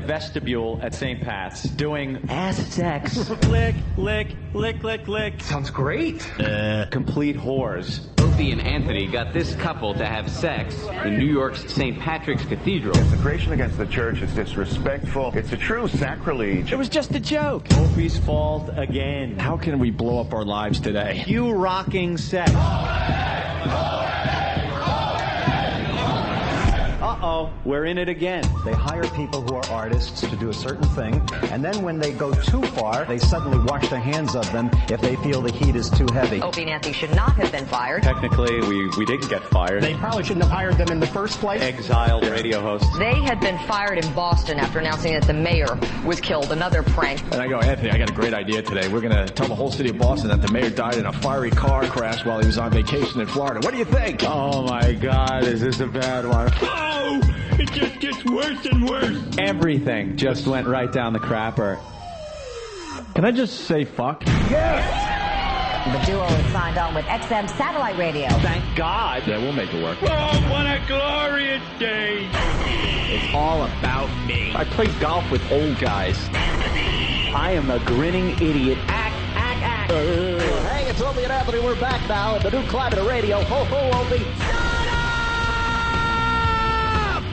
vestibule at St. Pat's doing ass sex. Lick, lick, lick, lick, lick. Sounds great. Complete whores. Opie and Anthony got this couple to have sex in New York's St. Patrick's Cathedral. Desecration against the church is disrespectful. It's a true sacrilege. It was just a joke. Opie's fault again. How can we blow up our lives today? You rocking sex. Uh-oh, we're in it again. They hire people who are artists to do a certain thing, and then when they go too far, they suddenly wash their hands of them if they feel the heat is too heavy. Opie and Anthony should not have been fired. Technically, we didn't get fired. They probably shouldn't have hired them in the first place. Exiled radio hosts. They had been fired in Boston after announcing that the mayor was killed. Another prank. And I go, Anthony, I got a great idea today. We're going to tell the whole city of Boston that the mayor died in a fiery car crash while he was on vacation in Florida. What do you think? Oh my God, is this a bad one? Oh, it just gets worse and worse. Everything just went right down the crapper. Can I just say fuck? Yes! The duo is signed on with XM Satellite Radio. Thank God. Yeah, we'll make it work. Oh, what a glorious day. It's all about me. I play golf with old guys. I am a grinning idiot. Act. Hey, it's Opie and Anthony. We're back now at the new Climate of Radio. Ho, ho, Opie.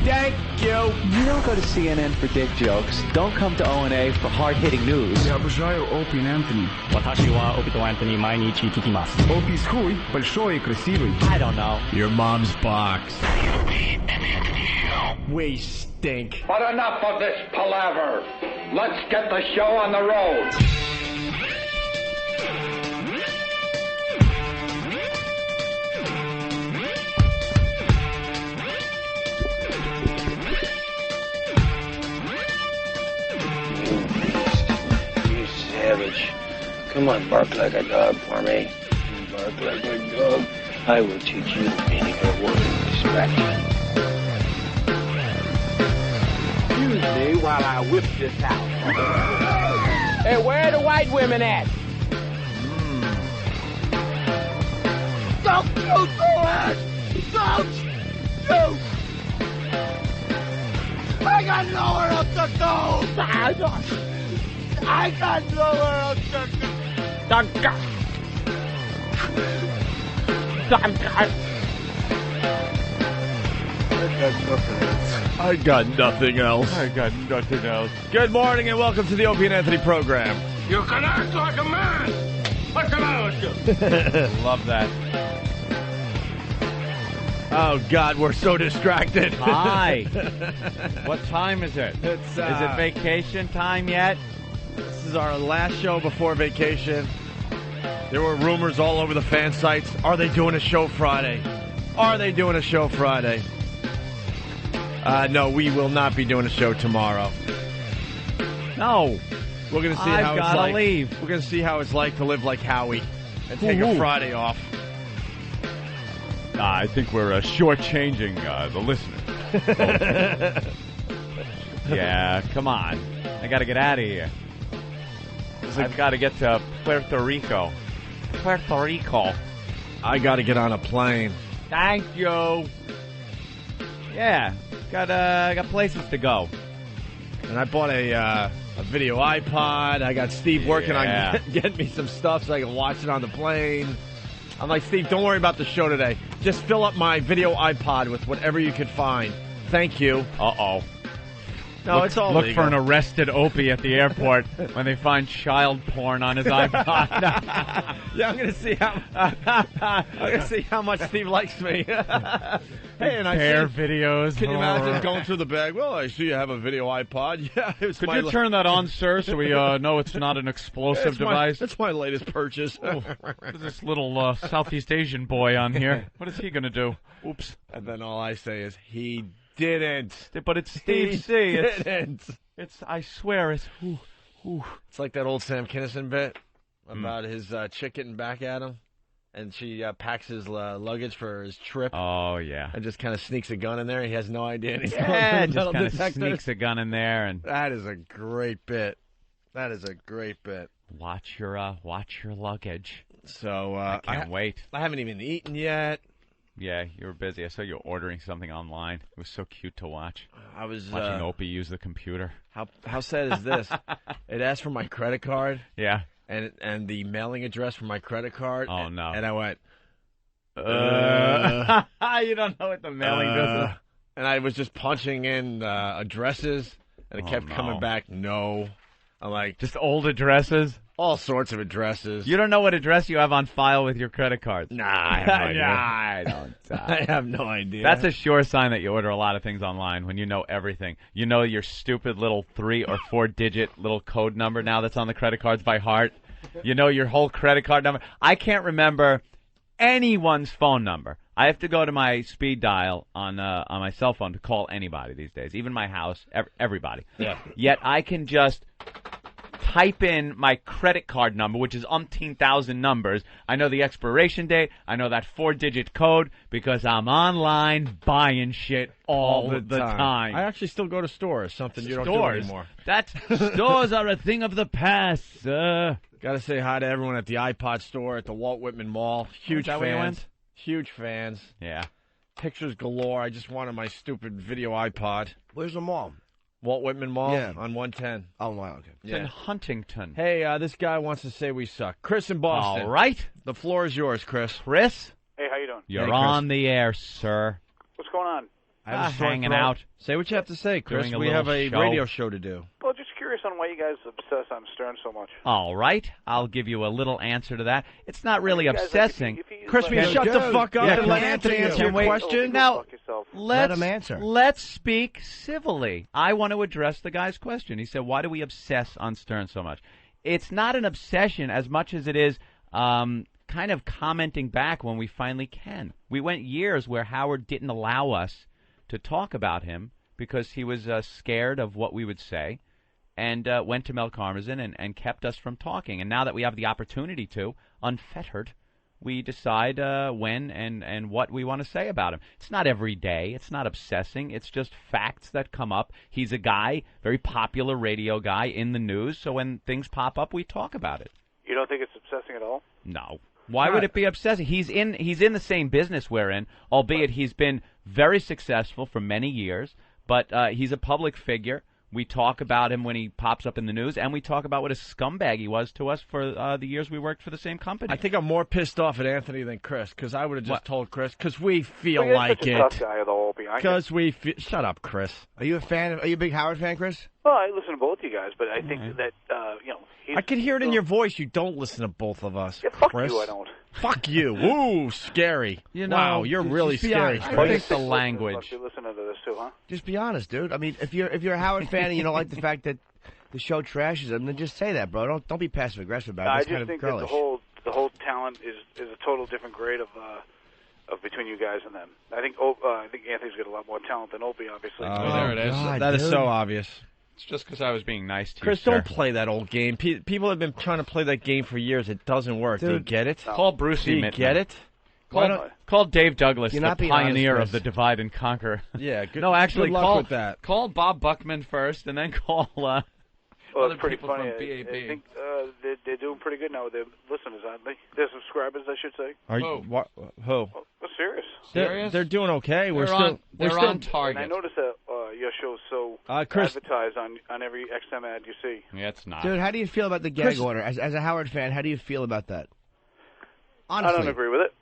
Thank you. You don't go to CNN for dick jokes. Don't come to O&A for hard-hitting news. Я обожаю Opie и Anthony. 私はOpieとAnthony毎日聞きます。Opie's хуй большой и красивый. I don't know. Your mom's box. The Opie and Anthony Show. We stink. But enough of this palaver. Let's get the show on the road. Savage. Come on, bark like a dog for me. Bark like a dog. I will teach you the meaning of word respect. Excuse me while I whip this house. Hey, where are the white women at? Don't shoot, boys! Don't shoot! I got nowhere else to go! I got nowhere else to go! I got nothing else. Good morning and welcome to the Opie and Anthony program. You can act like a man. What's the matter with you? Love that. Oh, God, we're so distracted. Hi. What time is it? Is it vacation time yet? This is our last show before vacation. There were rumors all over the fan sites. Are they doing a show Friday? No, we will not be doing a show tomorrow. No. We're going to see how it's like. Leave. We're going to see how it's like to live like Howie and take a Friday off. I think we're shortchanging the listeners. Yeah, come on. I got to get out of here. I've got to get to Puerto Rico. I got to get on a plane. Thank you. Yeah, got places to go. And I bought a video iPod. I got Steve working on getting me some stuff so I can watch it on the plane. I'm like, Steve, don't worry about the show today. Just fill up my video iPod with whatever you could find. Thank you. Uh-oh. No, it's all Look legal. for an arrested Opie at the airport when they find child porn on his iPod. Yeah, I'm gonna see how much Steve likes me. Hey, and Bear videos. Can you imagine going through the bag? Well, I see you have a video iPod. Yeah, it was Could you turn that on, sir, so we know it's not an explosive device? That's my latest purchase. This little Southeast Asian boy on here. What is he gonna do? Oops. And then all I say is he didn't. But it's Steve C. It's. I swear it's. It's like that old Sam Kinison bit about his chick getting back at him, and she packs his luggage for his trip. Oh yeah. And just kind of sneaks a gun in there. He has no idea. Just kind of sneaks a gun in there, and that is a great bit. Watch your luggage. So I can't wait. I haven't even eaten yet. Yeah, you were busy. I saw you ordering something online. It was so cute to watch. I was watching Opie use the computer. How sad is this? It asked for my credit card. Yeah. And the mailing address for my credit card. Oh, no. And I went, you don't know what the mailing does. And I was just punching in addresses, and it kept coming back, no. I'm like... Just old addresses? All sorts of addresses. You don't know what address you have on file with your credit cards? Nah, I have no idea. I don't. I have no idea. That's a sure sign that you order a lot of things online when you know everything. You know your stupid little 3 or 4 digit little code number now that's on the credit cards by heart. You know your whole credit card number. I can't remember anyone's phone number. I have to go to my speed dial on my cell phone to call anybody these days, even my house, everybody. Yeah. Yet I can just type in my credit card number, which is umpteen thousand numbers. I know the expiration date. I know that 4-digit code because I'm online buying shit all the time. I actually still go to stores, something you don't do anymore. Stores are a thing of the past. Got to say hi to everyone at the iPod store at the Walt Whitman Mall. Huge fans. Where you went? Huge fans. Yeah. Pictures galore. I just wanted my stupid video iPod. Where's the mall? Walt Whitman Mall? Yeah. On 110. Oh, wow, okay. It's in Huntington. Hey, this guy wants to say we suck. Chris in Boston. All right. The floor is yours, Chris. Chris? Hey, how you doing? You're on the air, sir. What's going on? Hanging out. Say what you have to say, Chris. Doing a We have little a show. radio show to do. Well, just curious on why you guys obsess on Stern so much. All right. I'll give you a little answer to that. It's not really You guys, obsessing. Chris, will you shut the fuck up and let Anthony answer your question? Now, Let him answer. Let's speak civilly. I want to address the guy's question. He said, why do we obsess on Stern so much? It's not an obsession as much as it is kind of commenting back when we finally can. We went years where Howard didn't allow us to talk about him because he was scared of what we would say, and went to Mel Karmazin and kept us from talking. And now that we have the opportunity to, unfettered, we decide when and what we want to say about him. It's not every day. It's not obsessing. It's just facts that come up. He's a guy, very popular radio guy in the news, so when things pop up, we talk about it. You don't think it's obsessing at all? No. Why would it be obsessing? He's in the same business we're in, albeit he's been very successful for many years, but he's a public figure. We talk about him when he pops up in the news, and we talk about what a scumbag he was to us for the years we worked for the same company. I think I'm more pissed off at Anthony than Chris, because I would have just told Chris, because we feel Well, you're like such a it. tough guy, though, Opie. Because we feel... Shut up, Chris. Are you a fan? Are you a big Howard fan, Chris? Well, I listen to both you guys, but I think that, he's... I can hear it in your voice. You don't listen to both of us, Yeah, fuck Chris. you, I don't. Fuck you. Ooh, scary. Wow, you're really just be scary. honest, Chris. I think the language. You're listening to this, too, huh? Just be honest, dude. I mean, if you're a Howard fan and you don't like the fact that the show trashes him, then just say that, bro. Don't be passive aggressive about it. I That's just kind of think girlish. that the whole talent is a total different grade of between you guys and them. I think Anthony's got a lot more talent than Opie, obviously. Oh, there it is. God, That is dude. so obvious. It's just because I was being nice to Chris, you, sir. don't play that old game. People have been trying to play that game for years. It doesn't work. Do you Dude, get it? Call Brucey Do you Mittman. get it? Call Dave Douglas, You're the not being pioneer honest, of the Chris. divide and conquer. Yeah, good, No, actually, good luck call with that. Call Bob Buckman first, and then call Well, other it's pretty people funny. from BAB. I think they're doing pretty good now with their listeners, aren't they? Their subscribers, I should say. Are you, who? Well, serious. They're doing okay. We're They're still on target. And I noticed that your show's so Chris- advertised on every XM ad you see. Yeah, it's not. Dude, how do you feel about the gag Chris- order? As a Howard fan, how do you feel about that? I Honestly. don't agree with it.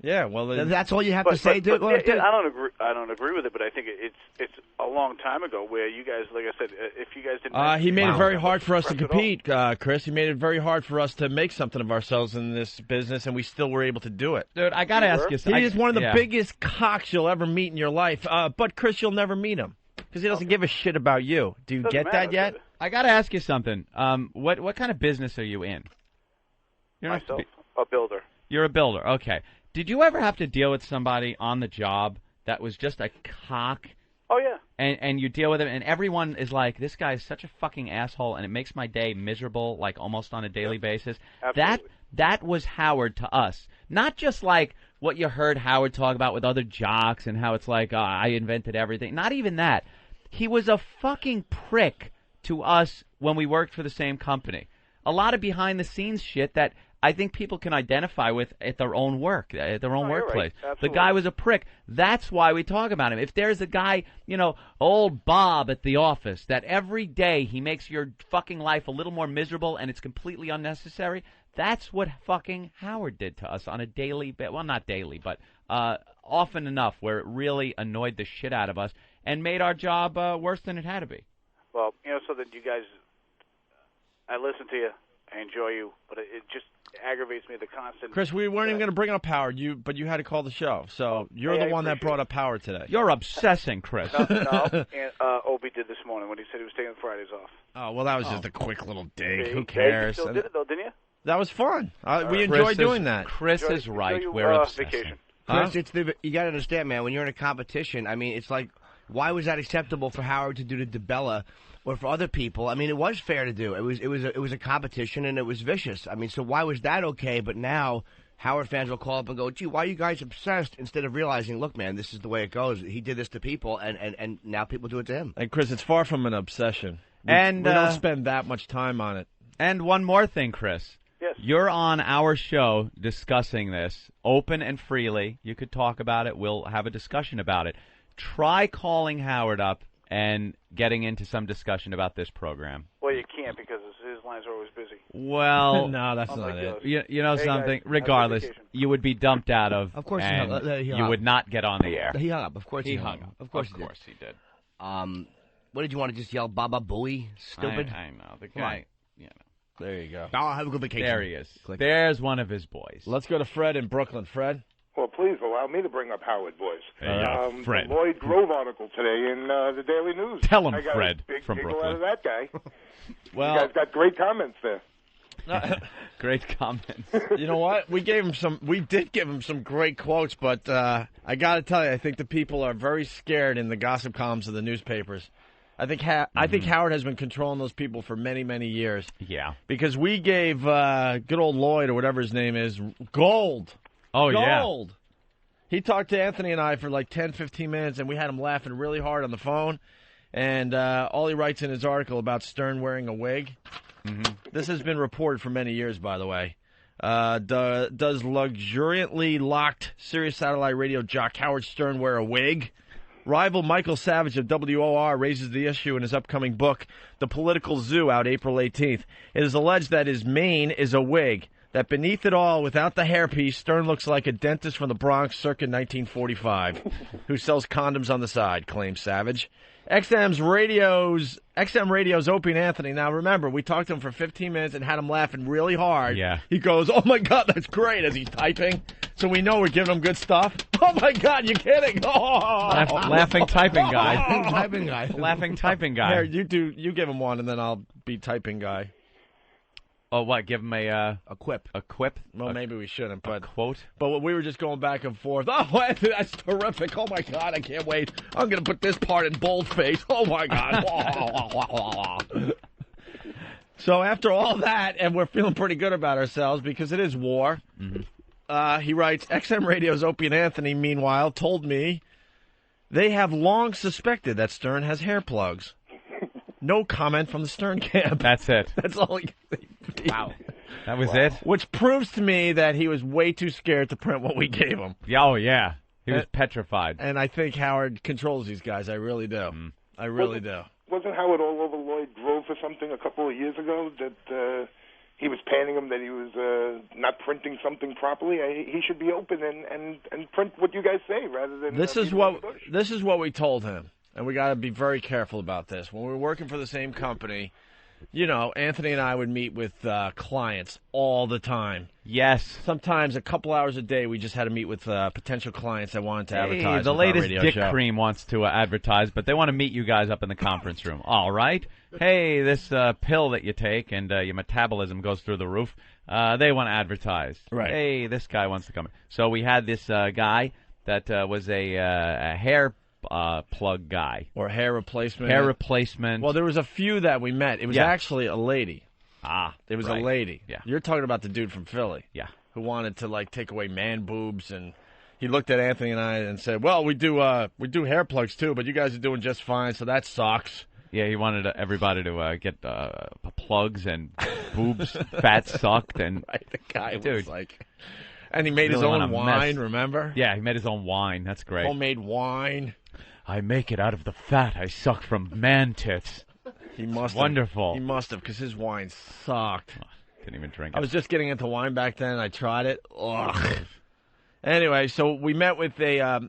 Yeah, well, That's all you have to say, dude? I don't agree. I don't agree with it, but I think it's a long time ago where you guys, like I said, if you guys didn't. he made it very hard for us to press at all. compete, Chris. He made it very hard for us to make something of ourselves in this business, and we still were able to do it. Dude, I got to ask you something. He is one of the biggest cocks you'll ever meet in your life. But, Chris, you'll never meet him because he doesn't give a shit about you. Do you Doesn't get matter, that yet? I got to ask you something. What kind of business are you in? You're not Myself, a builder. You're a builder. Okay. Did you ever have to deal with somebody on the job that was just a cock? Oh, yeah. And you deal with him, and everyone is like, this guy is such a fucking asshole, and it makes my day miserable, like almost on a daily basis. Absolutely. That was Howard to us. Not just like what you heard Howard talk about with other jocks and how it's like, I invented everything. Not even that. He was a fucking prick to us when we worked for the same company. A lot of behind-the-scenes shit that I think people can identify with at their own work, at their own workplace. Right. The guy was a prick. That's why we talk about him. If there's a guy, old Bob at the office, that every day he makes your fucking life a little more miserable and it's completely unnecessary, that's what fucking Howard did to us on a daily, well, not daily, but often enough where it really annoyed the shit out of us and made our job worse than it had to be. Well, so that you guys, I listen to you, I enjoy you, but it just aggravates me, the constant... Chris, we weren't even going to bring up Howard, but you had to call the show, so you're the one that brought up Howard today. You're obsessing, Chris. No, and Opie did this morning when he said he was taking Fridays off. Oh, well, that was just a quick little dig. Who You cares? still did it, though, didn't you? That was fun. We enjoyed doing that. Chris is right. We're obsessing. Vacation. Chris, you got to understand, man, when you're in a competition, I mean, it's like, why was that acceptable for Howard to do to DeBella or for other people? I mean, it was fair to do. It was a competition, and it was vicious. I mean, so why was that okay? But now Howard fans will call up and go, gee, why are you guys obsessed? Instead of realizing, look, man, this is the way it goes. He did this to people, and now people do it to him. And, Chris, it's far from an obsession. We don't spend that much time on it. And one more thing, Chris. Yes. You're on our show discussing this open and freely. You could talk about it. We'll have a discussion about it. Try calling Howard up and getting into some discussion about this program. Well, you can't because his lines are always busy. Well, no, that's not it. You know Hey, something? guys, regardless, you would be dumped out of. Of course, and he hung you up. would not get on the air. He hung up. Of course, he hung up. Of course, he did. What did you want to just yell, Baba Booey? Stupid. I know the guy. There you go. I'll have a good vacation. There he is. There's one of his boys. Let's go to Fred in Brooklyn. Fred? Well, please allow me to bring up Howard, boys. Fred. The Lloyd Grove article today in the Daily News. Tell him, I got Fred, a big from giggle Brooklyn. out of that guy. Well, You guys got great comments there. Great comments. You know what? We did give him some great quotes, but I got to tell you, I think the people are very scared in the gossip columns of the newspapers. I think Howard has been controlling those people for many, many years. Yeah. Because we gave good old Lloyd, or whatever his name is, gold. Oh, gold. Yeah. He talked to Anthony and I for like 10, 15 minutes, and we had him laughing really hard on the phone. And all he writes in his article about Stern wearing a wig. Mm-hmm. This has been reported for many years, by the way. Does luxuriantly locked Sirius Satellite Radio jock Howard Stern wear a wig? Rival Michael Savage of WOR raises the issue in his upcoming book, The Political Zoo, out April 18th. It is alleged that his mane is a wig, that beneath it all, without the hairpiece, Stern looks like a dentist from the Bronx circa 1945, who sells condoms on the side, claims Savage. XM Radio's Opie and Anthony. Now, remember, we talked to him for 15 minutes and had him laughing really hard. Yeah. He goes, oh, my God, that's great, as he's typing. So we know we're giving him good stuff. Oh, my God, you're kidding. Oh. Laughing typing guy. Typing guy. Laughing typing guy. Here, you give him one, and then I'll be typing guy. Oh, what? Give him a quip. A quip? Well, maybe we shouldn't, but quote. But we were just going back and forth. Oh, Anthony, that's terrific. Oh my God, I can't wait. I'm going to put this part in boldface. Oh my God. So after all that, and we're feeling pretty good about ourselves because it is war. Mm-hmm. He writes, XM Radio's Opie and Anthony, meanwhile, told me they have long suspected that Stern has hair plugs. No comment from the Stern camp. That's it. That's all he... Wow. That was it? Which proves to me that he was way too scared to print what we gave him. Oh, yeah. He was petrified. And I think Howard controls these guys. I really do. I really do. Wasn't Howard all over Lloyd Grove for something a couple of years ago that he was panning him that he was not printing something properly? He should be open and print what you guys say rather than... This is what we told him. And we got to be very careful about this. When we were working for the same company, you know, Anthony and I would meet with clients all the time. Yes. Sometimes a couple hours a day, we just had to meet with potential clients that wanted to advertise. The latest Dick show. Cream wants to advertise, but they want to meet you guys up in the conference room. All right. Hey, this pill that you take and your metabolism goes through the roof, they want to advertise. Right. Hey, this guy wants to come in. So we had this guy that was a hair plug guy. Or hair replacement. Hair replacement. Well, there was a few that we met. It was actually a lady. It was a lady. Yeah. You're talking about the dude from Philly. Yeah. Who wanted to, like, take away man boobs, and he looked at Anthony and I and said, well, we do hair plugs, too, but you guys are doing just fine, so that sucks. Yeah, he wanted everybody to get plugs and boobs, fat sucked, and the guy dude, was like, and he made his really own wine. Remember? Yeah, he made his own wine. That's great. Homemade wine. I make it out of the fat I suck from man tits. He must. Wonderful. He must have, because his wine sucked. Couldn't even drink it. I was just getting into wine back then. I tried it. Ugh. Anyway, so we met with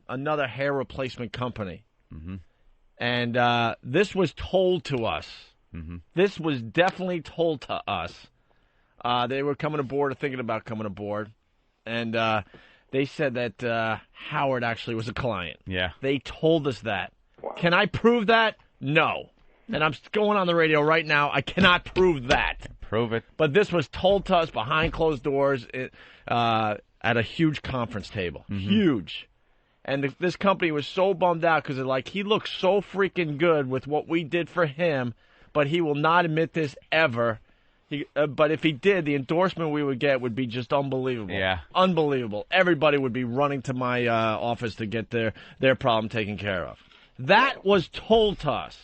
another hair replacement company. Mm-hmm. And this was told to us. Mm-hmm. This was definitely told to us. They were coming aboard or thinking about coming aboard. And they said that Howard actually was a client. Yeah. They told us that. Wow. Can I prove that? No. And I'm going on the radio right now. I cannot prove that. Prove it. But this was told to us behind closed doors at a huge conference table. Mm-hmm. Huge. And this company was so bummed out because he looks so freaking good with what we did for him, but he will not admit this ever. But if he did, the endorsement we would get would be just unbelievable. Yeah. Unbelievable. Everybody would be running to my office to get their problem taken care of. That was told to us.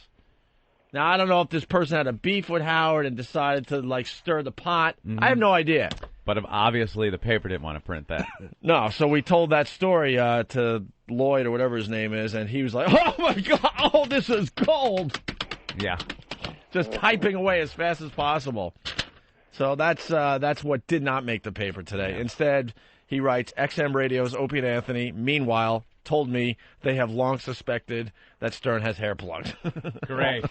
Now, I don't know if this person had a beef with Howard and decided to, stir the pot. Mm-hmm. I have no idea. But obviously the paper didn't want to print that. No, so we told that story to Lloyd or whatever his name is, and he was like, oh, my God, oh, this is gold. Yeah. Just typing away as fast as possible. So that's what did not make the paper today. Yeah. Instead, he writes, XM Radio's Opie and Anthony, meanwhile, told me they have long suspected that Stern has hair plugs. Great.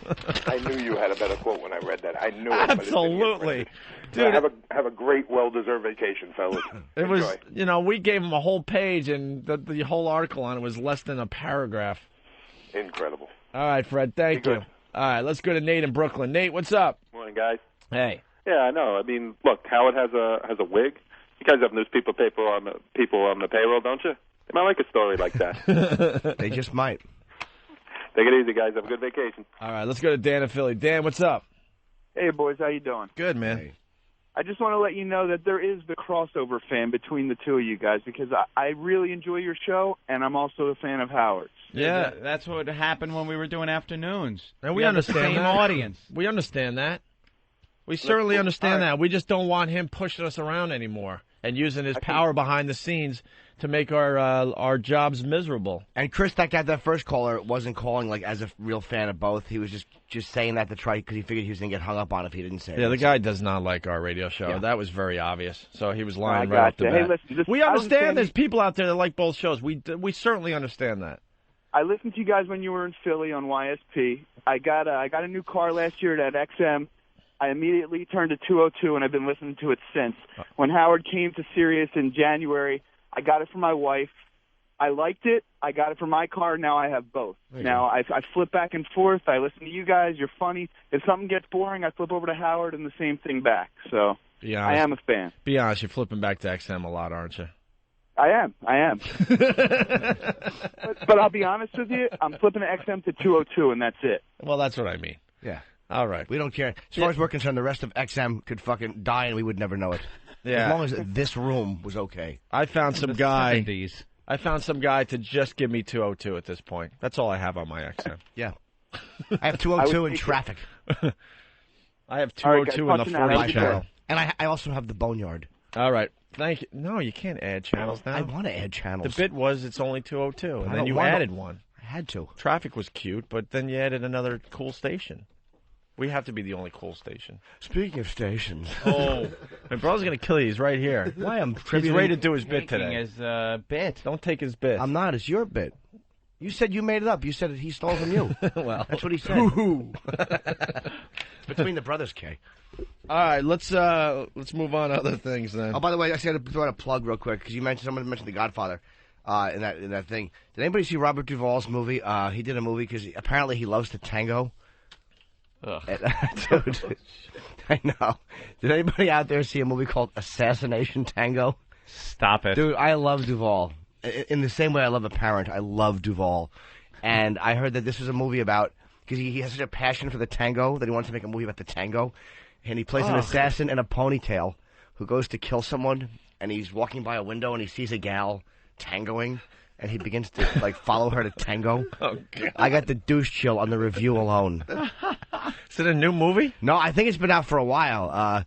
I knew you had a better quote when I read that. I knew it. Absolutely. Dude, have a great, well-deserved vacation, fellas. It was, we gave him a whole page, and the whole article on it was less than a paragraph. Incredible. All right, Fred, thank you. All right, let's go to Nate in Brooklyn. Nate, what's up? Morning, guys. Hey. Yeah, I know. I mean, look, Howard has a wig. You guys have newspaper people on the payroll, don't you? They might like a story like that. They just might. Take it easy, guys. Have a good vacation. All right, let's go to Dan in Philly. Dan, what's up? Hey, boys. How you doing? Good, man. Hey. I just want to let you know that there is the crossover fan between the two of you guys because I really enjoy your show, and I'm also a fan of Howard's. Yeah, that's what happened when we were doing afternoons. And we understand the same that. audience. We understand that. We certainly understand that. We just don't want him pushing us around anymore and using his power behind the scenes to make our jobs miserable. And Chris, that first caller wasn't calling as a real fan of both. He was just saying that to try because he figured he was going to get hung up on if he didn't say it. Yeah, the guy does not like our radio show. Yeah. That was very obvious. So he was lying right off the bat. Hey, listen, we understand there's people out there that like both shows. We certainly understand that. I listened to you guys when you were in Philly on YSP. I got a new car last year at XM. I immediately turned to 202, and I've been listening to it since. When Howard came to Sirius in January, I got it for my wife. I liked it. I got it for my car. Now I have both. Now I flip back and forth. I listen to you guys. You're funny. If something gets boring, I flip over to Howard and the same thing back. So I am a fan. Be honest, you're flipping back to XM a lot, aren't you? I am. but I'll be honest with you. I'm flipping to XM to 202, and that's it. Well, that's what I mean. Yeah. All right. We don't care. As far as we're concerned, the rest of XM could fucking die and we would never know it. Yeah. As long as this room was okay. I found some guy. 70s. I found some guy to just give me 202 at this point. That's all I have on my XM. Yeah. I have 202 in traffic. I have 202 in the 40 channel. And I also have the Boneyard. All right. Thank you. No, you can't add channels now. I want to add channels. The bit was it's only 202, and then you added one. I had to. Traffic was cute, but then you added another cool station. We have to be the only cool station. Speaking of stations. Oh. My brother's going to kill you. He's right here. Why? He's ready to do his bit today. His bit. Don't take his bit. I'm not. It's your bit. You said you made it up. You said he stole from you. Well. That's what he said. Between the brothers, Kay. All right, let's move on to other things then. Oh, by the way, I just got to throw out a plug real quick because someone mentioned The Godfather in that thing. Did anybody see Robert Duvall's movie? He did a movie because apparently he loves to tango. Dude, I know. Did anybody out there see a movie called Assassination Tango? Stop it. Dude, I love Duvall. In the same way I love a parent, I love Duvall. And I heard that this was a movie about, because he has such a passion for the tango, that he wants to make a movie about the tango. And he plays an assassin in a ponytail who goes to kill someone, and he's walking by a window and he sees a gal tangoing, and he begins to follow her to tango. Oh, God. I got the douche chill on the review alone. Is it a new movie? No, I think it's been out for a while.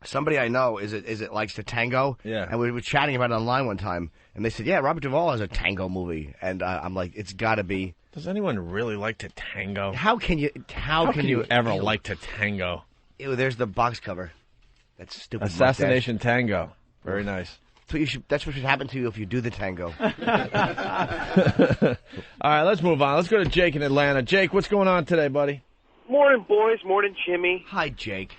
Somebody I know is it likes to tango. Yeah. And we were chatting about it online one time, and they said, yeah, Robert Duvall has a tango movie, and I'm like, it's got to be. Does anyone really like to tango? How can you ever like to tango? Ew, there's the box cover. That's stupid. Assassination Tango. Very nice. That's what should happen to you if you do the tango. All right, let's move on. Let's go to Jake in Atlanta. Jake, what's going on today, buddy? Morning, boys. Morning, Jimmy. Hi, Jake.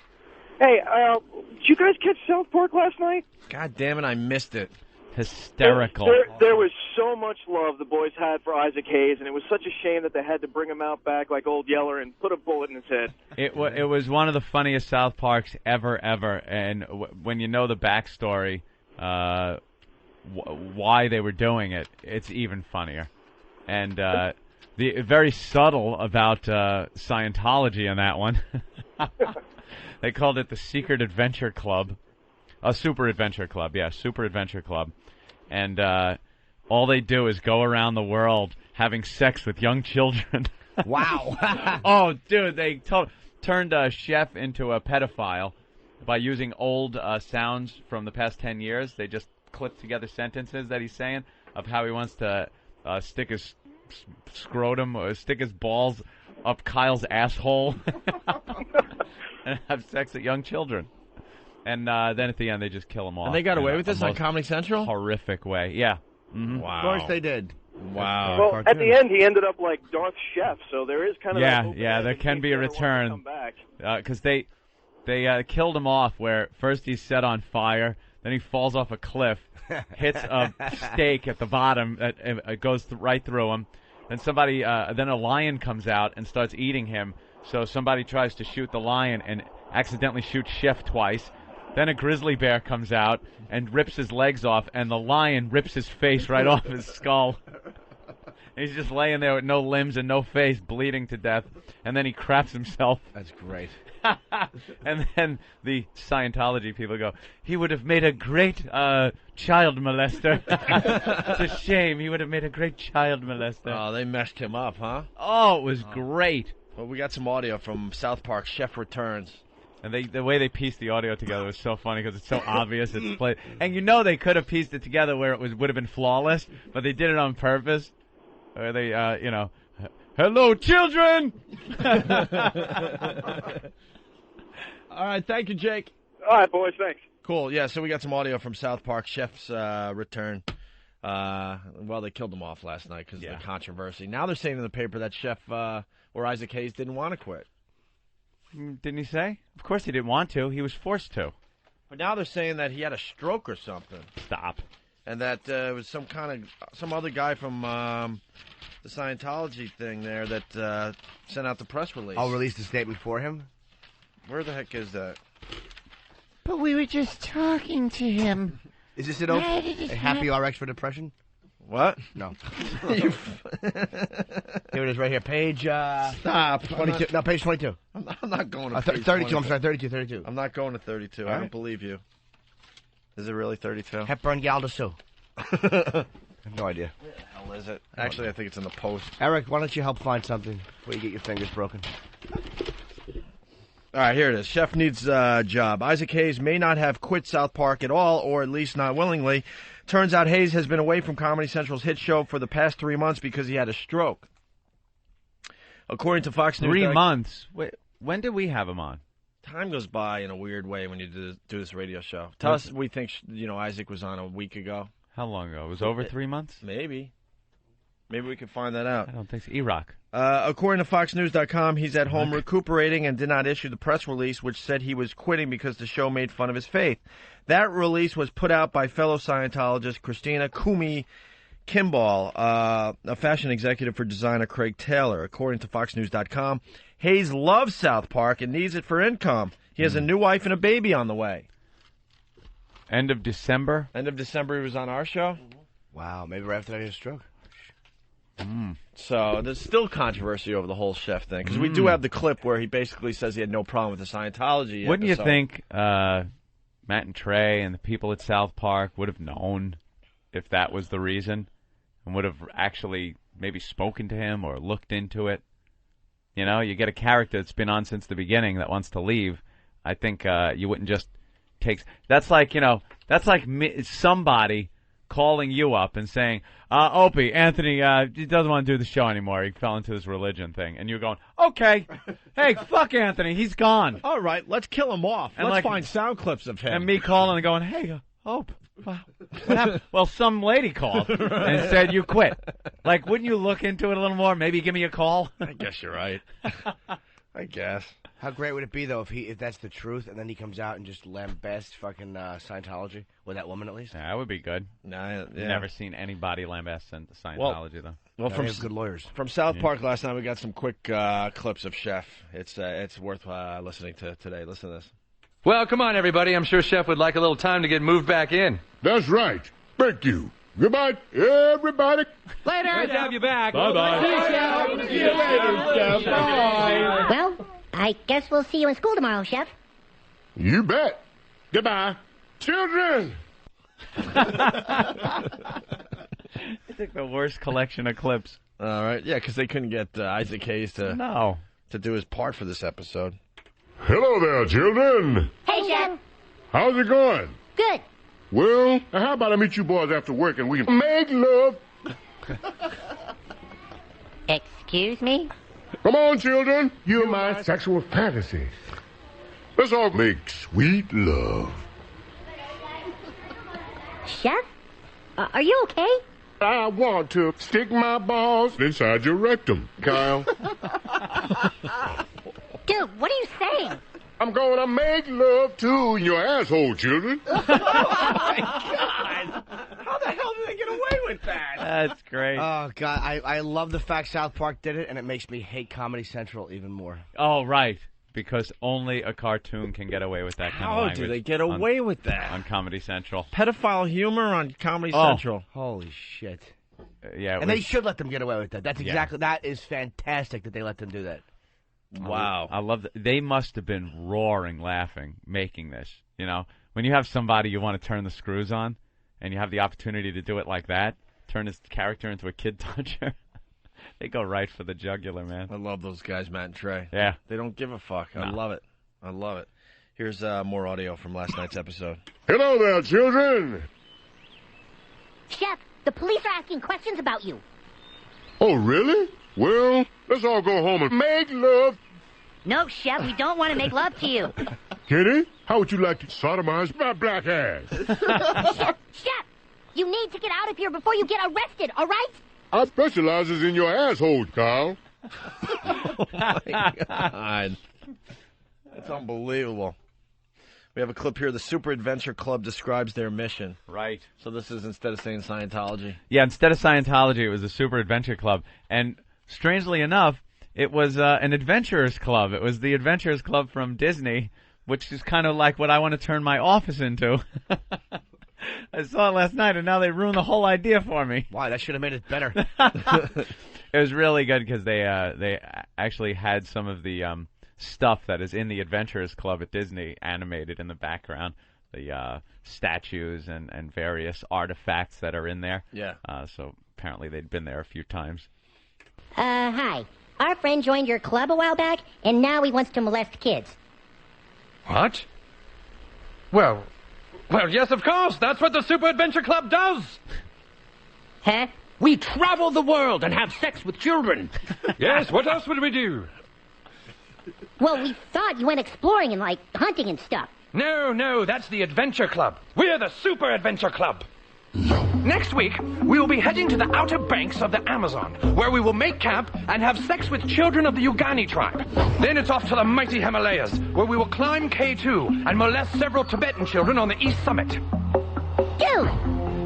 Hey, did you guys catch South Park last night? God damn it, I missed it. Hysterical. There was so much love the boys had for Isaac Hayes, and it was such a shame that they had to bring him out back like Old Yeller and put a bullet in his head. It was one of the funniest South Parks ever, and when you know the backstory, why they were doing it, it's even funnier. And the very subtle about Scientology in that one. They called it the Secret Adventure Club. Super Adventure Club, yeah, Super Adventure Club. And all they do is go around the world having sex with young children. Wow. Oh, dude, they turned Chef into a pedophile by using old sounds from the past 10 years. They just clipped together sentences that he's saying of how he wants to stick his scrotum or stick his balls up Kyle's asshole and have sex with young children. And then at the end, they just kill them off. And they got away with this on Comedy Central? Horrific way, yeah. Mm-hmm. Wow. Of course they did. Wow. Well, at the end, he ended up like Darth Chef, so there is kind of there can be a return because they killed him off. Where first he's set on fire, then he falls off a cliff, hits a stake at the bottom, it goes right through him. Then then a lion comes out and starts eating him. So somebody tries to shoot the lion and accidentally shoots Chef twice. Then a grizzly bear comes out and rips his legs off, and the lion rips his face right off his skull. And he's just laying there with no limbs and no face, bleeding to death. And then he craps himself. That's great. And then the Scientology people go, he would have made a great child molester. It's a shame. He would have made a great child molester. Oh, they messed him up, huh? Oh, it was great. Well, we got some audio from South Park. Chef returns. And the way they pieced the audio together was so funny because it's so obvious it's played. And you know they could have pieced it together where it would have been flawless, but they did it on purpose. Where they, hello, children! All right, thank you, Jake. All right, boys, thanks. Cool, yeah, so we got some audio from South Park. Chef's return. Well, they killed him off last night because of the controversy. Now they're saying in the paper that Chef or Isaac Hayes didn't want to quit. Didn't he say? Of course he didn't want to. He was forced to. But now they're saying that he had a stroke or something. Stop. And that it was some other guy from the Scientology thing there that sent out the press release. I'll release the statement for him. Where the heck is that? But we were just talking to him. Is this it? A happy RX for depression? What? No. Here it is right here. Page, Stop. 22. No, page 22. I'm not going to page 32. I'm sorry, 32. I'm not going to 32. All I right. don't believe you. Is it really 32? Hepburn Galda Sue. I have no idea. Where the hell is it? Actually, I think it's in the Post. Eric, why don't you help find something before you get your fingers broken? All right, here it is. Chef needs a job. Isaac Hayes may not have quit South Park at all, or at least not willingly. Turns out Hayes has been away from Comedy Central's hit show for the past 3 months because he had a stroke. According to Fox News... 3 months? Wait, when did we have him on? Time goes by in a weird way when you do this radio show. Tell us, we think Isaac was on a week ago. How long ago? It was over 3 months? Maybe. Maybe we can find that out. I don't think so. E-Rock. According to FoxNews.com, he's at home recuperating and did not issue the press release, which said he was quitting because the show made fun of his faith. That release was put out by fellow Scientologist Christina Kumi Kimball, a fashion executive for designer Craig Taylor. According to FoxNews.com, Hayes loves South Park and needs it for income. He has a new wife and a baby on the way. End of December? End of December he was on our show? Wow, maybe right after that he had a stroke. So there's still controversy over the whole Chef thing, because we do have the clip where he basically says he had no problem with the Scientology Wouldn't episode. you think Matt and Trey and the people at South Park would have known if that was the reason and would have actually maybe spoken to him or looked into it? You know, you get a character that's been on since the beginning that wants to leave. I think you wouldn't just take. That's like somebody calling you up and saying, Opie, Anthony, he doesn't want to do the show anymore. He fell into this religion thing. And you're going, okay, hey, fuck Anthony, he's gone. All right, let's kill him off. And let's find sound clips of him. And me calling and going, hey, Hope, what happened? Well, some lady called and said you quit. Like, wouldn't you look into it a little more? Maybe give me a call? I guess you're right. I guess. How great would it be, though, if that's the truth, and then he comes out and just lambasts fucking Scientology? With that woman, at least? Yeah, that would be good. Yeah. Never seen anybody lambast Scientology, though. Well, from good lawyers. From South Park last night, we got some quick clips of Chef. It's worth listening to today. Listen to this. Well, come on, everybody. I'm sure Chef would like a little time to get moved back in. That's right. Thank you. Goodbye, everybody. Later. Great to have you back. Bye-bye. See you later, Chef. Bye. Well, I guess we'll see you in school tomorrow, Chef. You bet. Goodbye. Children. I think the worst collection of clips. All right. Yeah, because they couldn't get Isaac Hayes to do his part for this episode. Hello there, children. Hey, Chef. How's it going? Good. Well, how about I meet you boys after work and we can make love? Excuse me? Come on, children. You're my sexual fantasy. Let's all make sweet love. Chef? Are you okay? I want to stick my balls inside your rectum, Kyle. Dude, what are you saying? I'm going to make love to your asshole, children. Oh, my God. How the hell did they get away with that? That's great. Oh, God. I love the fact South Park did it, and it makes me hate Comedy Central even more. Oh, right. Because only a cartoon can get away with that kind of language. How do they get away with that? On Comedy Central. Pedophile humor on Comedy Central. Holy shit. Yeah, and they should let them get away with that. That's exactly, that is fantastic that they let them do that. Wow. I love that. They must have been roaring laughing making this. You know, when you have somebody you want to turn the screws on and you have the opportunity to do it like that, turn his character into a kid toucher, they go right for the jugular, man. I love those guys, Matt and Trey. Yeah. They don't give a fuck. I love it. I love it. Here's more audio from last night's episode. Hello there, children. Chef, the police are asking questions about you. Oh, really? Well, let's all go home and make love. No, Chef, we don't want to make love to you. Kitty, how would you like to sodomize my black ass? Chef, you need to get out of here before you get arrested, all right? I specializes in your asshole, Kyle. Oh, my God. That's unbelievable. We have a clip here. The Super Adventure Club describes their mission. Right. So this is instead of saying Scientology. Yeah, instead of Scientology, it was the Super Adventure Club. And strangely enough, it was an adventurers club. It was the Adventurers Club from Disney, which is kind of like what I want to turn my office into. I saw it last night, and now they ruined the whole idea for me. Why? That should have made it better. It was really good because they actually had some of the stuff that is in the Adventurers Club at Disney animated in the background. The statues and various artifacts that are in there. Yeah. So apparently they'd been there a few times. Hi. Our friend joined your club a while back, and now he wants to molest kids. What? Well, yes, of course. That's what the Super Adventure Club does. Huh? We travel the world and have sex with children. Yes, what else would we do? Well, we thought you went exploring and, like, hunting and stuff. No, that's the Adventure Club. We're the Super Adventure Club. Next week, we will be heading to the outer banks of the Amazon, where we will make camp and have sex with children of the Ugani tribe. Then it's off to the mighty Himalayas, where we will climb K2 and molest several Tibetan children on the east summit. Dude!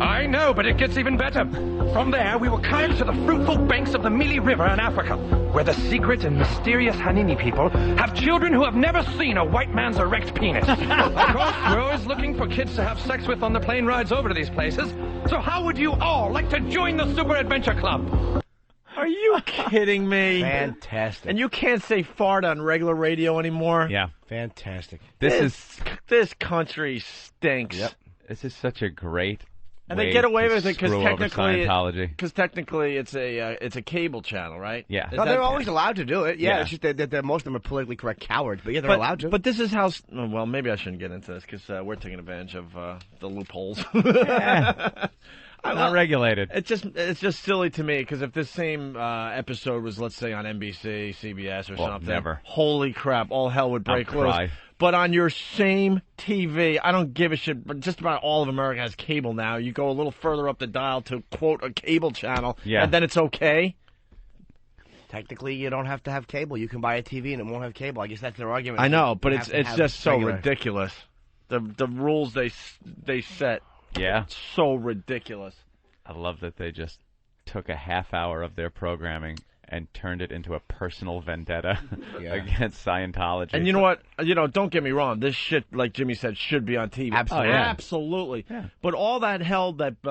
I know, but it gets even better. From there, we will kayak to the fruitful banks of the Mili River in Africa, where the secret and mysterious Hanini people have children who have never seen a white man's erect penis. Of course, we're always looking for kids to have sex with on the plane rides over to these places. So how would you all like to join the Super Adventure Club? Are you kidding me? Fantastic. And you can't say fart on regular radio anymore? Yeah. Fantastic. This country stinks. Yep. This is such a great And they get away with it because technically it's a cable channel, right? Yeah. No, they're always allowed to do it. Yeah, it's just that most of them are politically correct cowards. But yeah, they're allowed to. But this is how. Well, maybe I shouldn't get into this because we're taking advantage of the loopholes. Not regulated. It's just silly to me because if this same episode was, let's say, on NBC, CBS, or something, never. Holy crap, all hell would break loose. Cry. But on your same TV, I don't give a shit. But just about all of America has cable now. You go a little further up the dial to quote a cable channel, and then it's okay. Technically, you don't have to have cable. You can buy a TV and it won't have cable. I guess that's their argument. I know, but it's just so ridiculous. The rules they set. Yeah. It's so ridiculous. I love that they just took a half hour of their programming and turned it into a personal vendetta against Scientology. And you know what? Don't get me wrong. This shit, like Jimmy said, should be on TV. Absolutely. Absolutely. Yeah. But all that hell that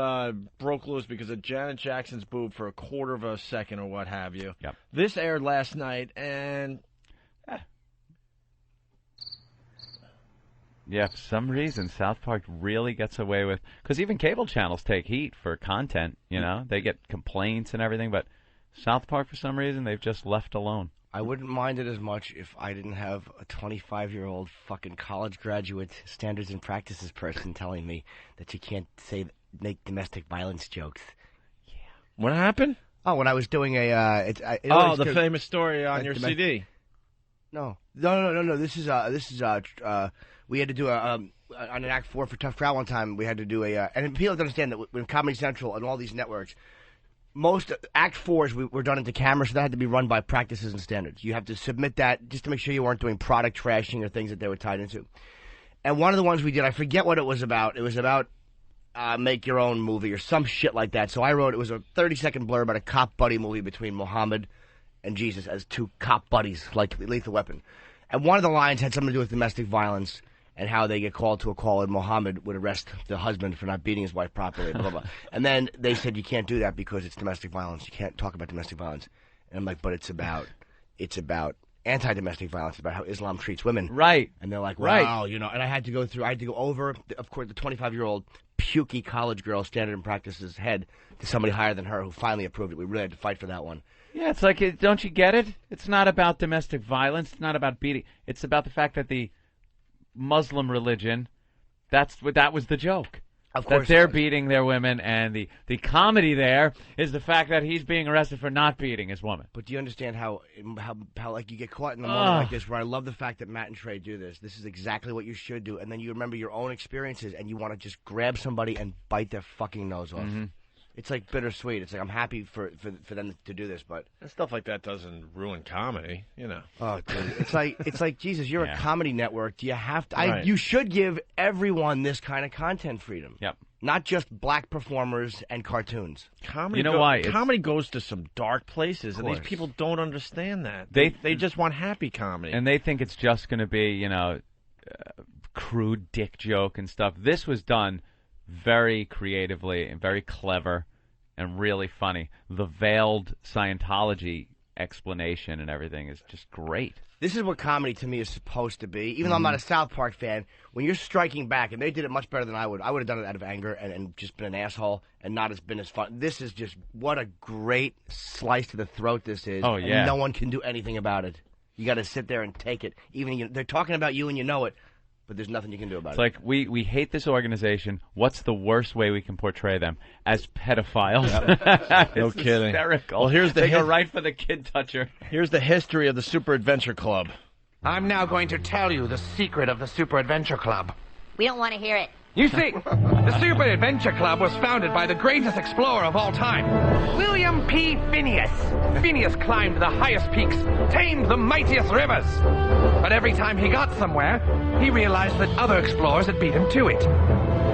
broke loose because of Janet Jackson's boob for a quarter of a second or what have you. Yep. This aired last night, and... Yeah, for some reason, South Park really gets away with... Because even cable channels take heat for content, They get complaints and everything, but South Park, for some reason, they've just left alone. I wouldn't mind it as much if I didn't have a 25-year-old fucking college graduate standards and practices person telling me that you can't make domestic violence jokes. Yeah. What happened? Oh, when I was doing the famous story on your CD. No. This is we had to do on an Act 4 for Tough Crowd one time. We had to do and people have to understand that when Comedy Central and all these networks, most Act 4s were done into camera, so that had to be run by practices and standards. You have to submit that just to make sure you weren't doing product trashing or things that they were tied into. And one of the ones we did, I forget what it was about. It was about make your own movie or some shit like that. So I wrote, it was a 30-second blurb about a cop buddy movie between Muhammad and Jesus as two cop buddies, like Lethal Weapon. And one of the lines had something to do with domestic violence and how they get called to a call and Muhammad would arrest the husband for not beating his wife properly, blah, blah, blah. And then they said you can't do that because it's domestic violence. You can't talk about domestic violence. And I'm like, but it's about anti-domestic violence, about how Islam treats women. Right. And they're like, wow, and I had to go over, of course, the 25-year-old pukey college girl standard and practices head to somebody higher than her who finally approved it. We really had to fight for that one. Yeah, it's like, don't you get it? It's not about domestic violence. It's not about beating. It's about the fact that the Muslim religion, that was the joke. Of course, that they're beating their women, and the comedy there is the fact that he's being arrested for not beating his woman. But do you understand how like you get caught in a moment like this, where I love the fact that Matt and Trey do this. This is exactly what you should do, and then you remember your own experiences, and you want to just grab somebody and bite their fucking nose off. Mm-hmm. It's like bittersweet. It's like I'm happy for them to do this, but stuff like that doesn't ruin comedy, Oh, dude, it's like Jesus. You're a comedy network. Do you have to? Right. You should give everyone this kind of content freedom. Yep. Not just black performers and cartoons. Comedy. Why? Comedy goes to some dark places, and these people don't understand that. They just want happy comedy, and they think it's just going to be crude dick joke and stuff. This was done very creatively and very clever and really funny. The veiled Scientology explanation and everything is just great. This is what comedy to me is supposed to be. Even though I'm not a South Park fan, when you're striking back, and they did it much better than I would have done it out of anger and just been an asshole and not been as fun. This is just, what a great slice to the throat this is. Oh, yeah. And no one can do anything about it. You got to sit there and take it. They're talking about you and you know it, but there's nothing you can do about it. It's like, we hate this organization. What's the worst way we can portray them? As pedophiles. Yep. No kidding. Hysterical. Well, here's they go right for the kid toucher. Here's the history of the Super Adventure Club. I'm now going to tell you the secret of the Super Adventure Club. We don't want to hear it. You see, the Super Adventure Club was founded by the greatest explorer of all time, William P. Phineas. Phineas climbed the highest peaks, tamed the mightiest rivers. But every time he got somewhere, he realized that other explorers had beat him to it.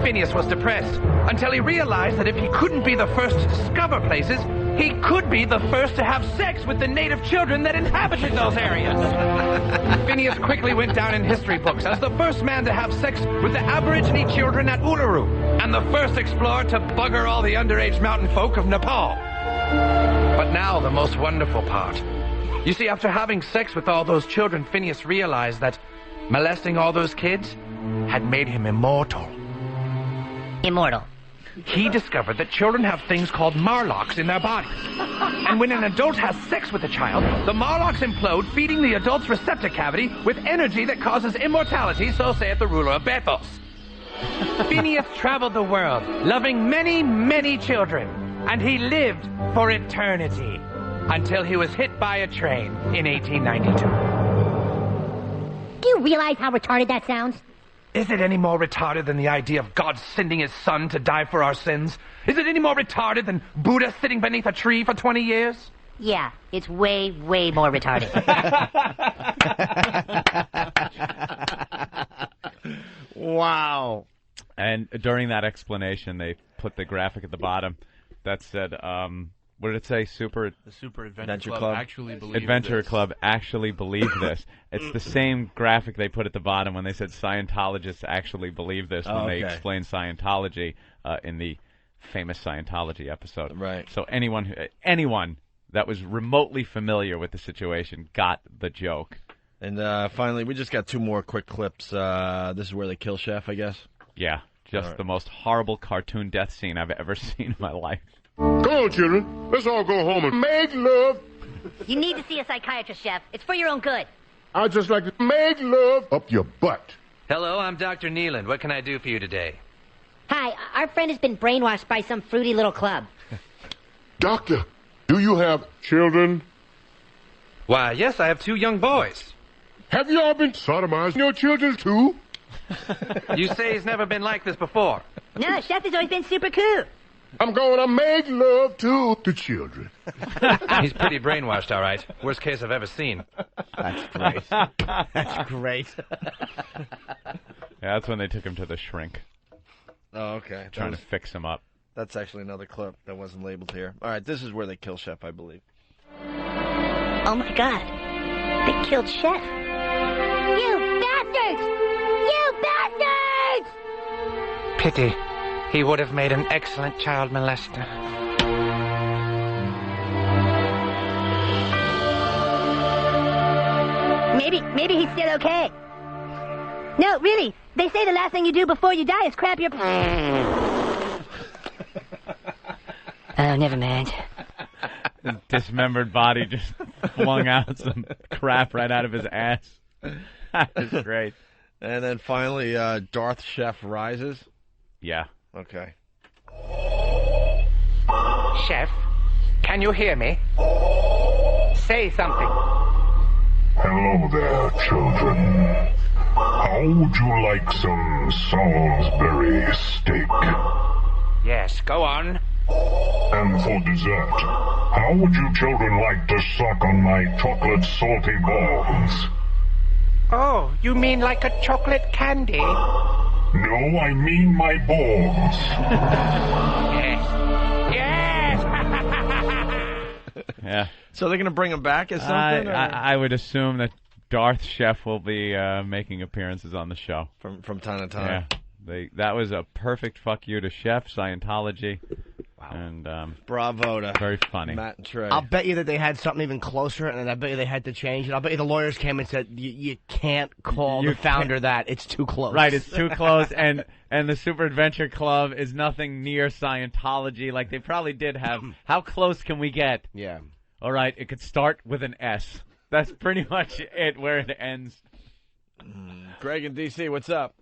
Phineas was depressed until he realized that if he couldn't be the first to discover places, he could be the first to have sex with the native children that inhabited those areas. Phineas quickly went down in history books as the first man to have sex with the Aborigine children at Uluru, and the first explorer to bugger all the underage mountain folk of Nepal. But now the most wonderful part. You see, after having sex with all those children, Phineas realized that molesting all those kids had made him immortal. Immortal. he discovered that children have things called Marlocks in their bodies. And when an adult has sex with a child, the Marlocks implode, feeding the adult's receptor cavity with energy that causes immortality, so saith the ruler of Bethos. Phineas traveled the world, loving many, many children, and he lived for eternity until he was hit by a train in 1892. Do you realize how retarded that sounds? Is it any more retarded than the idea of God sending his son to die for our sins? Is it any more retarded than Buddha sitting beneath a tree for 20 years? Yeah, it's way, way more retarded. Wow. And during that explanation, they put the graphic at the bottom that said, what did it say? The Super Adventure Club actually believes Adventure this. Club actually believe this. It's the same graphic they put at the bottom when they said Scientologists actually believe this when they explained Scientology in the famous Scientology episode. Right. So anyone that was remotely familiar with the situation got the joke. And finally, we just got two more quick clips. This is where they kill Chef, I guess. Yeah, just the most horrible cartoon death scene I've ever seen in my life. Come on, children. Let's all go home and make love. You need to see a psychiatrist, Chef. It's for your own good. I'd just like to make love up your butt. Hello, I'm Dr. Neeland. What can I do for you today? Hi, our friend has been brainwashed by some fruity little club. Doctor, do you have children? Why, yes, I have 2 young boys. Have you all been sodomizing your children, too? You say he's never been like this before. No, Chef has always been super cool. I'm going to make love to the children. He's pretty brainwashed, all right. Worst case I've ever seen. That's great. That's great. Yeah, that's when they took him to the shrink. Oh, okay. Trying to fix him up. That's actually another clip that wasn't labeled here. All right, this is where they kill Chef, I believe. Oh, my God. They killed Chef. You bastards! You bastards! Pity. He would have made an excellent child molester. Maybe he's still okay. No, really. They say the last thing you do before you die is crap your... Oh, never mind. His dismembered body just flung out some crap right out of his ass. That was great. And then finally, Darth Chef rises. Yeah. Okay. Chef, can you hear me? Say something. Hello there, children. How would you like some Salisbury steak? Yes, go on. And for dessert, how would you children like to suck on my chocolate salty balls? Oh, you mean like a chocolate candy? No, I mean my balls. Yes. Yeah. So they're going to bring him back as something? I would assume that Darth Chef will be making appearances on the show. From time to time. Yeah. That was a perfect fuck you to Chef, Scientology. Wow. And bravo to very funny. Matt and Trey. I'll bet you that they had something even closer, and I bet you they had to change it. I'll bet you the lawyers came and said, you can't call the founder that. It's too close. Right, it's too close, and the Super Adventure Club is nothing near Scientology. Like, they probably did have, how close can we get? Yeah. All right, it could start with an S. That's pretty much it, where it ends. Greg and DC, what's up?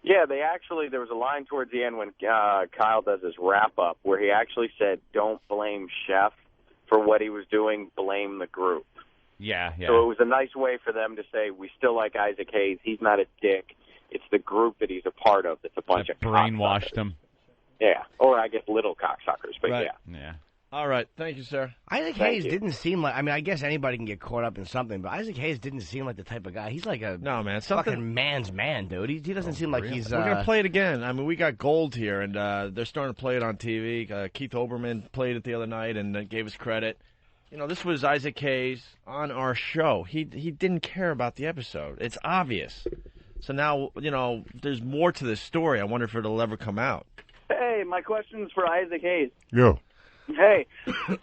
Yeah, there was a line towards the end when Kyle does his wrap-up where he actually said, don't blame Chef for what he was doing, blame the group. Yeah. So it was a nice way for them to say, we still like Isaac Hayes. He's not a dick. It's the group that he's a part of that's a bunch of brainwashed him. Yeah, or I guess little cocksuckers, but Right. Yeah. All right. Thank you, sir. Isaac Thank Hayes you. didn't seem like... I mean, I guess anybody can get caught up in something, but Isaac Hayes didn't seem like the type of guy. He's like a fucking man's man, dude. He doesn't seem like he's... We're going to play it again. I mean, we got gold here, and they're starting to play it on TV. Keith Olbermann played it the other night and gave us credit. You know, this was Isaac Hayes on our show. He didn't care about the episode. It's obvious. So now, you know, there's more to this story. I wonder if it'll ever come out. Hey, my question's for Isaac Hayes. Yeah. Hey,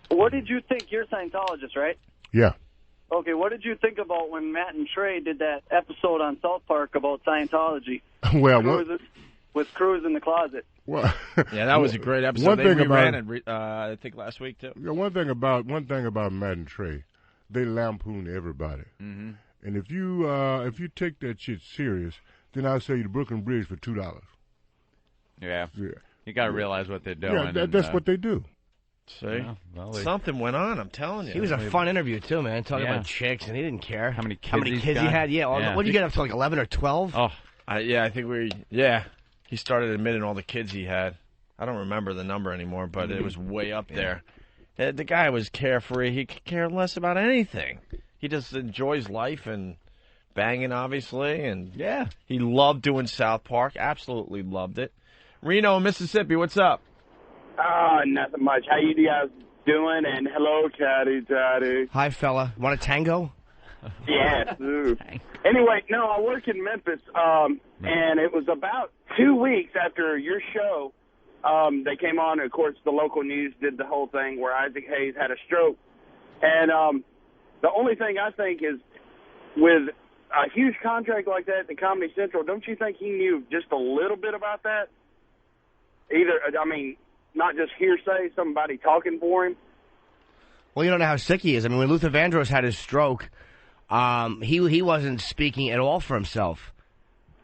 what did you think? You're a Scientologist, right? Yeah. Okay, what did you think about when Matt and Trey did that episode on South Park about Scientology? Well, what? With Cruz in the closet. Well, yeah, that was a great episode. One thing we about ran it, I think last week too. Yeah, one thing about Matt and Trey, they lampoon everybody. Mm-hmm. And if you take that shit serious, then I'll sell you the Brooklyn Bridge for $2. Yeah. You got to realize what they're doing. Yeah, that's what they do. See, well, something went on. I'm telling you. He was a fun interview too, man. Talking about chicks, and he didn't care. How many kids he had? Yeah. What did you get up to, like 11 or 12? Oh, I think he started admitting all the kids he had. I don't remember the number anymore, but it was way up there. The guy was carefree. He could care less about anything. He just enjoys life and banging, obviously, and he loved doing South Park. Absolutely loved it. Reno, Mississippi, what's up? Nothing much. How you guys doing? And hello, Caddy. Hi, fella. Want a tango? Yes. Anyway, no, I work in Memphis, and it was about 2 weeks after your show. They came on, and of course, the local news did the whole thing where Isaac Hayes had a stroke. And the only thing I think is, with a huge contract like that at Comedy Central, don't you think he knew just a little bit about that? Not just hearsay, somebody talking for him. Well, you don't know how sick he is. I mean, when Luther Vandross had his stroke, he wasn't speaking at all for himself.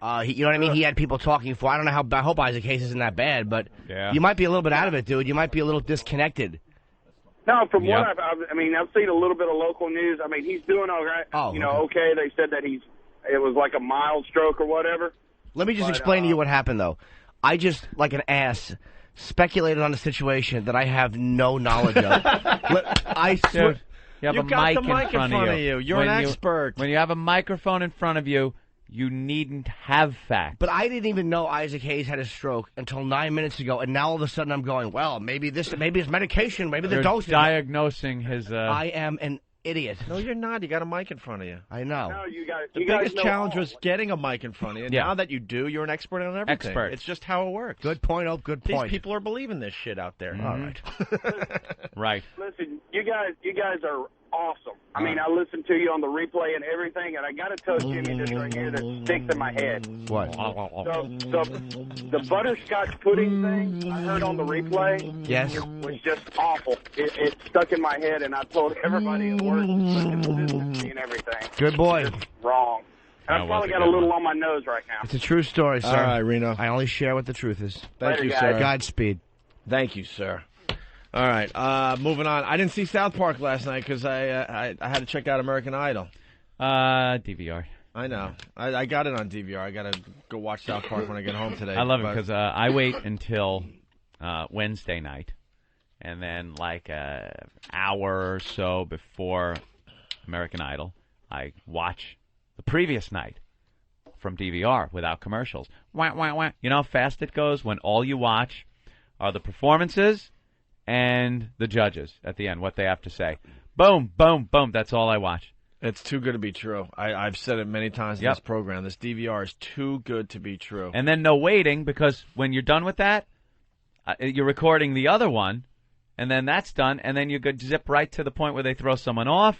You know what I mean? He had people talking for. I don't know I hope Isaac Hayes isn't that bad, but you might be a little bit out of it, dude. You might be a little disconnected. No, from what I've seen a little bit of local news. I mean, he's doing all right. Oh, okay. They said that it was like a mild stroke or whatever. Let me just explain to you what happened, though. I just, like an ass, speculated on a situation that I have no knowledge of. I swear. Dude, you have You a got mic the mic in front of you. You're an expert. When you have a microphone in front of you, you needn't have facts. But I didn't even know Isaac Hayes had a stroke until 9 minutes ago, and now all of a sudden I'm going, well, maybe his medication, maybe the You're dose. diagnosing his. I am an idiot. No, you're not. You got a mic in front of you. I know. No, you got. The biggest challenge was getting a mic in front of you. And now that you do, you're an expert on everything. Expert. It's just how it works. Good point, good point. These people are believing this shit out there. All right. Right. Listen, you guys are awesome. I mean, I listen to you on the replay and everything, and I got to tell Jimmy this right here that sticks in my head. What? The butterscotch pudding thing I heard on the replay. Yes. Was just awful. It stuck in my head, and I told everybody at work and everything. Good boy. It's just wrong. And I've probably got a little on my nose right now. It's a true story, sir. All right, Reno. I only share what the truth is. Thank you, guys. sir. Godspeed. Thank you, sir. All right, moving on. I didn't see South Park last night because I had to check out American Idol. DVR. I know. I got it on DVR. I got to go watch South Park when I get home today. I love it because I wait until Wednesday night, and then like an hour or so before American Idol, I watch the previous night from DVR without commercials. Wah, wah, wah. You know how fast it goes when all you watch are the performances and the judges at the end, what they have to say. Boom, boom, boom. That's all I watch. It's too good to be true. I've said it many times in this program. This DVR is too good to be true. And then no waiting, because when you're done with that, you're recording the other one, and then that's done, and then you could zip right to the point where they throw someone off.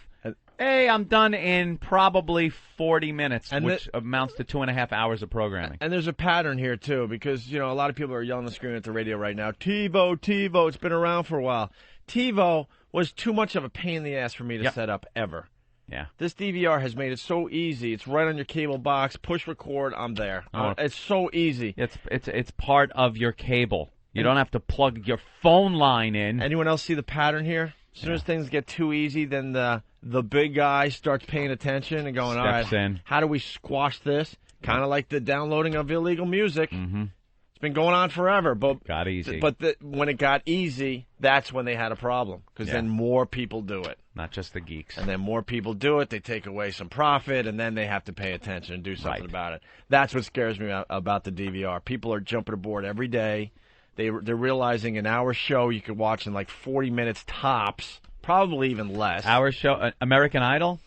Hey, I'm done in probably 40 minutes, which amounts to 2.5 hours of programming. And there's a pattern here, too, because, a lot of people are yelling and screaming at the radio right now, TiVo, it's been around for a while. TiVo was too much of a pain in the ass for me to set up ever. Yeah. This DVR has made it so easy. It's right on your cable box. Push record, I'm there. It's so easy. It's part of your cable. You don't have to plug your phone line in. Anyone else see the pattern here? As soon as things get too easy, then the big guy starts paying attention and going, all right, how do we squash this? Kind of like the downloading of illegal music. Mm-hmm. It's been going on forever. But got easy. But when it got easy, that's when they had a problem, because then more people do it. Not just the geeks. And then more people do it, they take away some profit, and then they have to pay attention and do something about it. That's what scares me about the DVR. People are jumping aboard every day. They're realizing an hour show you could watch in like 40 minutes tops, probably even less. Hour show, American Idol,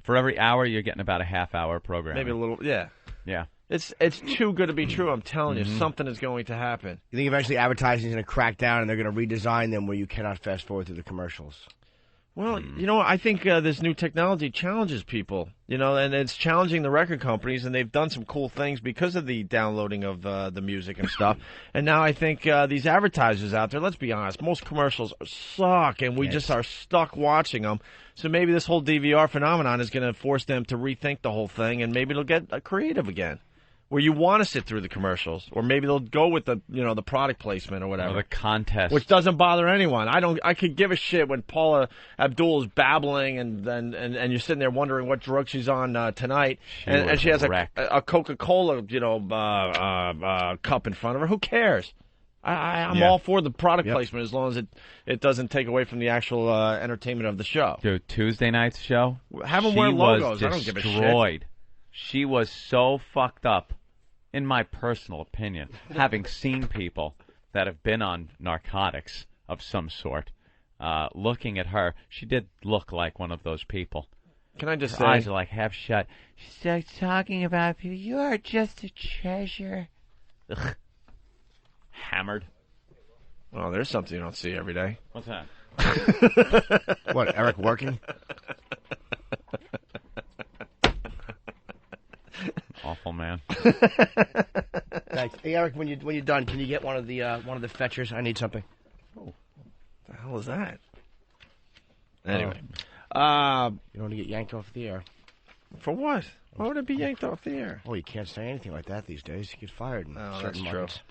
for every hour you're getting about a half hour program. Maybe a little, yeah. Yeah. It's too good to be true, I'm telling you. Something is going to happen. You think eventually advertising is going to crack down and they're going to redesign them where you cannot fast forward through the commercials? Well, you know, I think this new technology challenges people, you know, and it's challenging the record companies, and they've done some cool things because of the downloading of the music and stuff. And now I think these advertisers out there, let's be honest, most commercials suck, and we just are stuck watching them. So maybe this whole DVR phenomenon is going to force them to rethink the whole thing, and maybe they'll get creative again, where you want to sit through the commercials, or maybe they'll go with the, you know, the product placement or whatever. Or the contest. Which doesn't bother anyone. I could give a shit when Paula Abdul is babbling and you're sitting there wondering what drug she's on tonight, and she has a Coca-Cola, you know, cup in front of her. Who cares? I'm all for the product placement as long as it doesn't take away from the actual entertainment of the show. Dude, Tuesday night's show, have them wear logos. I don't give a shit. She was so fucked up, in my personal opinion, having seen people that have been on narcotics of some sort. Looking at her, she did look like one of those people. Can I just her say... eyes are like half shut. She starts talking about people. You are just a treasure. Ugh. Hammered. Well, there's something you don't see every day. What's that? What, Eric working? Awful man. Thanks. Hey, Eric, when you're done, can you get one of the fetchers? I need something. Oh, the hell is that? Anyway, you don't want to get yanked off the air. For what? Why would it be yanked off the air? Oh, you can't say anything like that these days. You get fired in certain markets. True.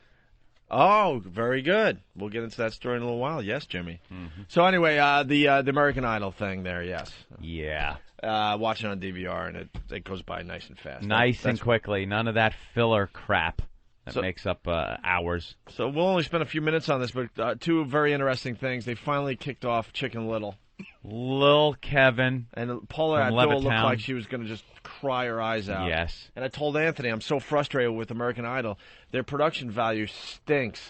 Oh, very good. We'll get into that story in a little while. Yes, Jimmy. Mm-hmm. So anyway, the American Idol thing there, yes. Yeah. Watching on DVR, and it goes by nice and fast. Nice and quickly. None of that filler crap that makes up hours. So we'll only spend a few minutes on this, but two very interesting things. They finally kicked off Chicken Little. Lil Kevin. And Paula Abdul looked like she was going to just cry her eyes out. Yes. And I told Anthony, I'm so frustrated with American Idol. Their production value stinks.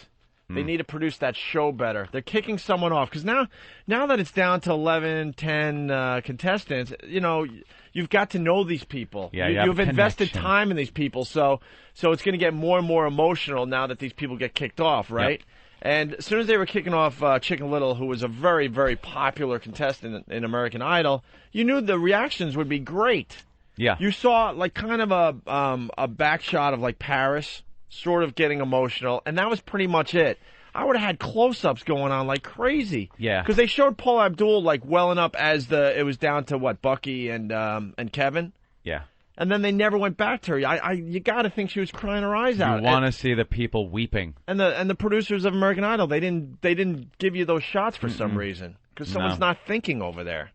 They need to produce that show better. They're kicking someone off. Because now that it's down to 11, 10 contestants, you know, you've got to know these people. Yeah, you've invested time in these people. So it's going to get more and more emotional now that these people get kicked off, right? Yep. And as soon as they were kicking off Chicken Little, who was a very, very popular contestant in American Idol, you knew the reactions would be great. Yeah. You saw like kind of a back shot of like Paris sort of getting emotional, and that was pretty much it. I would have had close-ups going on like crazy. Yeah. Because they showed Paula Abdul like welling up as it was down to what, Bucky and Kevin? Yeah. And then they never went back to her. You got to think she was crying her eyes out. You want to see the people weeping. And the producers of American Idol, they didn't give you those shots for some reason because someone's not thinking over there.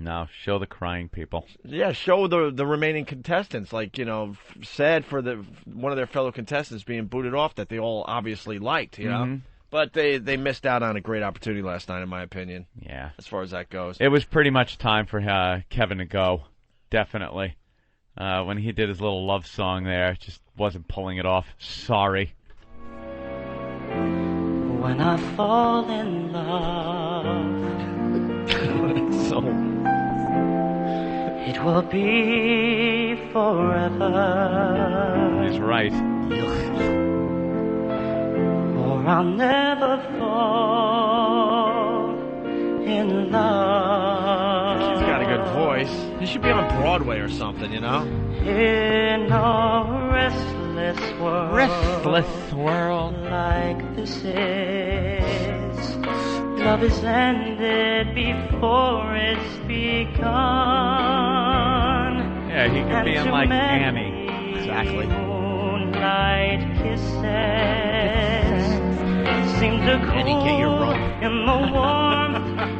No, show the crying people. Yeah, show the remaining contestants, like, you know, sad for one of their fellow contestants being booted off that they all obviously liked, you know. But they missed out on a great opportunity last night, in my opinion. Yeah. As far as that goes. It was pretty much time for Kevin to go, definitely. When he did his little love song there, just wasn't pulling it off. Sorry. When I fall in love, it will be forever. He's right. Or I'll never fall in love. She's got a good voice. He should be on Broadway or something, you know? In a restless world. Restless world. Like this is. Love is ended before it's begun. Yeah, he could be in like Annie. Exactly. Moonlight kisses seem to cool get your rope. in the warmth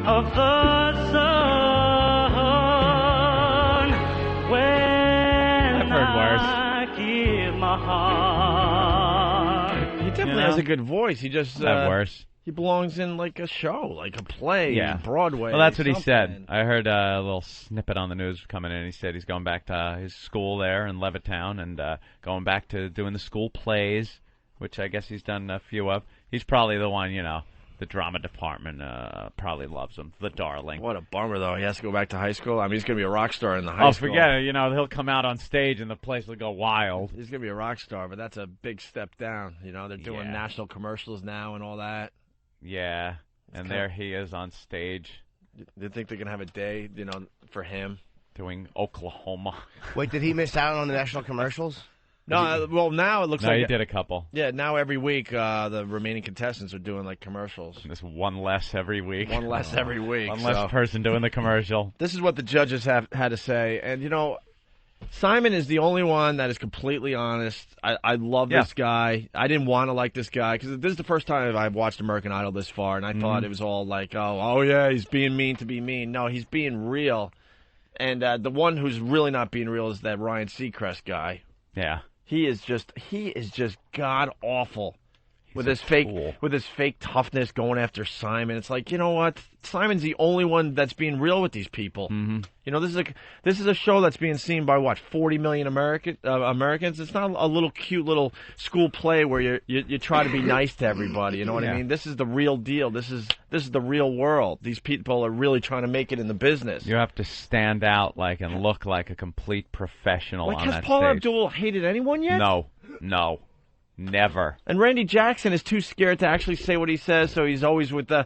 of the sun. When I've heard worse. I give my heart. He definitely has a good voice. He just worse. He belongs in like a show, like a play, yeah. Broadway. Well, that's what he said. I heard a little snippet on the news coming in. He said he's going back to his school there in Levittown and going back to doing the school plays, which I guess he's done a few of. He's probably the one, you know, the drama department probably loves him, the darling. What a bummer, though. He has to go back to high school. I mean, he's going to be a rock star in the high school. Oh, forget it. You know, he'll come out on stage and the place will go wild. He's going to be a rock star, but that's a big step down. You know, they're doing national commercials now and all that. Yeah, and there he is on stage. You think they're gonna have a day, for him doing Oklahoma? Wait, did he miss out on the national commercials? No, well now it looks like he did a couple. Yeah, now every week the remaining contestants are doing like commercials. There's one less every week. One less every week. One less person doing the commercial. This is what the judges had to say, and Simon is the only one that is completely honest. I love this guy. I didn't want to like this guy because this is the first time I've watched American Idol this far, and I thought it was all like, oh yeah, he's being mean to be mean. No, he's being real. And the one who's really not being real is that Ryan Seacrest guy. Yeah, he is just god awful. With his fake toughness going after Simon. It's like, you know what? Simon's the only one that's being real with these people. Mm-hmm. This is a show that's being seen by 40 million Americans. It's not a little cute little school play where you try to be nice to everybody. You know what I mean? This is the real deal. This is the real world. These people are really trying to make it in the business. You have to stand out and look like a complete professional on that stage. Has Paula Abdul hated anyone yet? No. Never. And Randy Jackson is too scared to actually say what he says, so he's always with the,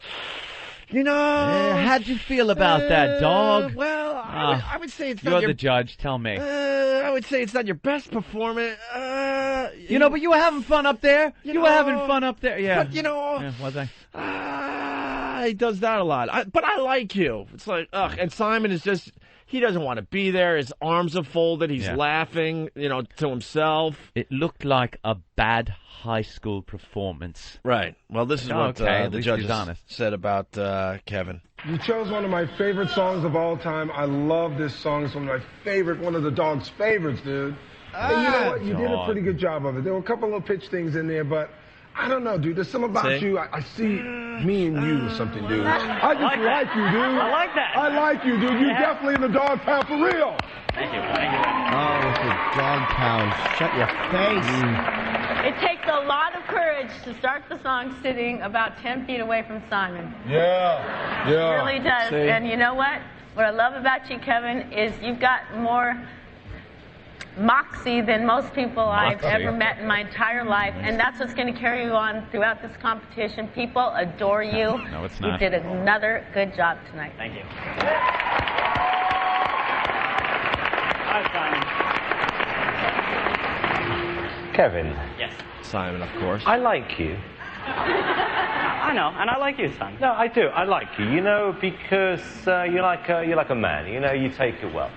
how'd you feel about that, dog? Well, I would say it's not You're the judge. Tell me. I would say it's not your best performance. But you were having fun up there. You were having fun up there. Yeah. But, was I? He does that a lot. But I like you. It's like, and Simon is just... He doesn't want to be there. His arms are folded. He's laughing, to himself. It looked like a bad high school performance. Right. Well, this is what the judges said about Kevin. You chose one of my favorite songs of all time. I love this song. It's one of the dog's favorites, dude. And you know what? You did a pretty good job of it. There were a couple little pitch things in there, but I don't know, dude. There's something about you. I see me and you or something, dude. I just like you, dude. I like that. I like you, dude. You're definitely in the dog pound for real. Thank you. Oh, it's a dog pound. Shut your face. It takes a lot of courage to start the song sitting about 10 feet away from Simon. Yeah. It really does. See? And you know what? What I love about you, Kevin, is you've got more moxie than most people I've ever met in my entire life, and that's what's going to carry you on throughout this competition. People adore you. No, it's not. You did another good job tonight. Thank you. Kevin. Yes. Simon, of course. I like you. I know, and I like you, son. No, I do. I like you. Because you're like a man. You take it well.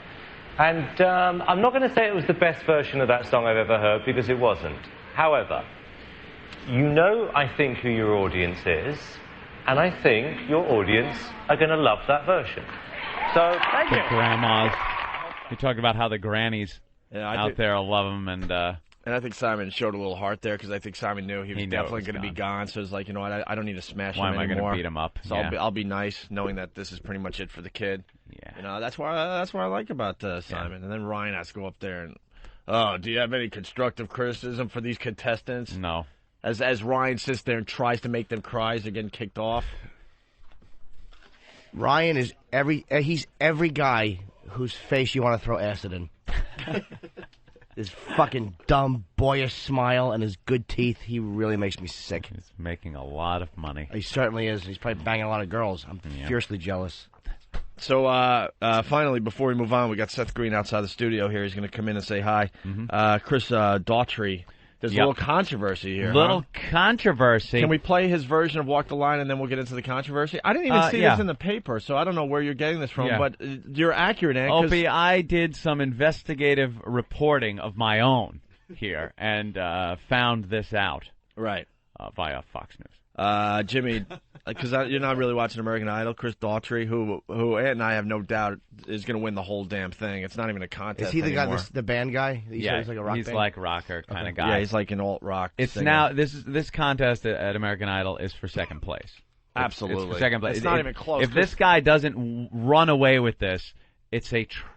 And I'm not going to say it was the best version of that song I've ever heard, because it wasn't. However, I think who your audience is, and I think your audience are going to love that version. So, thank you. Grandmas. You talk about how the grannies out there will love them, and I think Simon showed a little heart there because I think Simon knew he was definitely going to be gone. So it's like, I don't need to smash him anymore. Why am I going to beat him up? So I'll be nice, knowing that this is pretty much it for the kid. Yeah. That's what I like about Simon. Yeah. And then Ryan has to go up there and, do you have any constructive criticism for these contestants? No. As Ryan sits there and tries to make them cry as they're getting kicked off. Ryan is he's every guy whose face you want to throw acid in. His fucking dumb, boyish smile and his good teeth, he really makes me sick. He's making a lot of money. He certainly is. He's probably banging a lot of girls. I'm fiercely jealous. So, finally, before we move on, we got Seth Green outside the studio here. He's going to come in and say hi. Mm-hmm. Chris Daughtry. There's a little controversy here. Controversy. Can we play his version of Walk the Line, and then we'll get into the controversy? I didn't even see this in the paper, so I don't know where you're getting this from, but you're accurate, Ant. Opie, I did some investigative reporting of my own here and found this out. Right. Via Fox News. Jimmy, because you're not really watching American Idol, Chris Daughtry, who Ant and I have no doubt is going to win the whole damn thing. It's not even a contest. Is he the anymore. guy, the band guy? He's like a rock he's band? like a rocker kind of guy. Yeah, he's like an alt rock. It's singer. now this contest at American Idol is for second place. Absolutely, it's for second place. It's not even close. If this guy doesn't run away with this, it's a travesty.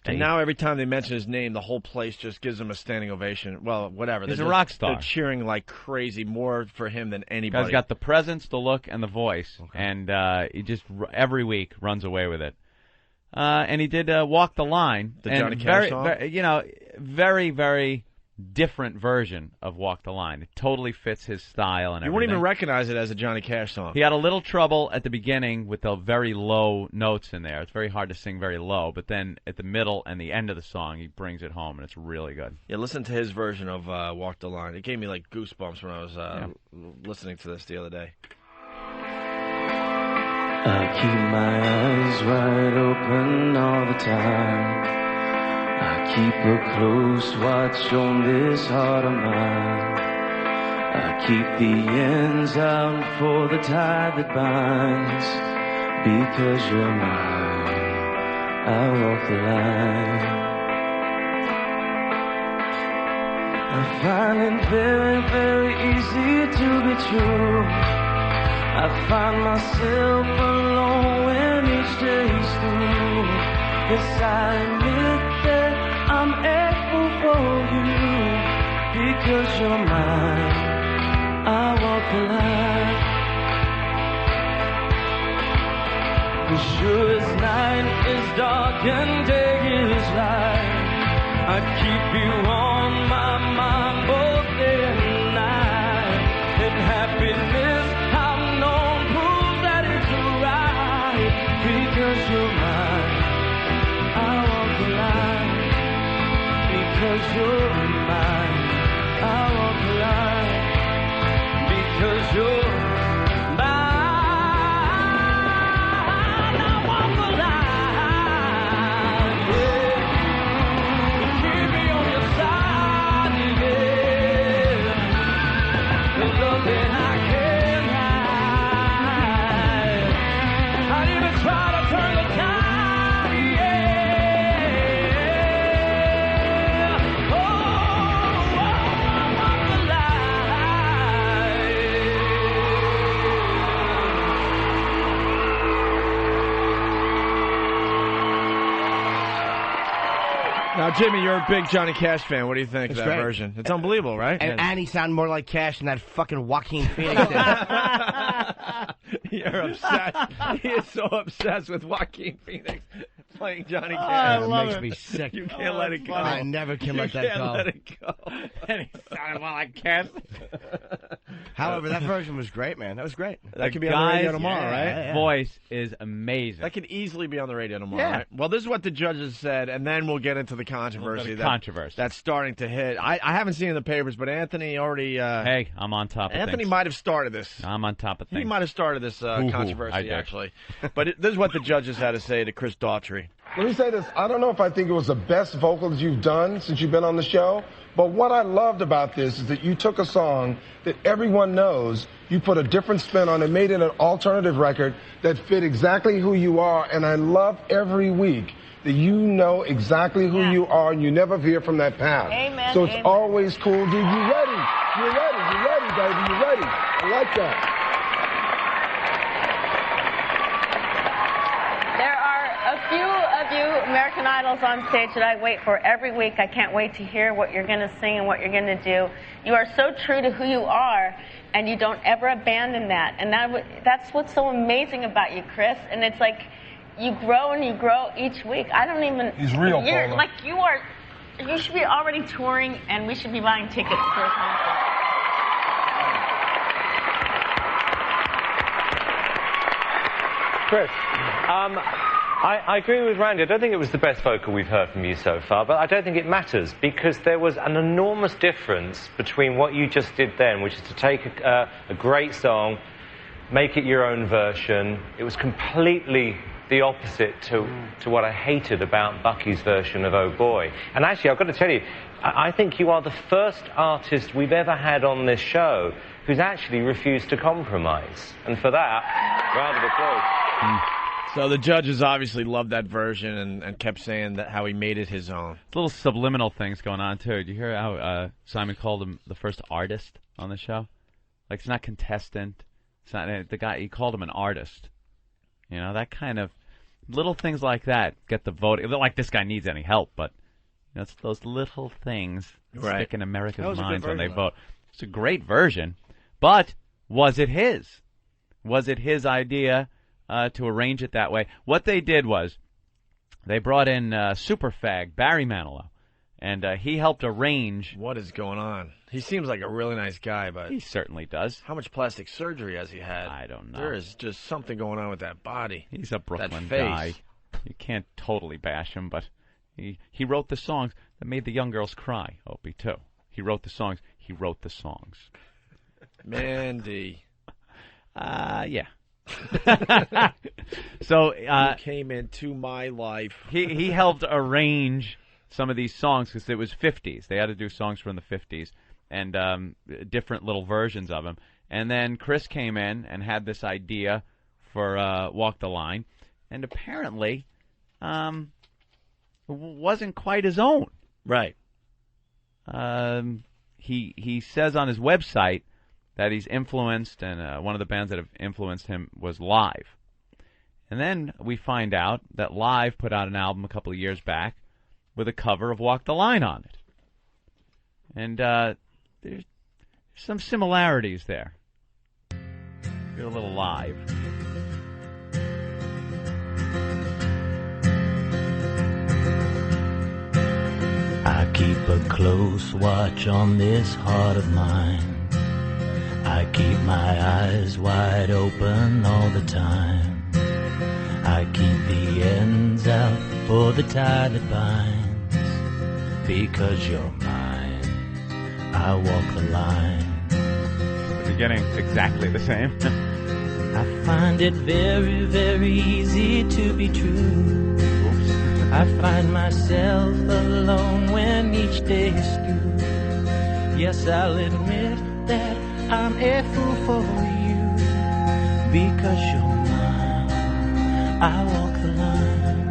And now every time they mention his name, the whole place just gives him a standing ovation. Well, whatever. He's a rock star. They're cheering like crazy, more for him than anybody. Guy's got the presence, the look, and the voice, and he just every week runs away with it. And he did Walk the Line. The Johnny Cash song? Very, very different version of Walk the Line. It totally fits his style and You everything. wouldn't even recognize it as a Johnny Cash song. He had a little trouble at the beginning with the very low notes in there. It's very hard to sing very low, but then at the middle and the end of the song, he brings it home, and it's really good. Yeah, listen to his version of Walk the Line. It gave me like goosebumps when I was listening to this the other day. I keep my eyes wide open all the time. I keep a close watch on this heart of mine. I keep the ends out for the tie that binds. Because you're mine, I walk the line. I find it very, very easy to be true. I find myself alone when each day's through. Yes, I admit that I'm able for you. Because you're mine, I walk the line. For sure as night is dark and day is light, I keep you on my mind both day and night. And happiness I've known proves that it's right. Because you're mine, I walk the line. Because you're mine, I walk the line. Because you're Now, Jimmy, you're a big Johnny Cash fan. What do you think of that great. version? It's unbelievable, right? And he sounded more like Cash than that fucking Joaquin Phoenix did. You're obsessed. He is so obsessed with Joaquin Phoenix playing Johnny Cash. I love it. Makes me sick. You can't let it go. I never can let that You go. can't let it go. And he sounded well like Cash. However, that version was great, man. That was great. That could be on the radio tomorrow, right? Yeah. Voice is amazing. That could easily be on the radio tomorrow, Yeah. right? Well, this is what the judges said, and then we'll get into the controversy. Controversy. That's starting to hit. I haven't seen it in the papers, but Anthony already... hey, I'm on top of Anthony things. might have started this. I'm on top of things. He might have started this controversy, I did. actually. But this is what the judges had to say to Chris Daughtry. Let me say this. I don't know if I think it was the best vocals you've done since you've been on the show, but what I loved about this is that you took a song that everyone knows, you put a different spin on it, made it an alternative record that fit exactly who you are, and I love every week that you know exactly who you are and you never veer from that path. Amen, So it's amen. always cool, dude. You ready? You're ready. You're ready, baby. You're ready. I like that. There are a few of you American Idols on stage that I wait for every week. I can't wait to hear what you're going to sing and what you're going to do. You are so true to who you are, and you don't ever abandon that. And that's what's so amazing about you, Chris. And it's like you grow and you grow each week. I don't even... He's real, you're, Paula. like you are... You should be already touring, and we should be buying tickets for a concert. Chris, I agree with Randy. I don't think it was the best vocal we've heard from you so far, but I don't think it matters because there was an enormous difference between what you just did then, which is to take a great song, make it your own version. It was completely the opposite to what I hated about Bucky's version of Oh Boy. And actually, I've got to tell you, I think you are the first artist we've ever had on this show who's actually refused to compromise. And for that, round of applause. So the judges obviously loved that version and kept saying that how he made it his own. Little subliminal things going on, too. Did you hear how Simon called him the first artist on the show? Like, it's not contestant. It's not the guy. He called him an artist. You know, that kind of little things like that get the vote. It's not like this guy needs any help, but you know, it's those little things that Right. stick in Americans' That was a good minds when they version, vote. It's a great version, but was it his? Was it his idea to arrange it that way? What they did was they brought in super fag Barry Manilow, And he helped arrange. What is going on? He seems like a really nice guy, but he certainly does. How much plastic surgery has he had? I don't know. There is just something going on with that body. He's a Brooklyn that face. guy. You can't totally bash him, but he wrote the songs that made the young girls cry. Opie, too. He wrote the songs. He wrote the songs. Mandy. Yeah. So he came into my life. He helped arrange some of these songs because it was 50s. They had to do songs from the 50s and different little versions of them. And then Chris came in and had this idea for Walk the Line, and apparently wasn't quite his own. Right. He says on his website that he's influenced, and one of the bands that have influenced him was Live. And then we find out that Live put out an album a couple of years back with a cover of Walk the Line on it. And there's some similarities there. Here's a little Live. I keep a close watch on this heart of mine. I keep my eyes wide open all the time. I keep the ends out for the tie that binds. Because you're mine, I walk the line. The beginning's exactly the same. I find it very, very easy to be true. I find myself alone when each day is through. Yes, I'll admit that I'm a fool for you. Because you're mine, I walk the line.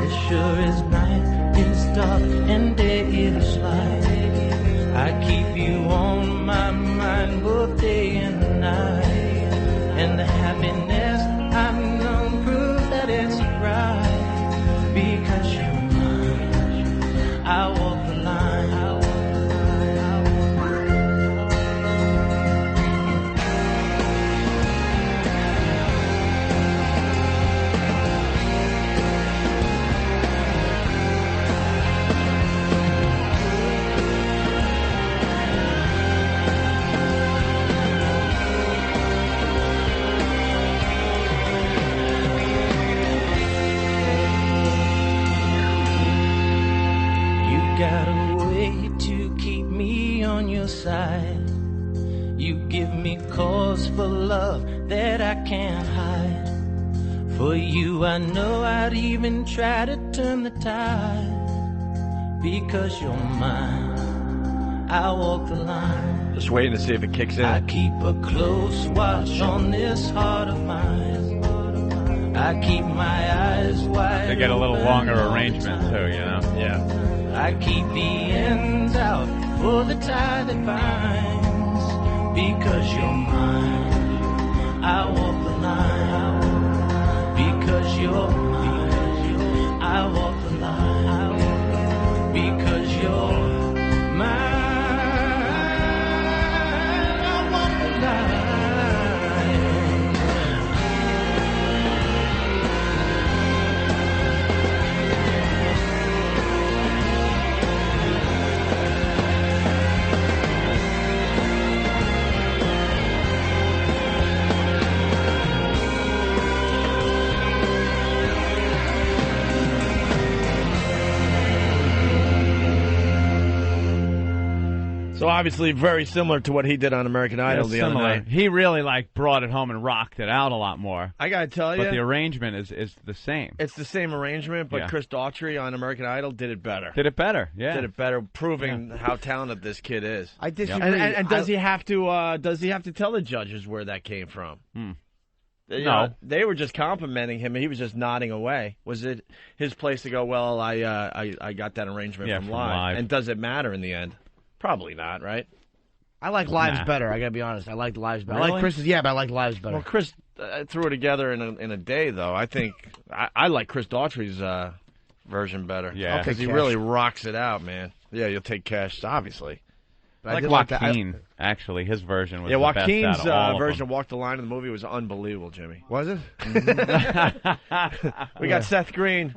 As sure as night is dark and day is light, I keep you on my mind both day and night. And the happiness I've known proves that it's right. Because you're mine, I walk the line. Got a way to keep me on your side. You give me cause for love that I can't hide. For you I know I'd even try to turn the tide. Because you're mine, I walk the line. Just waiting to see if it kicks in. I keep a close watch on this heart of mine. I keep my eyes wide. They get a little longer arrangement too, you know? Yeah. I keep the ends out for the tie that binds. Because you're mine, I walk the line. Because you're mine, I walk the line. Because you're mine, I walk the line. So obviously very similar to what he did on American Idol the other night. He really brought it home and rocked it out a lot more. I gotta tell you, but the arrangement is the same. It's the same arrangement, but Yeah. Chris Daughtry on American Idol did it better. Did it better, yeah. Did it better, proving how talented this kid is. I disagree. And does he have to? Does he have to tell the judges where that came from? No. They were just complimenting him, and he was just nodding away. Was it his place to go? Well, I got that arrangement from Live. And does it matter in the end? Probably not, right? I like Lives better. I gotta be honest. I like Lives better. I Really? like Chris's. Yeah, but I like Lives better. Well, Chris threw it together in a day, though. I think I like Chris Daughtry's version better. Yeah. because he Cash. really rocks it out, man. Yeah, you'll take Cash, obviously. But I like did like that. Joaquin, actually. His version was Yeah, the best Joaquin's out of all of version them. of Walk the Line in the movie was unbelievable, Jimmy. Was it? We got Seth Green.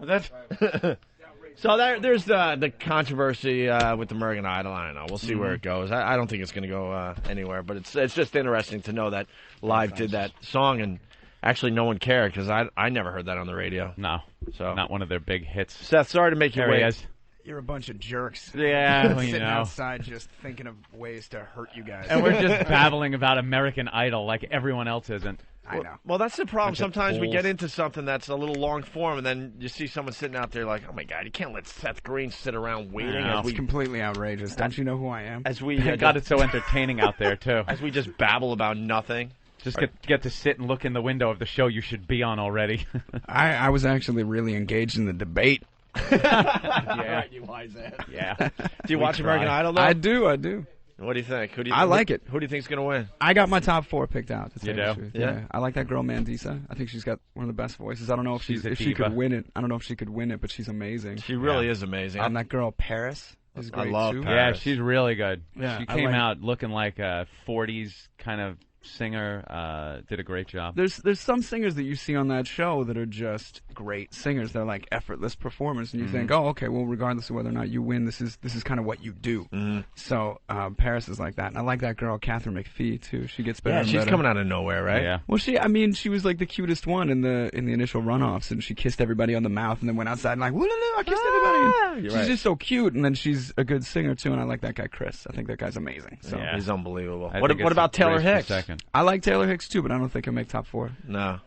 So there's the controversy with American Idol. I don't know. We'll see where it goes. I don't think it's going to go anywhere. But it's just interesting to know that Live did that song and actually no one cared because I never heard that on the radio. No, so not one of their big hits. Seth, sorry to make you There he wait. is. You're a bunch of jerks. Yeah, well, you sitting know. outside just thinking of ways to hurt you guys. And we're just babbling about American Idol like everyone else isn't. I know. Well, that's the problem. Bunch of Sometimes we get fools. into something that's a little long form, and then you see someone sitting out there like, oh, my God, you can't let Seth Green sit around waiting. No. As we, It's completely outrageous. Don't you know who I am? as we God, it's so entertaining out there, too. as we just babble about nothing. Just get to sit and look in the window of the show you should be on already. I was actually really engaged in the debate. Yeah. You wise ass. Yeah. Do you watch American Idol, though? I do. What do you think? Who do you, I like it. Who do you think's going to win? I got my top 4 picked out. To tell You the do? truth. Yeah. I like that girl Mandisa. I think she's got one of the best voices. I don't know if She's a if she diva. could win it. I don't know if she could win it, but she's amazing. She really is amazing. And that girl Paris is I great love too. Paris. Yeah, she's really good. Yeah, she I came like- out looking like a 40s kind of singer. Did a great job. There's some singers that you see on that show that are just great singers. They're like effortless performers, and you think, oh, okay, well, regardless of whether or not you win, this is kind of what you do. So Paris is like that, and I like that girl Catherine McPhee too. She gets better. Yeah, and she's better. coming out of nowhere, right? Yeah. Well, she was like the cutest one in the initial runoffs, and she kissed everybody on the mouth, and then went outside and like, woo, I kissed everybody. You're She's right. just so cute, and then she's a good singer too, and I like that guy Chris. I think that guy's amazing. So Yeah. He's unbelievable. I What think it's about a Taylor race for Hicks? second. I like Taylor Hicks too, but I don't think he'll make top 4. No.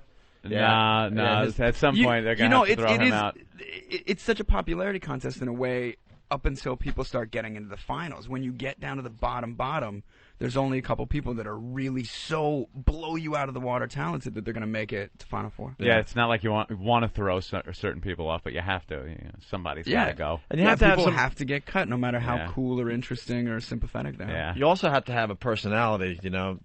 Nah, Yeah, his- at some point they're going to have to throw him out. It's such a popularity contest in a way up until people start getting into the finals. When you get down to the bottom, there's only a couple people that are really so blow you out of the water talented that they're going to make it to Final Four. Yeah, it's not like you want to throw certain people off, but you have to. You know, somebody's got to go. And you have to have people some. have to get cut, no matter how Yeah. cool or interesting or sympathetic they are. Yeah. You also have to have a personality, you know,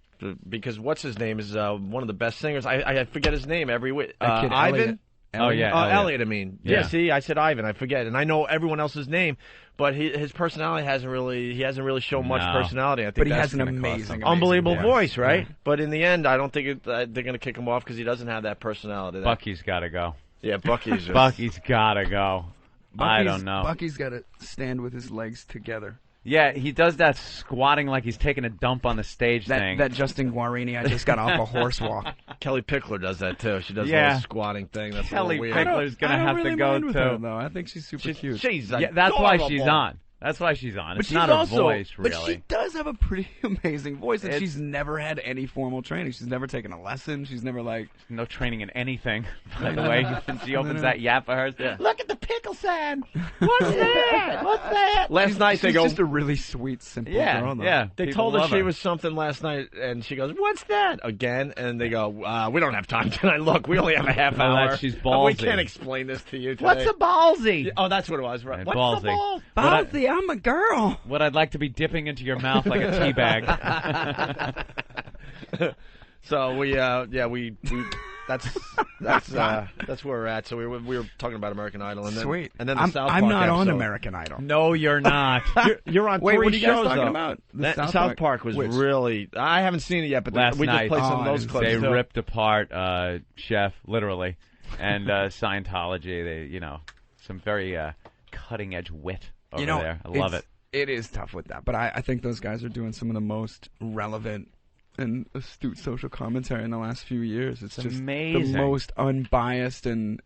because what's his name is one of the best singers. I forget his name every week. That kid, Ivan. Oh, yeah, Elliot. I mean, Yeah. See, I said Ivan. I forget, and I know everyone else's name, but his personality hasn't really shown much No. personality. I think But he that's has an gonna cost amazing him. unbelievable voice. voice, right? Yeah. But in the end, I don't think they're going to kick him off because he doesn't have that personality. Bucky's got to go. Yeah, Bucky's. just- Bucky's got to go. I don't know. Bucky's got to stand with his legs together. Yeah, he does that squatting like he's taking a dump on the stage thing. That Justin Guarini, I just got off a horse walk. Kelly Pickler does that too. She does a Yeah. little squatting thing. That's Kelly a little weird. Pickler's going to I don't have really to go mind with too. her, though. I think she's super cute. She's Yeah, that's why adorable. she's on. That's why she's on. But It's she's not her also, voice, really. But she does have a pretty amazing voice, and It's- she's never had any formal training. She's never taken a lesson. She's never like No training in anything, by the way. When she opens that yap of hers. Yeah. Look at the pickle sign. What's that? What's that? Last night they she's go. just a really sweet, simple Yeah, girl. Though. yeah. They People told her love she was something last night, and she goes, "What's that?" Again, and they go, "We don't have time tonight. Look, we only have a half Well, hour. she's We ballsy. can't explain this to you today." What's a ballsy? Oh, that's what it was. Right? And What's ballsy. the ball? Bouncy, I'm a girl. What I'd like to be dipping into your mouth like a tea bag. So we that's where we're at. So we were talking about American Idol, and then Sweet. and then the I'm South I'm Park not on episode. American Idol. No, you're not. You're on Wait, three what are you guys shows, talking though. about? The That South South Park? Park was Which? really. I haven't seen it yet, but Last we just night, played some of I those didn't clips. They too. ripped apart Chef, literally, and Scientology. They, some very cutting edge wit over there. I love it. It is tough with that, but I think those guys are doing some of the most relevant and astute social commentary in the last few years. It's just amazing. the most unbiased and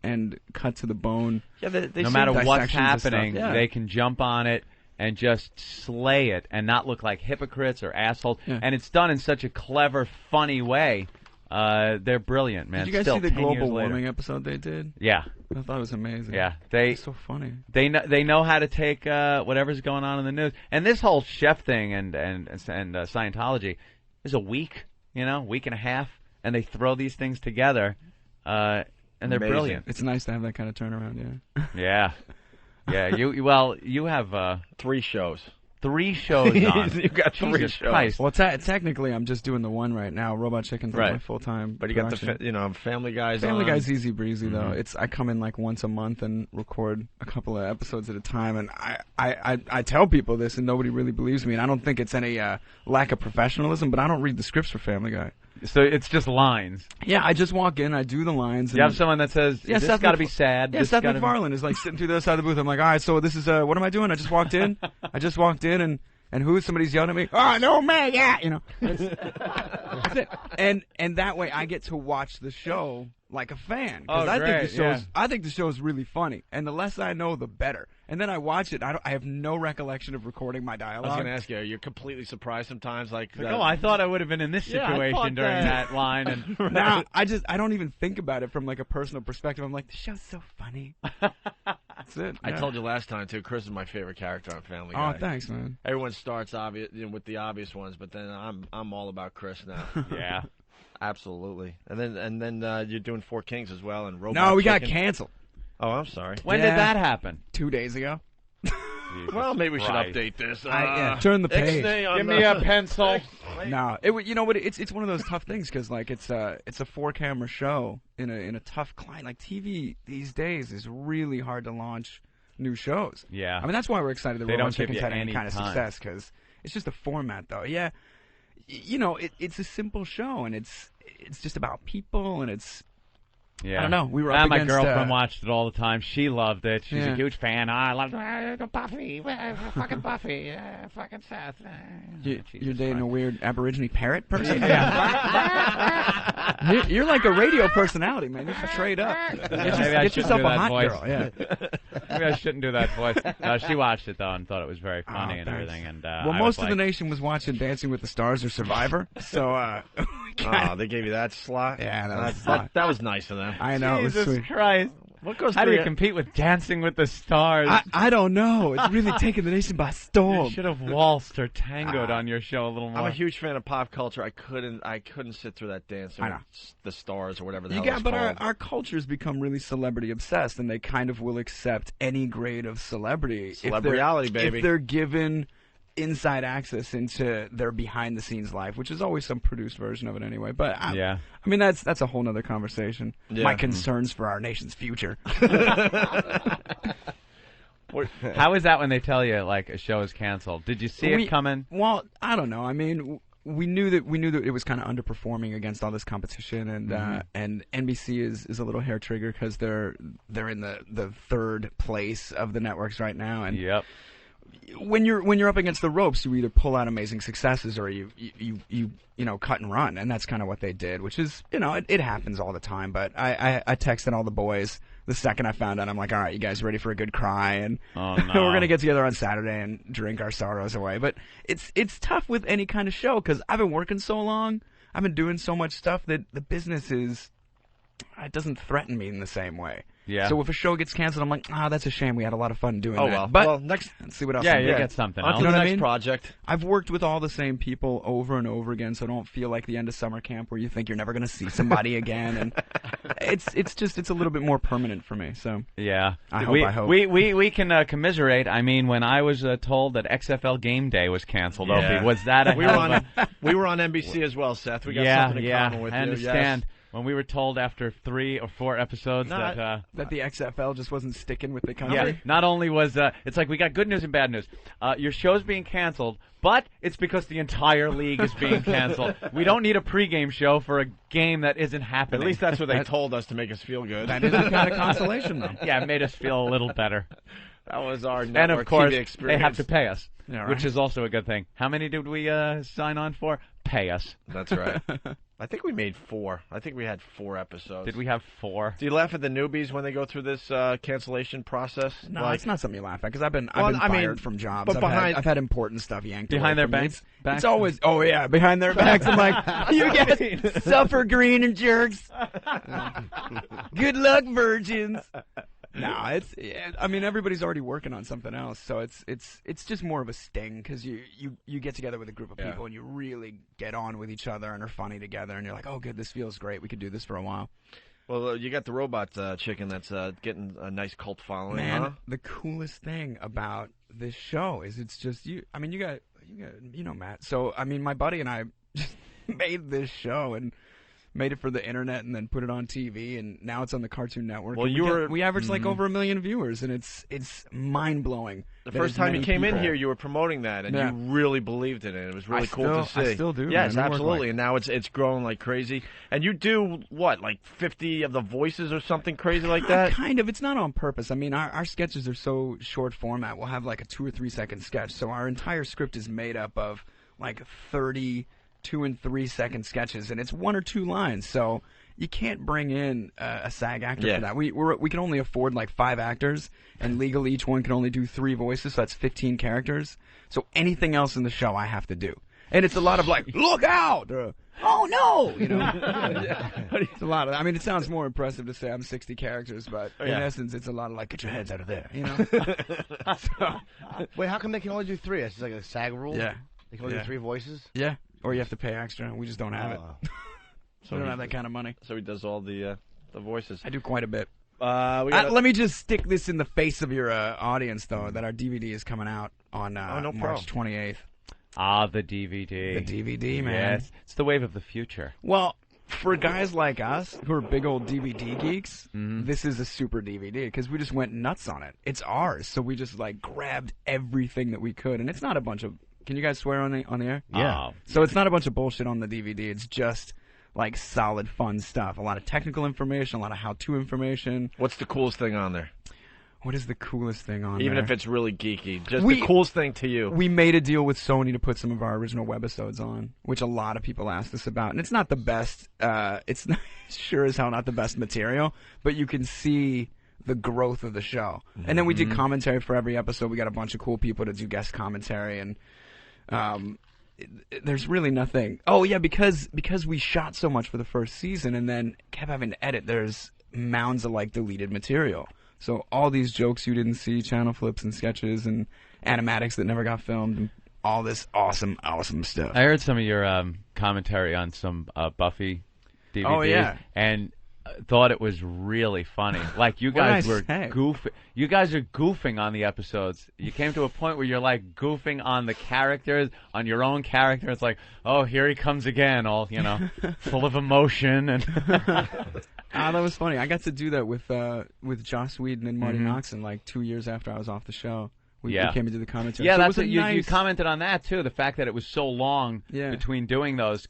cut to the bone. Yeah, they No seem matter what's dissections of stuff. happening, Yeah. they can jump on it and just slay it and not look like hypocrites or assholes. Yeah. And it's done in such a clever, funny way. They're brilliant, man. Did you guys Still, see the 10 years global later. warming episode they did? Yeah. I thought it was amazing. Yeah, It's so funny. They know how to take whatever's going on in the news, and this whole chef thing and Scientology is a week, week and a half, and they throw these things together, and they're Amazing. brilliant. It's nice to have that kind of turnaround. Yeah. Yeah, yeah. You have 3 shows. 3 shows on. You've got 3 Jesus shows. Christ. Well, technically, I'm just doing the one right now. Robot Chicken's Right. my full-time. But you got production. Family Guy's Family on. Guy's easy breezy though. Mhm. I come in like once a month and record a couple of episodes at a time, and I tell people this, and nobody really believes me. And I don't think it's any lack of professionalism, but I don't read the scripts for Family Guy. So it's just lines. Yeah, I just walk in, I do the lines. You have someone that says, Yeah, this Seth got to be sad. Yeah, this Seth gotta be- MacFarlane is like sitting through the other side of the booth. I'm like, all right, so this is what am I doing? I just walked in. And who? Somebody's yelling at me. Oh no, man, yeah, That's it. And that way I get to watch the show like a fan because I think the show is really funny. And the less I know, the better. And then I watch it. I have no recollection of recording my I dialogue. was going to ask you, you're completely surprised sometimes, like oh, I thought I would have been in this Yeah, I situation thought during that. that line. And No, I don't even think about it from like a personal perspective. I'm like, the show's so funny. That's it. I yeah. told you last time too. Chris is my favorite character on Family Oh, Guy. thanks, man. Everyone starts with the obvious ones, but then I'm all about Chris now. Yeah, absolutely. And then you're doing Four Kings as well, and Robot No, we got Chicken. canceled. Oh, I'm sorry. when did that happen? 2 days ago. Well, maybe we should Christ. update this. Turn the page. Give me a pencil. No, you know what? It's one of those tough things because like it's a 4-camera show in a tough client. Like TV these days is really hard to launch new shows. Yeah. I mean that's why we're excited that They Robot don't give Chicken's you had any any kind of time. success because it's just a format though. Yeah, it's a simple show and it's just about people and it's. Yeah. I don't know. We were up my against, girlfriend watched it all the time. She loved it. She's Yeah. a huge fan. I loved Buffy, fucking Buffy, fucking Seth. You're dating a weird Aborigine parrot person? You're like a radio personality, man. You should trade up. Get yourself a hot voice. girl. Yeah. Maybe I shouldn't do that voice. She watched it though and thought it was very funny and thanks. everything. And Well, I most was of the like, nation was watching Dancing with the Stars or Survivor, so Oh, they gave you that slot? Yeah, that was nice of them. I know. It was Jesus sweet. Christ. What goes How do through you your- compete with Dancing with the Stars? I don't know. It's really taken the nation by You storm. should have waltzed or tangoed on your show a little more. I'm a huge fan of pop culture. I couldn't sit through that Dancing I know. with the Stars or whatever the You hell it's got, but called. our culture's become really celebrity obsessed, and they kind of will accept any grade of celebrity. Celebriality, baby. If they're given inside access into their behind the scenes life, which is always some produced version of it anyway. But I mean that's a whole nother conversation. Yeah. My concerns for our nation's future. How is that when they tell you like a show is canceled? Did you see it coming? Well, I don't know. I mean, we knew that it was kind of underperforming against all this competition, and NBC is a little hair trigger because they're in the third place of the networks right now, and Yep. when you're up against the ropes, you either pull out amazing successes or you cut and run, and that's kind of what they did, which is it happens all the time. But I texted all the boys the second I found out. I'm like, all right, you guys ready for a good cry? And Oh, no. we're gonna get together on Saturday and drink our sorrows away. But it's tough with any kind of show because I've been working so long, I've been doing so much stuff that the business it doesn't threaten me in the same way. Yeah. So if a show gets canceled, I'm like, that's a shame. We had a lot of fun doing Oh, that. well. But Well, next- let's see what else. Yeah, I you can get something On else. to You know the what I next mean? project. I've worked with all the same people over and over again, so don't feel like the end of summer camp where you think you're never going to see somebody again. And it's a little bit more permanent for me. So Yeah. I we, hope. We can commiserate. I mean, when I was told that XFL Game Day was canceled, Yeah. Opie, was that a we hell were of on a- we were on NBC as well, Seth. We got yeah, something in yeah, common with I you. understand. Yes. When we were told after 3 or 4 episodes that the XFL just wasn't sticking with the country. yeah, not only was it's like we got good news and bad news. Your show's being canceled, but it's because the entire league is being canceled. We don't need a pregame show for a game that isn't happening. At least that's what they told us to make us feel good. That is a kind of consolation, though. Yeah, it made us feel a little better. That was our And network of course, TV experience. they have to pay us, Yeah, right. which is also a good thing. How many did we sign on for? Pay us. That's right. I think we made 4. I think we had 4 episodes. Did we have 4? Do you laugh at the newbies when they go through this cancellation process? No, it's not something you laugh at because I've been Well, I mean, fired from jobs. but I've had important stuff yanked Behind away their from me. backs? It's always behind their backs. I'm like, you guys suffer green and jerks. Good luck, virgins. No, I mean, everybody's already working on something else, so it's just more of a sting because you get together with a group of people and you really get on with each other and are funny together, and you're like, oh, good, this feels great. We could do this for a while. Well, you got the Robot Chicken that's getting a nice cult following, Man, huh? the coolest thing about this show is it's just you. I mean, you got Matt. So I mean, my buddy and I just made this show and made it for the internet and then put it on TV, and now it's on the Cartoon Network. Well, we average like over 1 million viewers, and it's mind blowing. The first time you came in here, you were promoting that, and you really believed in it. It was really cool to see. I still do. Yes, man. absolutely. And now it's growing like crazy. And you do what, like 50 of the voices or something crazy like that? Kind of. It's not on purpose. I mean, our sketches are so short format. We'll have like a 2 or 3 second sketch, so our entire script is made up of like 30 2 and 3 second sketches, and it's 1 or 2 lines. So you can't bring in a SAG actor for that. We can only afford like 5 actors, and legally each one can only do 3 voices, so that's 15 characters. So anything else in the show I have to do. And it's a lot of like, look out! Oh no! You know? It's a lot of, I mean, it sounds more impressive to say I'm 60 characters, but in essence, it's a lot of like, get your heads out of there, you know? Wait, how come they can only do 3? That's just like a SAG rule? Yeah. They can only do 3 voices? Yeah. Or you have to pay extra. We just don't have it. So we don't have that kind of money. So he does all the voices. I do quite a bit. Let me just stick this in the face of your audience, though, that our DVD is coming out on March 28th. Ah, the DVD. The DVD, man. Yes. It's the wave of the future. Well, for guys like us who are big old DVD geeks, this is a super DVD because we just went nuts on it. It's ours, so we just like grabbed everything that we could, and it's not a bunch of. Can you guys swear on the air? Yeah. So it's not a bunch of bullshit on the DVD. It's just like solid, fun stuff. A lot of technical information, a lot of how-to information. What's the coolest thing on there? What is the coolest thing on there? Even if it's really geeky. Just the coolest thing to you. We made a deal with Sony to put some of our original webisodes on, which a lot of people asked us about. And it's not the best, it's not, sure as hell not the best material, but you can see the growth of the show. And then we did commentary for every episode. We got a bunch of cool people to do guest commentary, and there's really nothing. Oh yeah, because we shot so much for the first season and then kept having to edit, there's mounds of like deleted material. So all these jokes you didn't see, channel flips and sketches and animatics that never got filmed, and all this awesome stuff. I heard some of your commentary on some Buffy DVDs. Oh yeah, and thought it was really funny. Like you guys were goofing. You guys are goofing on the episodes. You came to a point where you're like goofing on the characters, on your own character. It's like, oh, here he comes again, all full of emotion and. That was funny. I got to do that with Joss Whedon and Marty Noxon like 2 years after I was off the show. We came into the commentary. Yeah, so that's what you commented on that too. The fact that it was so long between doing those,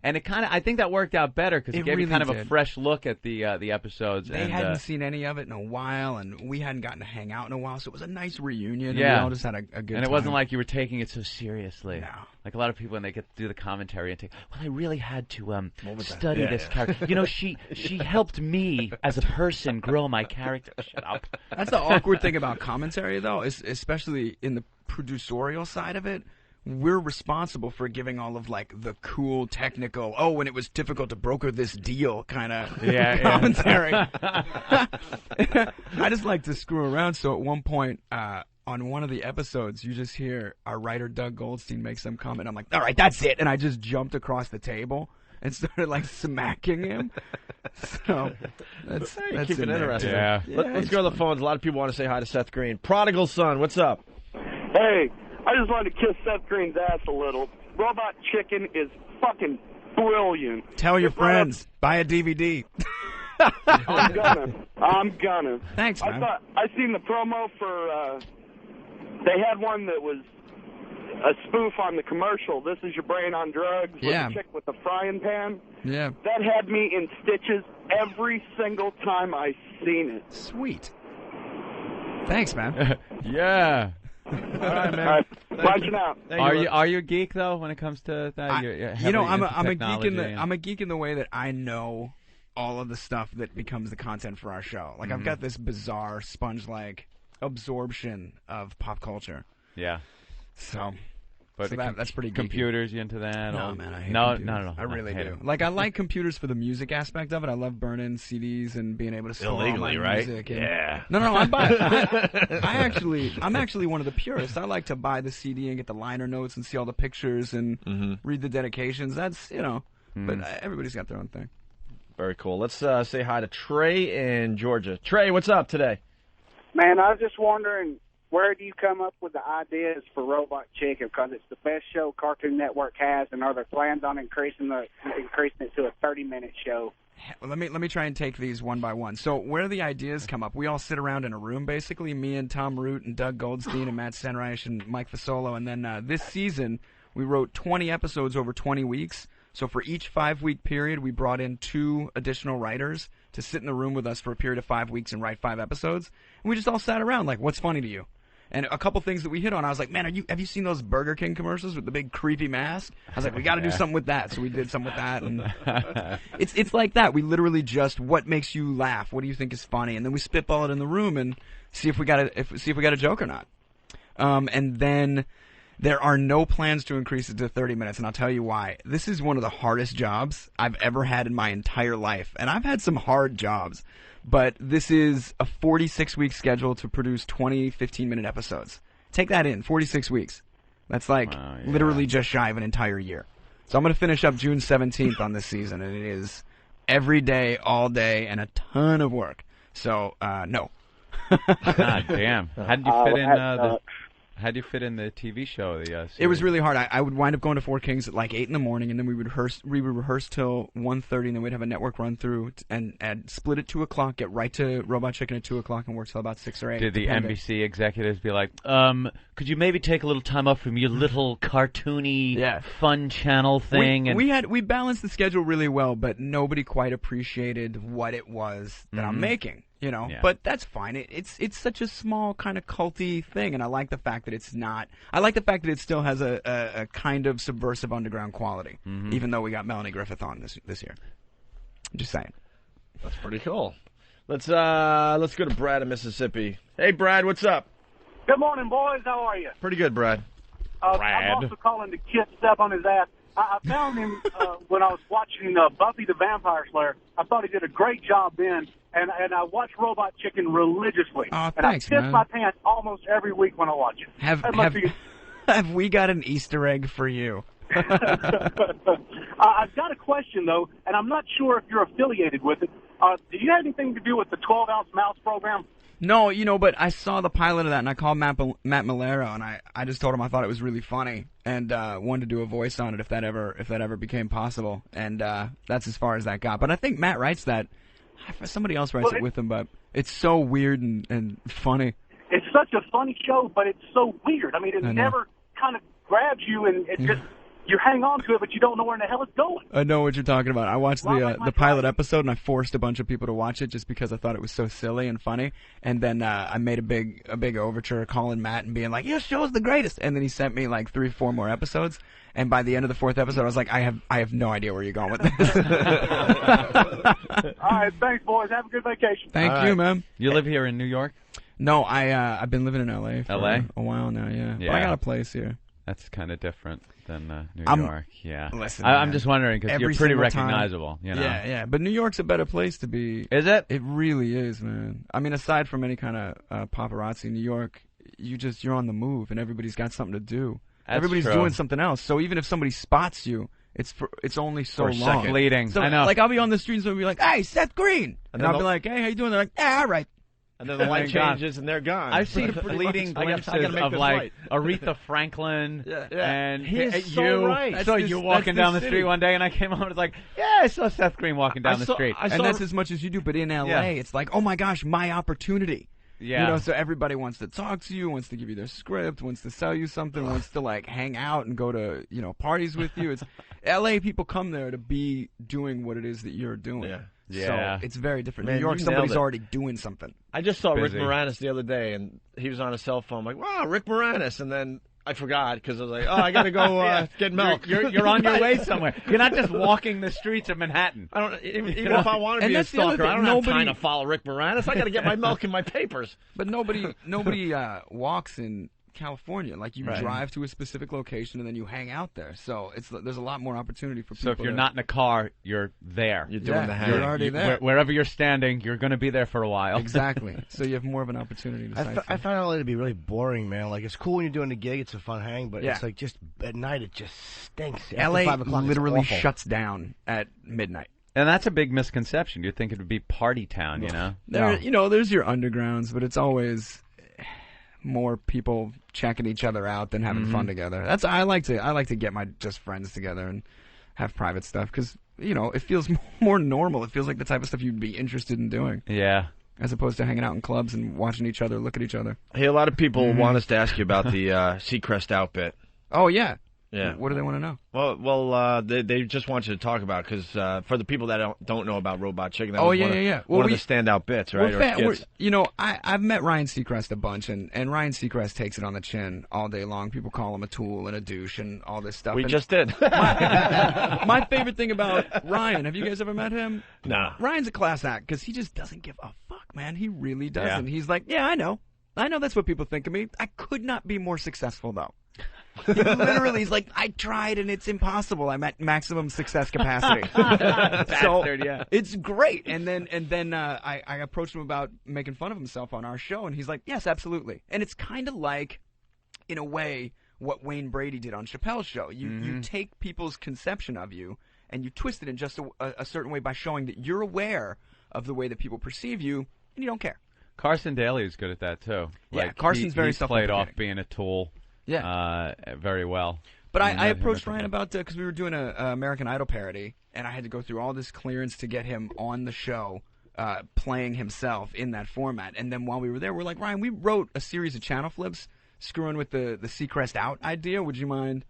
I think that worked out better because it gave you kind of a fresh look at the episodes. They hadn't seen any of it in a while, and we hadn't gotten to hang out in a while, so it was a nice reunion. Yeah, and we all just had a good time. And it wasn't like you were taking it so seriously. No. Like a lot of people when they get to do the commentary and I really had to study this character. You know, she helped me as a person grow my character. Shut up. That's the awkward thing about commentary, though, is especially in the producerial side of it. We're responsible for giving all of like the cool technical, when it was difficult to broker this deal kind of commentary. I just like to screw around. So at one point, on one of the episodes, you just hear our writer Doug Goldstein make some comment. I'm like, all right, that's it. And I just jumped across the table and started like smacking him. So that's keep it interesting. Yeah. Let's go to the phones. A lot of people want to say hi to Seth Green. Prodigal Son, what's up? Hey, I just wanted to kiss Seth Green's ass a little. Robot Chicken is fucking brilliant. Tell your friends. Buy a DVD. I'm gonna. Thanks, man. I seen the promo for. They had one that was a spoof on the commercial. This is your brain on drugs. With a chick with a frying pan. Yeah. That had me in stitches every single time I seen it. Sweet. Thanks, man. Yeah. All right, man. All right. Watching out. Are you a geek though when it comes to that? I'm a geek in the way that I know all of the stuff that becomes the content for our show. Like I've got this bizarre sponge-like absorption of pop culture. Yeah. So But that's pretty geeky. Computers, you into that? No, man, I hate computers. No. I really do. Like, I like computers for the music aspect of it. I love burning CDs and being able to store illegally, all my right? music. Yeah. No, I'm actually one of the purists. I like to buy the CD and get the liner notes and see all the pictures and read the dedications. That's, but everybody's got their own thing. Very cool. Let's say hi to Trey in Georgia. Trey, what's up today? Man, I was just wondering, where do you come up with the ideas for Robot Chicken? Because it's the best show Cartoon Network has, and are there plans on increasing it to a 30-minute show? Well, let me try and take these one by one. So where the ideas come up, we all sit around in a room, basically, me and Tom Root and Doug Goldstein and Matt Senreich and Mike Fasolo, and then this season we wrote 20 episodes over 20 weeks. So for each 5-week period, we brought in 2 additional writers to sit in the room with us for a period of 5 weeks and write 5 episodes. And we just all sat around like, what's funny to you? And a couple things that we hit on, I was like, man, have you seen those Burger King commercials with the big creepy mask? I was like, we got to do something with that. So we did something with that. And it's like that. We literally just, what makes you laugh? What do you think is funny? And then we spitball it in the room and see if we got a joke or not. And then there are no plans to increase it to 30 minutes, and I'll tell you why. This is one of the hardest jobs I've ever had in my entire life, and I've had some hard jobs. But this is a 46-week schedule to produce 20 15-minute episodes. Take that in, 46 weeks. That's like literally just shy of an entire year. So I'm going to finish up June 17th on this season, and it is every day, all day, and a ton of work. So, no. God damn. How did you fit in the TV show? It was really hard. I would wind up going to Four Kings at like 8 in the morning, and then we would rehearse till 1:30, and then we'd have a network run through and split at 2 o'clock, get right to Robot Chicken at 2 o'clock, and work till about 6 or 8. Did the NBC executives be like, could you maybe take a little time off from your little cartoony fun channel thing? We balanced the schedule really well, but nobody quite appreciated what it was that I'm making. You know, but that's fine. It's such a small kind of culty thing, and I like the fact that it's not. I like the fact that it still has a kind of subversive underground quality, even though we got Melanie Griffith on this year. I'm just saying. That's pretty cool. Let's go to Brad in Mississippi. Hey, Brad, what's up? Good morning, boys. How are you? Pretty good, Brad. I'm also calling the kid step on his ass. I found him when I was watching Buffy the Vampire Slayer. I thought he did a great job then, and I watch Robot Chicken religiously. Oh, and thanks, I piss man. my pants almost every week when I watch it. Have we got an Easter egg for you? I've got a question, though, and I'm not sure if you're affiliated with it. Do you have anything to do with the 12-ounce mouse program? No, but I saw the pilot of that, and I called Matt Malero, and I just told him I thought it was really funny, and wanted to do a voice on it if that ever became possible, and that's as far as that got. But I think Matt writes that. Somebody else writes it with him, but it's so weird and funny. It's such a funny show, but it's so weird. I mean, it never kind of grabs you, and it just... You hang on to it, but you don't know where in the hell it's going. I know what you're talking about. I watched the pilot episode, and I forced a bunch of people to watch it just because I thought it was so silly and funny. And then I made a big overture calling Matt and being like, "Your show's the greatest." And then he sent me like 3-4 more episodes. And by the end of the 4th episode, I was like, I have no idea where you're going with this. All right, thanks, boys. Have a good vacation. Thank you, man. You live here in New York? No, I've been living in L.A. for a while now. Yeah, but I got a place here. That's kind of different than New York. Yeah. Listen, I'm just wondering because you're pretty recognizable. You know? Yeah. But New York's a better place to be. Is it? It really is, man. I mean, aside from any kind of paparazzi, New York, you're on the move, and everybody's got something to do. Everybody's doing something else. So even if somebody spots you, it's only so long. Fleeting. So, I know. Like I'll be on the street and somebody will be like, "Hey, Seth Green," and I'll be like, "Hey, how you doing?" They're like, "Yeah, all right." And then the light changes and they're gone. I've seen fleeting glimpses of like Aretha Franklin and He's you. So right. I saw you walking down the street one day, and I came home and was like, "Yeah, I saw Seth Green walking down the street." And that's as much as you do. But in L.A., it's like, "Oh my gosh, my opportunity." Yeah. So everybody wants to talk to you, wants to give you their script, wants to sell you something, wants to like hang out and go to parties with you. It's L.A. people come there to be doing what it is that you're doing. Yeah. So it's very different. Man, New York, you somebody's nailed it. already doing something. I just saw Rick Moranis the other day, and he was on a cell phone. I'm like, wow, Rick Moranis. And then I forgot because I was like, oh, I got to go get milk. You're on your way somewhere. You're not just walking the streets of Manhattan. I don't even if I want to be a stalker, I don't have time to follow Rick Moranis. I got to get my milk and my papers. But nobody walks in California. Like you drive to a specific location and then you hang out there. So there's a lot more opportunity for people. So if you're not in a car, you're there. You're doing the hang. You're already there. Wherever you're standing, you're going to be there for a while. Exactly. So you have more of an opportunity to I find LA to be really boring, man. Like it's cool when you're doing the gig, it's a fun hang, but it's like just at night it just stinks. LA 5 o'clock, literally it's awful. shuts down at midnight. And that's a big misconception. You'd think it would be party town, you know? There's your undergrounds, but it's always more people checking each other out than having fun together. I like to get my just friends together and have private stuff because it feels more normal. It feels like the type of stuff you'd be interested in doing. Yeah. As opposed to hanging out in clubs and watching each other look at each other. Hey, a lot of people want us to ask you about the Seacrest outfit. Oh yeah. Yeah. What do they want to know? Well, they just want you to talk about because for the people that don't know about Robot Chicken, that was one of the standout bits, right? I've met Ryan Seacrest a bunch, and Ryan Seacrest takes it on the chin all day long. People call him a tool and a douche and all this stuff. We just did. My favorite thing about Ryan, have you guys ever met him? No. Ryan's a class act because he just doesn't give a fuck, man. He really doesn't. Yeah. He's like, yeah, I know that's what people think of me. I could not be more successful though. He literally, he's like, I tried and it's impossible. I'm at maximum success capacity. Bastard, yeah. It's great. And then I approached him about making fun of himself on our show, and he's like, yes, absolutely. And it's kind of like, in a way, what Wayne Brady did on Chappelle's show. You take people's conception of you and you twist it in just a certain way by showing that you're aware of the way that people perceive you and you don't care. Carson Daly is good at that too. Yeah, Carson's very he's played off self-deprecating. being a tool. Yeah. Very well. But I approached Ryan about because we were doing a American Idol parody, and I had to go through all this clearance to get him on the show, playing himself in that format. And then while we were there, we're like, Ryan, we wrote a series of channel flips, screwing with the Seacrest out idea. Would you mind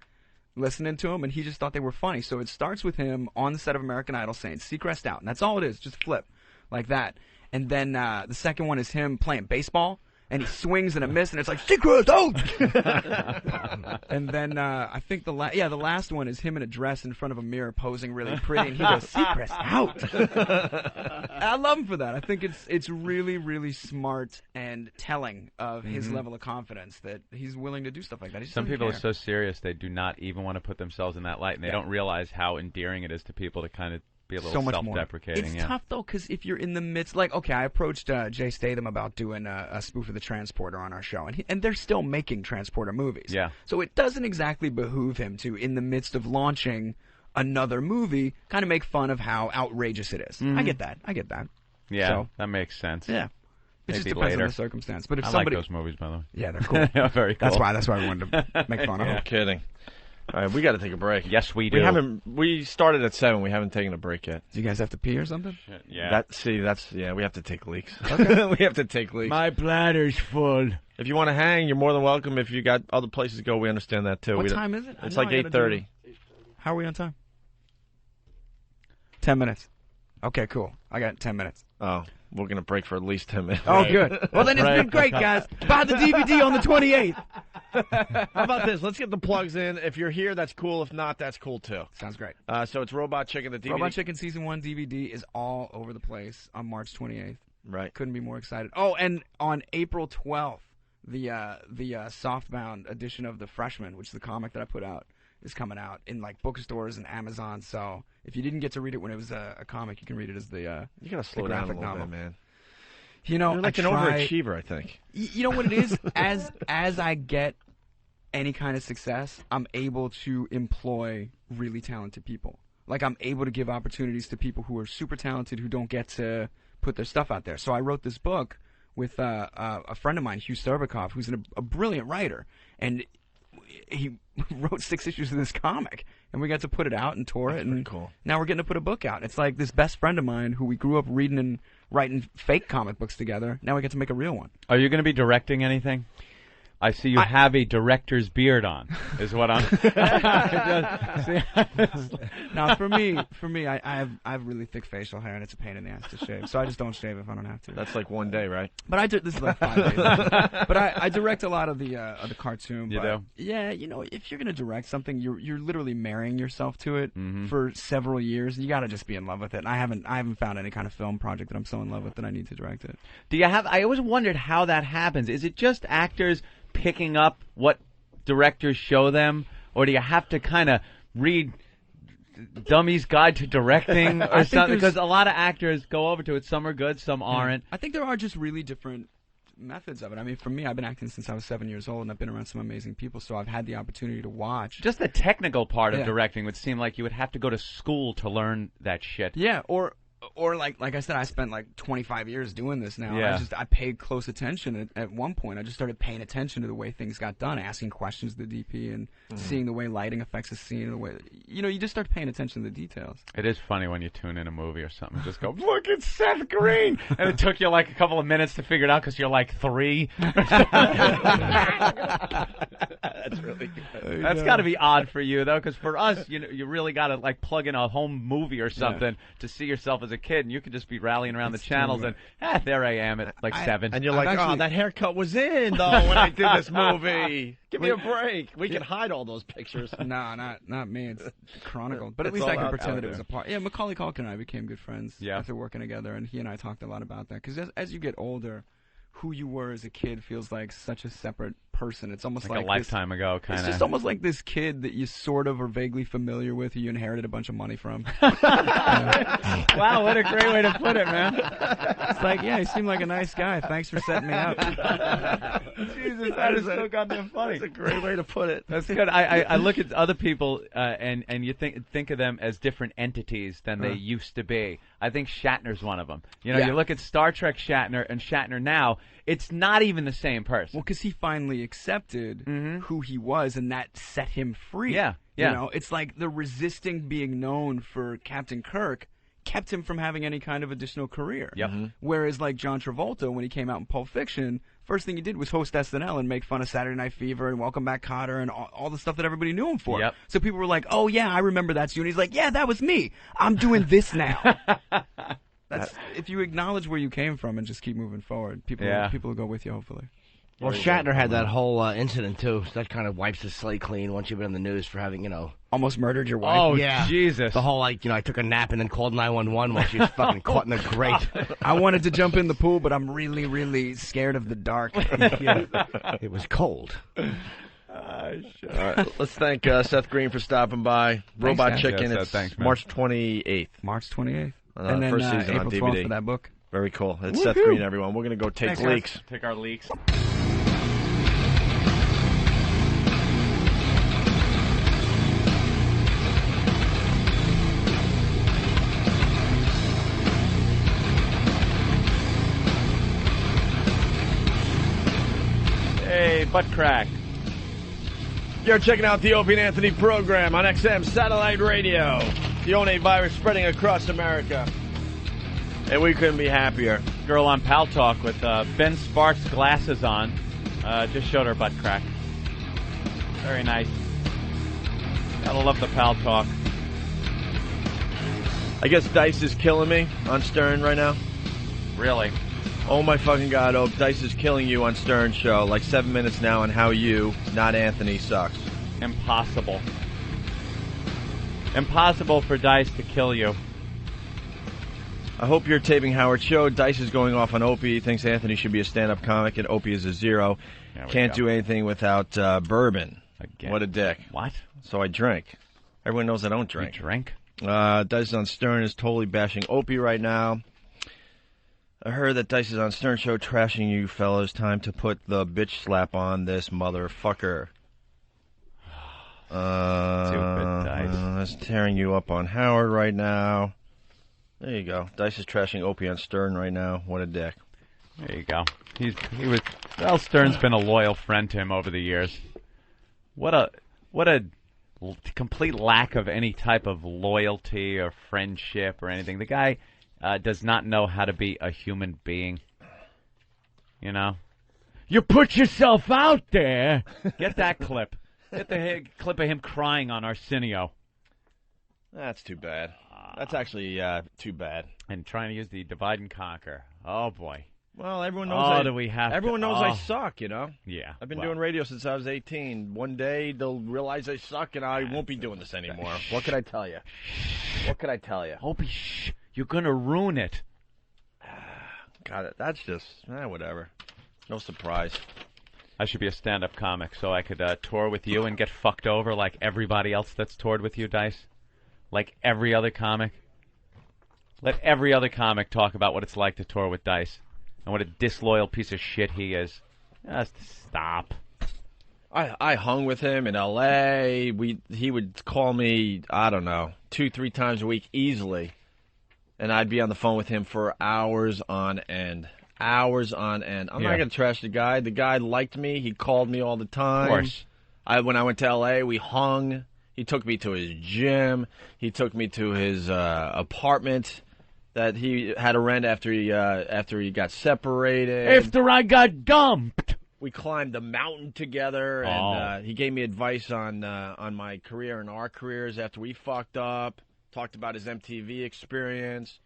listening to him? And he just thought they were funny. So it starts with him on the set of American Idol saying Seacrest out, and that's all it is, just flip like that. And then the second one is him playing baseball. And he swings and a miss, and it's like, Seacrest out! And then I think the last one is him in a dress in front of a mirror posing really pretty, and he goes, Seacrest out! I love him for that. I think it's really, really smart and telling of his level of confidence that he's willing to do stuff like that. Some people are so serious they do not even want to put themselves in that light, and they don't realize how endearing it is to people to kind of be a little self-deprecating. It's tough though, because if you're in the midst, like, okay, I approached Jay Statham about doing a spoof of the Transporter on our show, and they're still making Transporter movies. Yeah. So it doesn't exactly behoove him to, in the midst of launching another movie, kind of make fun of how outrageous it is. I get that. Yeah, So, that makes sense. yeah. It Maybe just depends later. on the circumstance. But if I somebody, like those movies, by the way. Yeah, they're cool. They're very cool. That's why we wanted to make fun of them. No kidding. All right, we got to take a break. Yes, we do. We started at 7. We haven't taken a break yet. Do you guys have to pee or something? Shit, yeah. We have to take leaks. Okay. We have to take leaks. My bladder's full. If you want to hang, you're more than welcome. If you got other places to go, we understand that too. What time is it? It's I like know I gotta 8:30. How are we on time? 10 minutes. Okay, cool. I got 10 minutes. Oh, we're gonna break for at least 10 minutes. Oh, good. Well, then it's been great, guys. Buy the DVD on the 28th. How about this? Let's get the plugs in. If you're here, that's cool. If not, that's cool too. Sounds great. So it's Robot Chicken, the DVD. Robot Chicken Season 1 DVD is all over the place on March 28th. Right. Couldn't be more excited. Oh, and on April 12th, the softbound edition of The Freshman, which is the comic that I put out, is coming out in like bookstores and Amazon. So if you didn't get to read it when it was a comic, you can read it as the you gotta slow the down a graphic little novel. bit, man. You know, You're like I an try, overachiever, I think. You know what it is? As I get any kind of success, I'm able to employ really talented people. Like, I'm able to give opportunities to people who are super talented who don't get to put their stuff out there. So I wrote this book with a friend of mine, Hugh Sterbakov, who's a brilliant writer, and he wrote 6 issues of this comic, and we got to put it out and tour it, and cool. Now we're getting to put a book out. It's like this best friend of mine who we grew up reading and writing fake comic books together. Now we get to make a real one. Are you going to be directing anything? I see you have a director's beard on, is what I'm... Now, for me, I have really thick facial hair, and it's a pain in the ass to shave, so I just don't shave if I don't have to. That's like one day, right? But this is like 5 days. But I direct a lot of the cartoon. You do? Yeah, you know, if you're going to direct something, you're literally marrying yourself to it for several years, and you got to just be in love with it. And I haven't found any kind of film project that I'm so in love with that I need to direct it. Do you have... I always wondered how that happens. Is it just actors picking up what directors show them, or do you have to kind of read Dummy's Guide to Directing or something? Because a lot of actors go over to it. Some are good, some aren't. I think there are just really different methods of it. I mean, for me, I've been acting since I was 7 years old, and I've been around some amazing people, so I've had the opportunity to watch. Just the technical part of directing would seem like you would have to go to school to learn that shit. Yeah, or Or like I said, I spent like 25 years doing this now. Yeah. I paid close attention at one point. I just started paying attention to the way things got done, asking questions to the DP, and seeing the way lighting affects a scene. The way you just start paying attention to the details. It is funny when you tune in a movie or something. Just go, look, it's Seth Green, and it took you like a couple of minutes to figure it out because you're like 3. That's really good. That's got to be odd for you though, because for us, you really got to like plug in a home movie or something to see yourself as a kid, and you could just be rallying around the channels, and there I am at like 7. And you're like, that haircut was in though when I did this movie. Give me a break. We can hide all those pictures. No, not me. It's chronicled. But at It's least I all can out pretend that it there. was a part. Yeah, Macaulay Culkin and I became good friends Yeah. after working together, and he and I talked a lot about that. Because as you get older, who you were as a kid feels like such a separate person. It's almost like a lifetime ago, kind of. It's just almost like this kid that you sort of are vaguely familiar with, who you inherited a bunch of money from. Wow, what a great way to put it, man. It's like, yeah, he seemed like a nice guy. Thanks for setting me up. Jesus, that is so goddamn funny. That's a great way to put it. That's good. I look at other people and you think of them as different entities than they used to be. I think Shatner's one of them. You know, you look at Star Trek Shatner and Shatner now, it's not even the same person. Well, because he finally accepted who he was, and that set him free. Yeah. You know, it's like the resisting being known for Captain Kirk kept him from having any kind of additional career. Yep. Whereas, like John Travolta, when he came out in Pulp Fiction, first thing he did was host SNL and make fun of Saturday Night Fever and Welcome Back, Kotter, and all the stuff that everybody knew him for. Yep. So people were like, "Oh yeah, I remember that's you." And he's like, "Yeah, that was me. I'm doing this now." That's if you acknowledge where you came from and just keep moving forward, people will go with you, hopefully. Well, Shatner had that whole incident too. So that kind of wipes the slate clean once you've been in the news for having, almost murdered your wife. Oh, yeah. Jesus. The whole I took a nap and then called 911 while she was fucking caught in the grate. I wanted to jump in the pool, but I'm really, really scared of the dark. It was cold. All right, let's thank Seth Green for stopping by. Robot guys. Chicken. Yeah, It's thanks, man. March 28th. March 28th. And then first season April on 12th DVD. for that book. Very cool. It's Seth Green, everyone. We're going to go take Thanks, guys. leaks. Take our leaks. Hey, butt crack. You're checking out the Opie and Anthony program on XM Satellite Radio. The only virus spreading across America. And we couldn't be happier. Girl on Pal Talk with Ben Sparks glasses on. Just showed her butt crack. Very nice. Gotta love the Pal Talk. I guess Dice is killing me on Stern right now. Really? Oh my fucking God, Dice is killing you on Stern Show. Like 7 minutes now on how you, not Anthony, sucks. Impossible. Impossible for Dice to kill you. I hope you're taping Howard Show. Dice is going off on Opie. He thinks Anthony should be a stand-up comic, and Opie is a 0. Can't do anything without bourbon. Again. What a dick. What? So I drink. Everyone knows I don't drink. You drink? Dice on Stern is totally bashing Opie right now. I heard that Dice is on Stern Show trashing you fellas. Time to put the bitch slap on this motherfucker. Stupid Dice. That's tearing you up on Howard right now. There you go. Dice is trashing Opie on Stern right now. What a dick. There you go. Well, Stern's been a loyal friend to him over the years. What a complete lack of any type of loyalty or friendship or anything. The guy does not know how to be a human being. You know? You put yourself out there! Get that clip. Get the clip of him crying on Arsenio. That's too bad. That's actually too bad. And trying to use the divide and conquer. Oh, boy. Well, everyone knows. Everyone knows I Oh. suck, you know? Yeah. I've been well. doing radio since I was 18. One day they'll realize I suck and I won't be doing this anymore. What could I tell you? What could I tell you? Opie, shh. You're going to ruin it. Got it. That's just, whatever. No surprise. I should be a stand-up comic so I could tour with you and get fucked over like everybody else that's toured with you, Dice. Like every other comic. Let every other comic talk about what it's like to tour with Dice and what a disloyal piece of shit he is. Just stop. I hung with him in L.A. He would call me, I don't know, 2-3 times a week easily. and I'd be on the phone with him for hours on end. Hours on end. I'm not going to trash the guy. The guy liked me. He called me all the time. Of course. When I went to L.A., we hung. He took me to his gym. He took me to his apartment that he had to rent after he got separated. After I got dumped. We climbed the mountain together, and he gave me advice on my career and our careers after we fucked up. Talked about his MTV experience.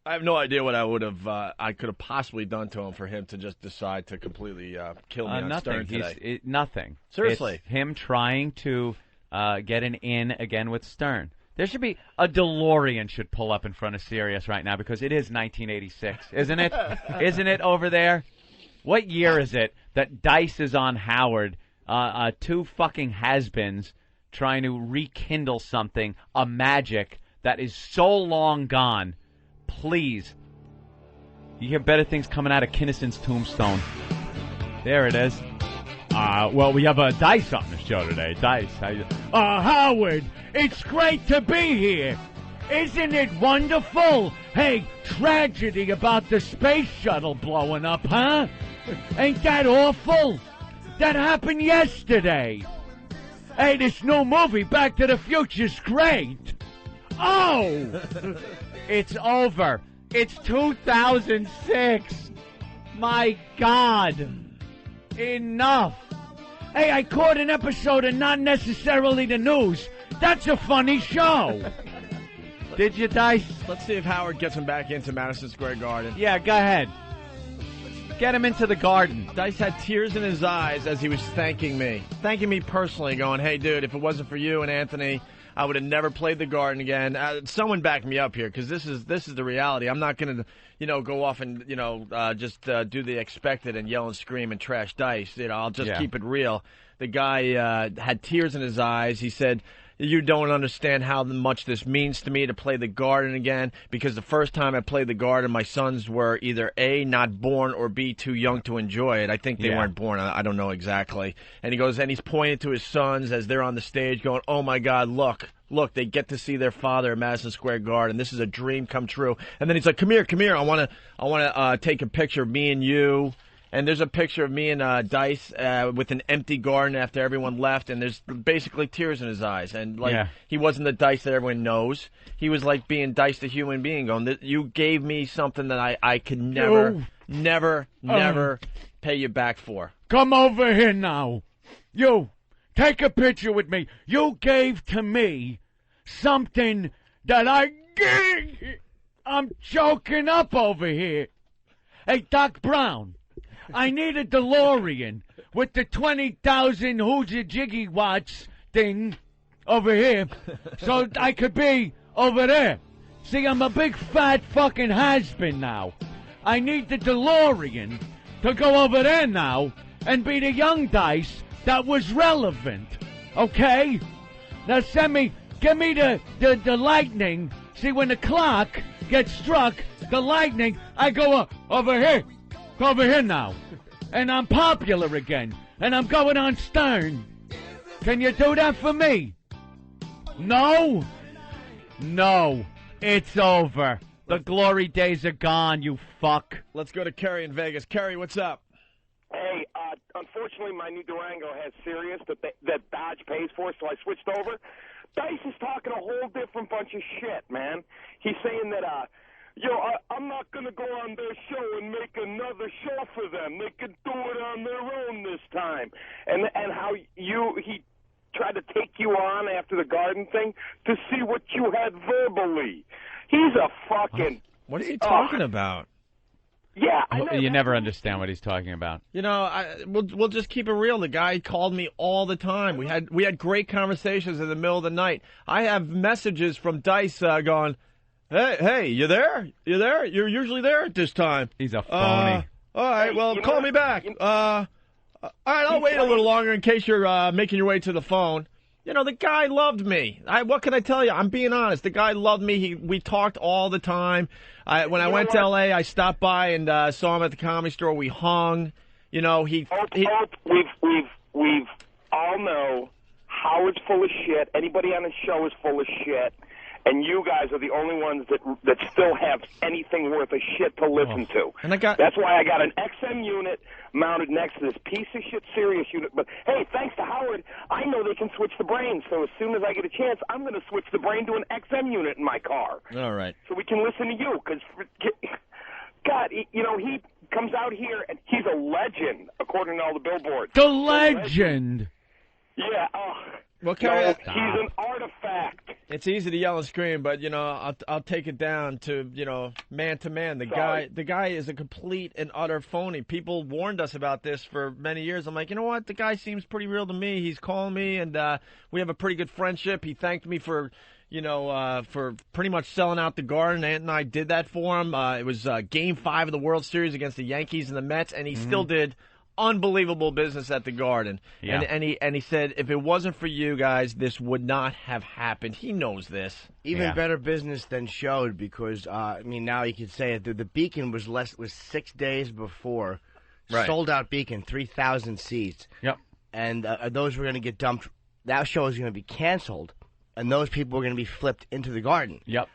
I have no idea what I could have possibly done to him for him to just decide to completely kill me on Stern today. Nothing. Seriously. It's him trying to get an in again with Stern. There should be a DeLorean should pull up in front of Sirius right now because it is 1986, isn't it? Isn't it over there? What year is it that Dice is on Howard, two fucking has-beens trying to rekindle something, a magic that is so long gone? Please. You hear better things coming out of Kinnison's tombstone. There it is. Well, we have Dice on the show today. Dice, how you... Howard, it's great to be here. Isn't it wonderful? Hey, tragedy about the space shuttle blowing up, huh? Ain't that awful? That happened yesterday. Hey, this new movie, Back to the Future's great. Oh! It's over. It's 2006. My God. Enough. Hey, I caught an episode of Not Necessarily the News. That's a funny show. Did you, Dice? Let's see if Howard gets him back into Madison Square Garden. Yeah, go ahead. Get him into the garden. Dice had tears in his eyes as he was thanking me personally, going, "Hey, dude, if it wasn't for you and Anthony, I would have never played the Garden again." Someone back me up here, because this is the reality. I'm not going to, go off and just do the expected and yell and scream and trash Dice. I'll just keep it real. The guy had tears in his eyes. He said, "You don't understand how much this means to me to play the Garden again, because the first time I played the Garden, my sons were either A, not born, or B, too young to enjoy it." I think they weren't born. I don't know exactly. And he goes, and he's pointing to his sons as they're on the stage going, "Oh my God, look, they get to see their father at Madison Square Garden. This is a dream come true." And then he's like, come here. I want to take a picture of me and you. And there's a picture of me and Dice with an empty garden after everyone left, and there's basically tears in his eyes. And he wasn't the Dice that everyone knows. He was like being Dice the human being, going, "You gave me something that I could never pay you back for." Come over here now. You, take a picture with me. You gave to me something that I'm choking up over here. Hey, Doc Brown. I need a DeLorean with the 20,000 Hooja watts thing over here so I could be over there. See, I'm a big fat fucking has-been now. I need the DeLorean to go over there now and be the young Dice that was relevant. Okay? Now give me the lightning. See, when the clock gets struck, the lightning, I go over here now. And I'm popular again. And I'm going on Stern. Can you do that for me? No? No. It's over. The glory days are gone, you fuck. Let's go to Kerry in Vegas. Kerry, what's up? Hey, unfortunately, my new Durango has Sirius that Dodge pays for, so I switched over. Dice is talking a whole different bunch of shit, man. He's saying that, I'm not going to go on their show and make another show for them. They can do it on their own this time. And how he tried to take you on after the Garden thing to see what you had verbally. He's a fucking... What is he talking about? Yeah, I know. You never understand what he's talking about. We'll just keep it real. The guy called me all the time. We had great conversations in the middle of the night. I have messages from Dice going, Hey, you there? You there? You're usually there at this time. He's a phony. All right, well, call me back. All right, I'll wait a little longer in case you're making your way to the phone. The guy loved me. What can I tell you? I'm being honest. The guy loved me. We talked all the time. When I went to L.A., I stopped by and saw him at the Comedy Store. We hung. We've all know Howard's full of shit. Anybody on his show is full of shit. and you guys are the only ones that still have anything worth a shit to listen to. And That's why I got an XM unit mounted next to this piece of shit Sirius unit. But hey, thanks to Howard, I know they can switch the brain. So as soon as I get a chance, I'm going to switch the brain to an XM unit in my car. All right. So we can listen to you. Because, God, he comes out here and he's a legend, according to all the billboards. The legend. Yeah. Well, he's an artifact. It's easy to yell and scream, but I'll take it down to man to man. The guy is a complete and utter phony. People warned us about this for many years. I'm like, you know what? The guy seems pretty real to me. He's calling me, and we have a pretty good friendship. He thanked me for pretty much selling out the Garden. Ant and I did that for him. It was Game 5 of the World Series against the Yankees and the Mets, and he still did unbelievable business at the Garden. Yeah. And he said, if it wasn't for you guys, this would not have happened. He knows this. Even better business than showed, because now you could say it. The Beacon was 6 days before. Right. Sold out Beacon, 3,000 seats. Yep. And those were going to get dumped. That show was going to be canceled, and those people were going to be flipped into the Garden. Yep.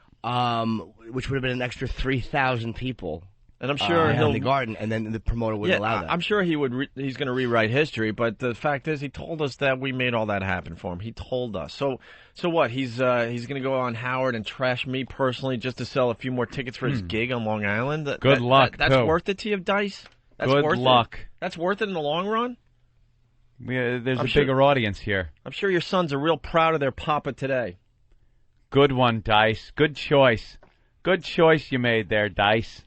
Which would have been an extra 3,000 people. And I'm sure in the Garden, and then the promoter wouldn't allow that. I'm sure he would. He's going to rewrite history, but the fact is, he told us that we made all that happen for him. He told us. So what? He's going to go on Howard and trash me personally just to sell a few more tickets for his gig on Long Island. Good luck. That's worth it to you, Dice. That's Good worth luck. It. That's worth it in the long run. There's a bigger audience here. I'm sure your sons are real proud of their papa today. Good one, Dice. Good choice. Good choice you made there, Dice.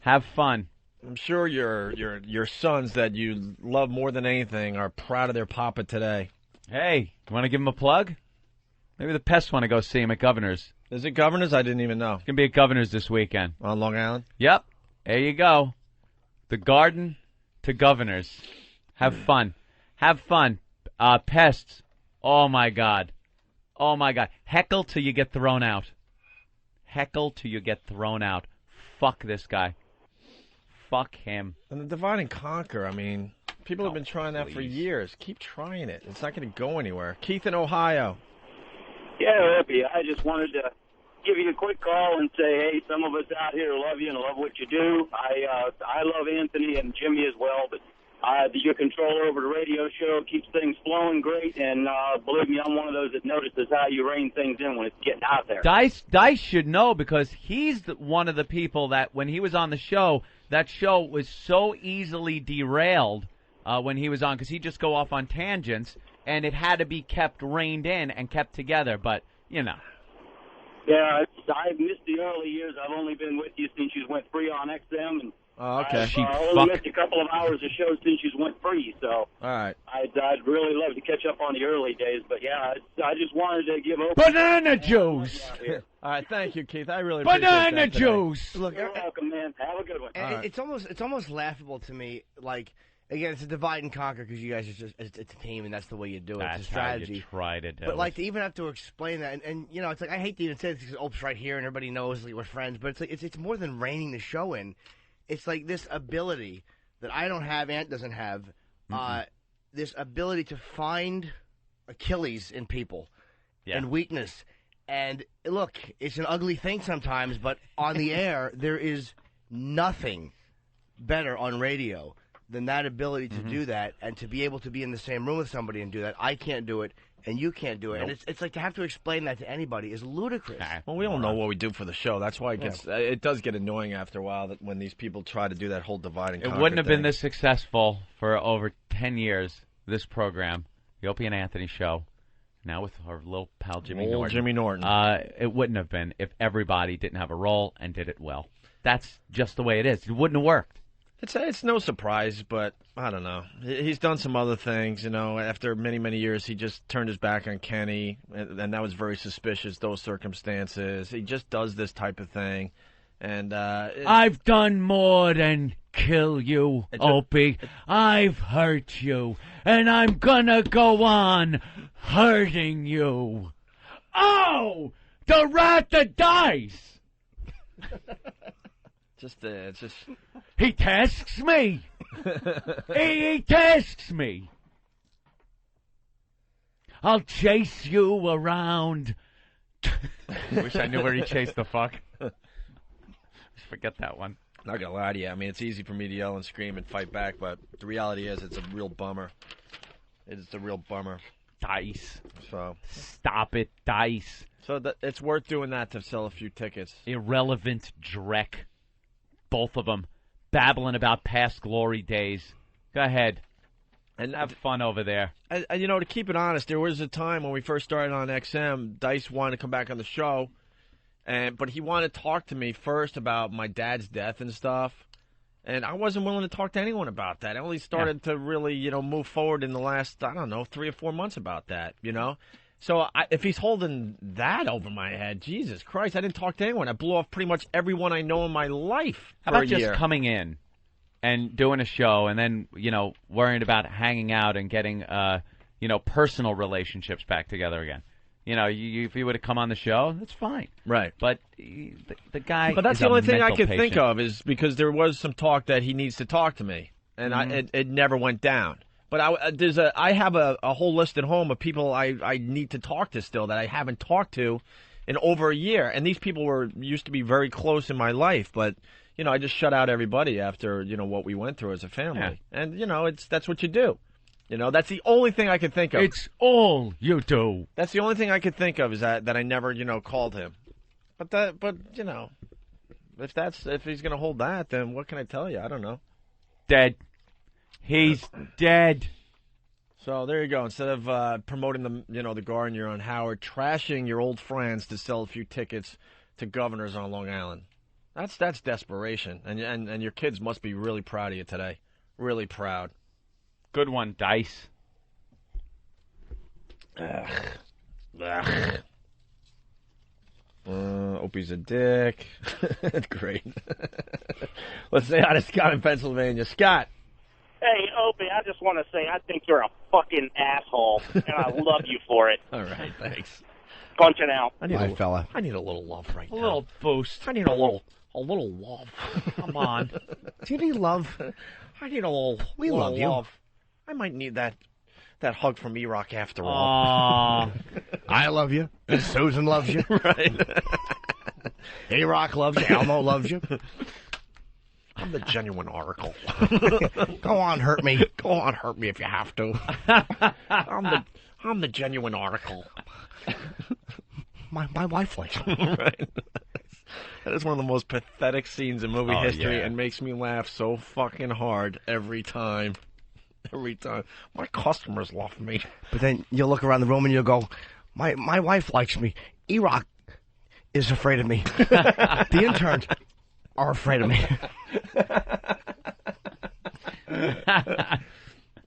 Have fun. I'm sure your sons that you love more than anything are proud of their papa today. Hey, you want to give him a plug? Maybe the pests want to go see him at Governor's. Is it Governor's? I didn't even know. It's going to be at Governor's this weekend. On Long Island? Yep. There you go. The Garden to Governor's. Have fun. Have fun. Pests. Oh, my God. Oh, my God. Heckle till you get thrown out. Heckle till you get thrown out. Fuck this guy. Fuck him. And the divide and conquer, people have been trying that for years. Keep trying it. It's not going to go anywhere. Keith in Ohio. Yeah, Opie, I just wanted to give you a quick call and say, hey, some of us out here love you and love what you do. I love Anthony and Jimmy as well, but your control over the radio show keeps things flowing great, and believe me, I'm one of those that notices how you rein things in when it's getting out there. Dice should know, because he's one of the people that when he was on the show, that show was so easily derailed when he was on, because he'd just go off on tangents, and it had to be kept reined in and kept together, but, Yeah, I've missed the early years. I've only been with you since you went free on XM, and okay. I've only missed a couple of hours of show since you went free, so all right. I'd really love to catch up on the early days, but yeah, I just wanted to give Opie banana juice. All right, thank you, Keith. I really appreciate that. Banana juice. Look, you're welcome, man. Have a good one. And it's almost laughable to me. Like, again, it's a divide and conquer because you guys are just it's a team, and that's the way you do it. That's it's a strategy. How you try to do but like to even have to explain that, and it's like I hate to even say this because Ope's right here and everybody knows we're friends, but it's like it's more than reining the show in. It's like this ability that I don't have, Ant doesn't have, this ability to find Achilles in people and weakness. And look, it's an ugly thing sometimes, but on the air, there is nothing better on radio than that ability to do that and to be able to be in the same room with somebody and do that. I can't do it, and you can't do it. Nope. And it's like to have to explain that to anybody is ludicrous. Well, we all know what we do for the show. That's why it does get annoying after a while that when these people try to do that whole divide and conquer It wouldn't have thing. been this successful for over 10 years, this program, the Opie and Anthony show, now with our little pal Jimmy Norton. Jimmy Norton. It wouldn't have been if everybody didn't have a role and did it well. That's just the way it is. It wouldn't have worked. It's no surprise, but I don't know. He's done some other things, After many, many years, he just turned his back on Kenny, and that was very suspicious, those circumstances. He just does this type of thing. And I've done more than kill you, Opie. I've hurt you, and I'm gonna go on hurting you. Oh, the rat that dies. It's just. He tasks me. he tasks me. I'll chase you around Wish I knew where he chased the fuck. Forget that one. Not gonna lie to you. I mean, it's easy for me to yell and scream and fight back, but the reality is, it's a real bummer. It's a real bummer. Dice. So stop it, Dice. So it's worth doing that to sell a few tickets. Irrelevant dreck. Both of them babbling about past glory days. Go ahead and have fun over there. And you know, to keep it honest, there was a time when we first started on XM, Dice wanted to come back on the show, but he wanted to talk to me first about my dad's death and stuff. And I wasn't willing to talk to anyone about that. I only started to really, move forward in the last, 3 or 4 months about that, So if he's holding that over my head, Jesus Christ, I didn't talk to anyone. I blew off pretty much everyone I know in my life How for about a just year. coming in and doing a show and then, worrying about hanging out and getting, personal relationships back together again? If you would have come on the show, that's fine. Right. But the guy. But that's is the a only thing I mental could think patient. of is because there was some talk that he needs to talk to me, and it never went down. But I have a whole list at home of people I need to talk to still that I haven't talked to in over a year, and these people used to be very close in my life, but I just shut out everybody after what we went through as a family, and that's what you do. That's the only thing I could think of. It's all you do. That's the only thing I could think of is that I never, called him. But if he's gonna hold that, then what can I tell you? I don't know. Dead. He's dead. So there you go. Instead of promoting the Garden, you're on Howard, trashing your old friends to sell a few tickets to Governors on Long Island. That's desperation, and your kids must be really proud of you today. Really proud. Good one, Dice. Opie's a dick. Great. Let's say hi to Scott in Pennsylvania. Scott. Hey, Opie, I just want to say I think you're a fucking asshole, and I love you for it. All right, thanks. Punch it out. I need a little love right now. A little boost. I need a little love. Come on. Do you need love? I need a little. We little love you. love. I might need that hug from E-Rock after all. I love you. Susan loves you. Right. A-Rock loves you. Elmo loves you. I'm the genuine oracle. Go on, hurt me. Go on, hurt me if you have to. I'm the genuine oracle. My wife likes me. Right. That is one of the most pathetic scenes in movie history yeah. and makes me laugh so fucking hard every time. Every time. My customers love me. But then you'll look around the room and you'll go, my wife likes me. E-Rock is afraid of me. The interns are afraid of me.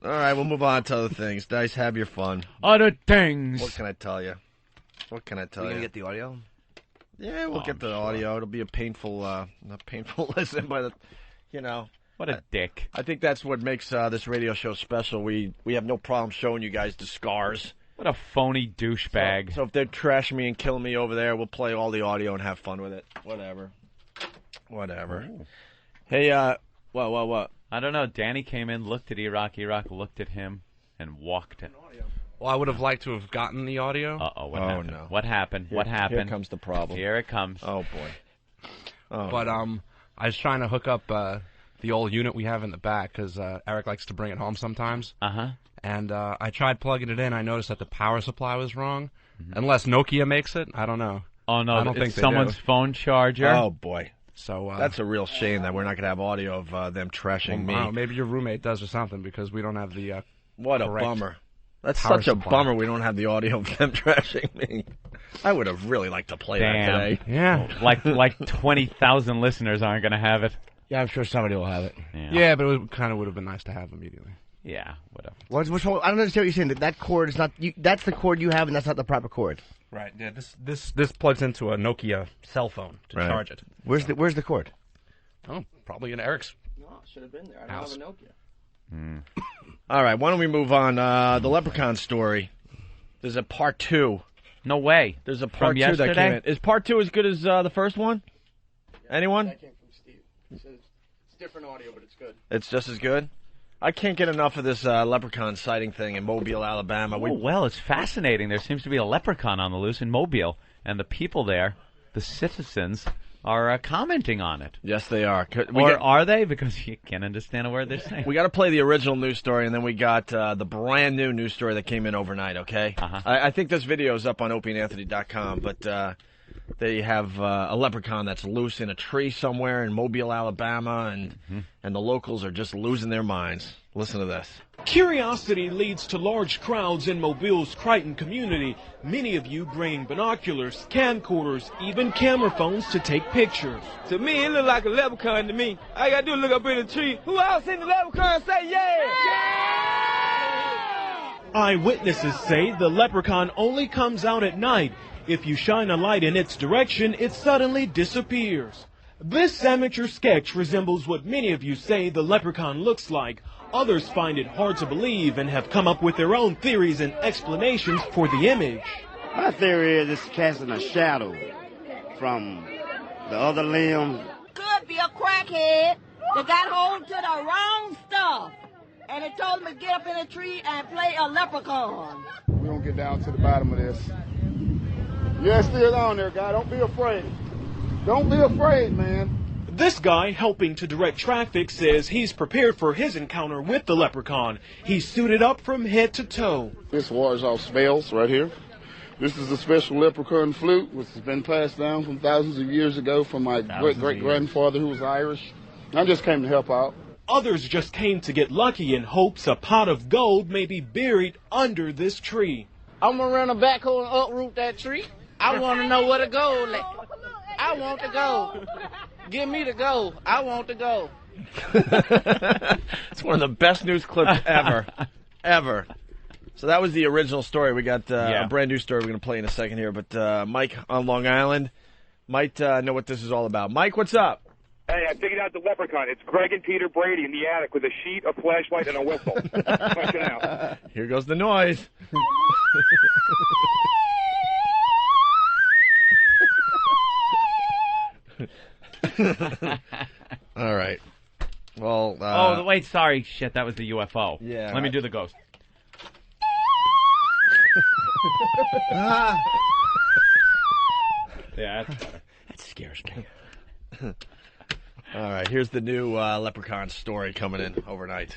All right, we'll move on to other things. Dice, have your fun. Other things. What can I tell you? What can I tell you? Are you going to get the audio? Yeah, we'll get the audio. It'll be a painful, not painful listen, but, What a dick. I think that's what makes this radio show special. We have no problem showing you guys the scars. What a phony douchebag. So if they're trashing me and killing me over there, we'll play all the audio and have fun with it. Whatever. Ooh. Hey, what? I don't know. Danny came in, looked at E-Rock. E-Rock looked at him and walked it. Well, I would have liked to have gotten the audio. Uh-oh, what happened? No. What happened? What happened? Here comes the problem. Here it comes. Oh, boy. But I was trying to hook up the old unit we have in the back because Eric likes to bring it home sometimes. Uh-huh. And I tried plugging it in. I noticed that the power supply was wrong. Unless Nokia makes it, I don't know. Oh, no, I don't it's think they someone's do. phone charger. Oh, boy. So that's a real shame that we're not going to have audio of them trashing me. Wow, maybe your roommate does or something because we don't have the What a correct bummer. That's power such a supply. bummer we don't have the audio of them trashing me. I would have really liked to play that today. Yeah. Like 20,000 listeners aren't going to have it. Yeah, I'm sure somebody will have it. Yeah, but it kind of would have been nice to have immediately. Yeah, whatever. What's wrong? I don't understand what you're saying. That cord is not. That's the cord you have, and that's not the proper cord. Right. Yeah. This plugs into a Nokia cell phone to Right. charge it. Where's the cord? Oh, probably in Eric's. No, it should have been there. I House. don't have a Nokia. All right, why don't we move on? The Leprechaun story. There's a part 2. No way. There's a part From 2 that yesterday? came in. Is part 2 as good as the first one? Anyone? That came from Steve. He says it's different audio, but it's good. It's just as good? I can't get enough of this leprechaun sighting thing in Mobile, Alabama. Oh, well, it's fascinating. There seems to be a leprechaun on the loose in Mobile. and the people there, the citizens, are commenting on it. Yes, they are. Are they? Because you can't understand a word they're saying. We got to play the original news story, and then we got the brand new news story that came in overnight, okay? I think this video is up on opieandanthony.com, but they have a leprechaun that's loose in a tree somewhere in Mobile, Alabama, and the locals are just losing their minds. Listen to this. Curiosity leads to large crowds in Mobile's Crichton community, many of you bringing binoculars, camcorders, even camera phones to take pictures. To me, it look like a leprechaun to me. All I gotta do is look up in the tree. Who else seen the leprechaun? Say yeah! Eyewitnesses say the leprechaun only comes out at night. If you shine a light in its direction, it suddenly disappears. This amateur sketch resembles what many of you say the leprechaun looks like. Others find it hard to believe and have come up with their own theories and explanations for the image. My theory is it's casting a shadow from the other limb. Could be a crackhead that got hold to the wrong stuff. And it told him to get up in a tree and play a leprechaun. We're going to get down to the bottom of this. Yeah, it's still on there, guy. Don't be afraid. Don't be afraid, man. This guy, helping to direct traffic, says he's prepared for his encounter with the leprechaun. He's suited up from head to toe. This wars off spells right here. This is a special leprechaun flute, which has been passed down from thousands of years ago from my great-great-grandfather who was Irish. I just came to help out. Others just came to get lucky in hopes a pot of gold may be buried under this tree. I'm going to run a backhoe and uproot that tree. I want to know where the gold is. I want the gold. Give me the gold. I want the gold. It's one of the best news clips ever. Ever. So that was the original story. We got a brand new story we're going to play in a second here. But Mike on Long Island might know what this is all about. Mike, what's up? Hey, I figured out the leprechaun. It's Greg and Peter Brady in the attic with a sheet, a flashlight, and a whistle. Check it out. Here goes the noise. All right. Well, wait, sorry. Shit, that was the UFO. Yeah. Let me do the ghost. Yeah, that's better. That scares me. All right, here's the new leprechaun story coming in overnight.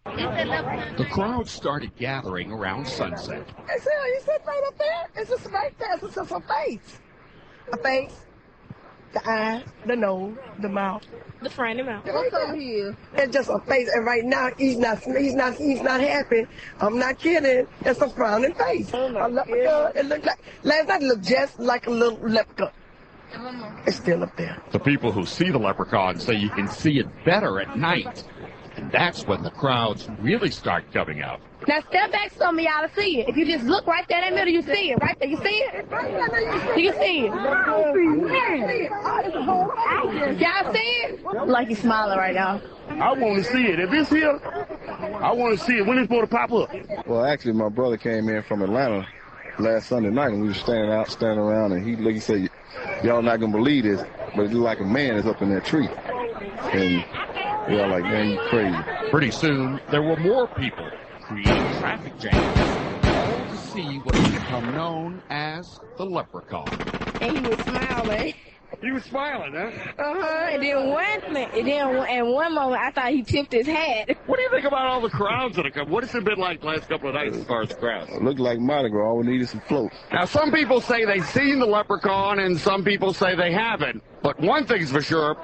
The crowd started gathering around sunset. It's here. You sit right up there. It's just right there. It's just a face. A face. The eyes, the nose, the mouth, the front of the mouth. What's up here? It's just a face, and right now he's not happy. I'm not kidding. It's a frowning face. A leprechaun. It looked like last night. It looked just like a little leprechaun. It's still up there. The people who see the leprechaun say you can see it better at night. And that's when the crowds really start coming out. Now step back some of y'all to see it. If you just look right there in that middle, you see it. Right there, you see it? Do you see it? Y'all see it? Like you smiling right now. I want to see it. If it's here, I want to see it. When it's going to pop up? Well, actually, my brother came in from Atlanta last Sunday night, and we were standing around, and he said, y'all not going to believe this, but it looked like a man is up in that tree. And we all like, man, you crazy. Pretty soon, there were more people creating traffic jams, all to see what has become known as the leprechaun. And he was smiling. He was smiling, huh? And then one moment, I thought he tipped his hat. What do you think about all the crowds that have come? What has it been like the last couple of nights as far as the crowds? It looked like Mardi Gras. All we need is some floats. Now, some people say they've seen the leprechaun, and some people say they haven't. But one thing's for sure,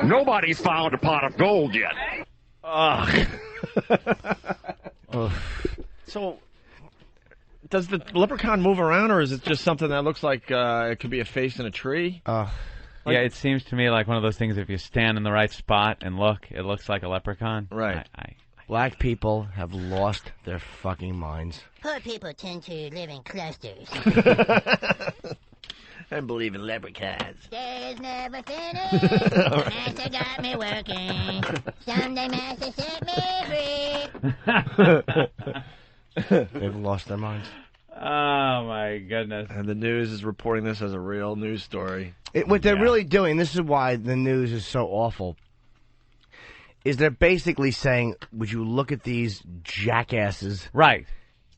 nobody's found a pot of gold yet. So, does the leprechaun move around, or is it just something that looks like it could be a face in a tree? Yeah, it seems to me like one of those things, if you stand in the right spot and look, it looks like a leprechaun. Right. Black people have lost their fucking minds. Poor people tend to live in clusters. I believe in leprechauns. Days never finish. Master got me working. Someday Master set me free. They've lost their minds. Oh, my goodness. And the news is reporting this as a real news story. What they're really doing, this is why the news is so awful, is they're basically saying, would you look at these jackasses? Right.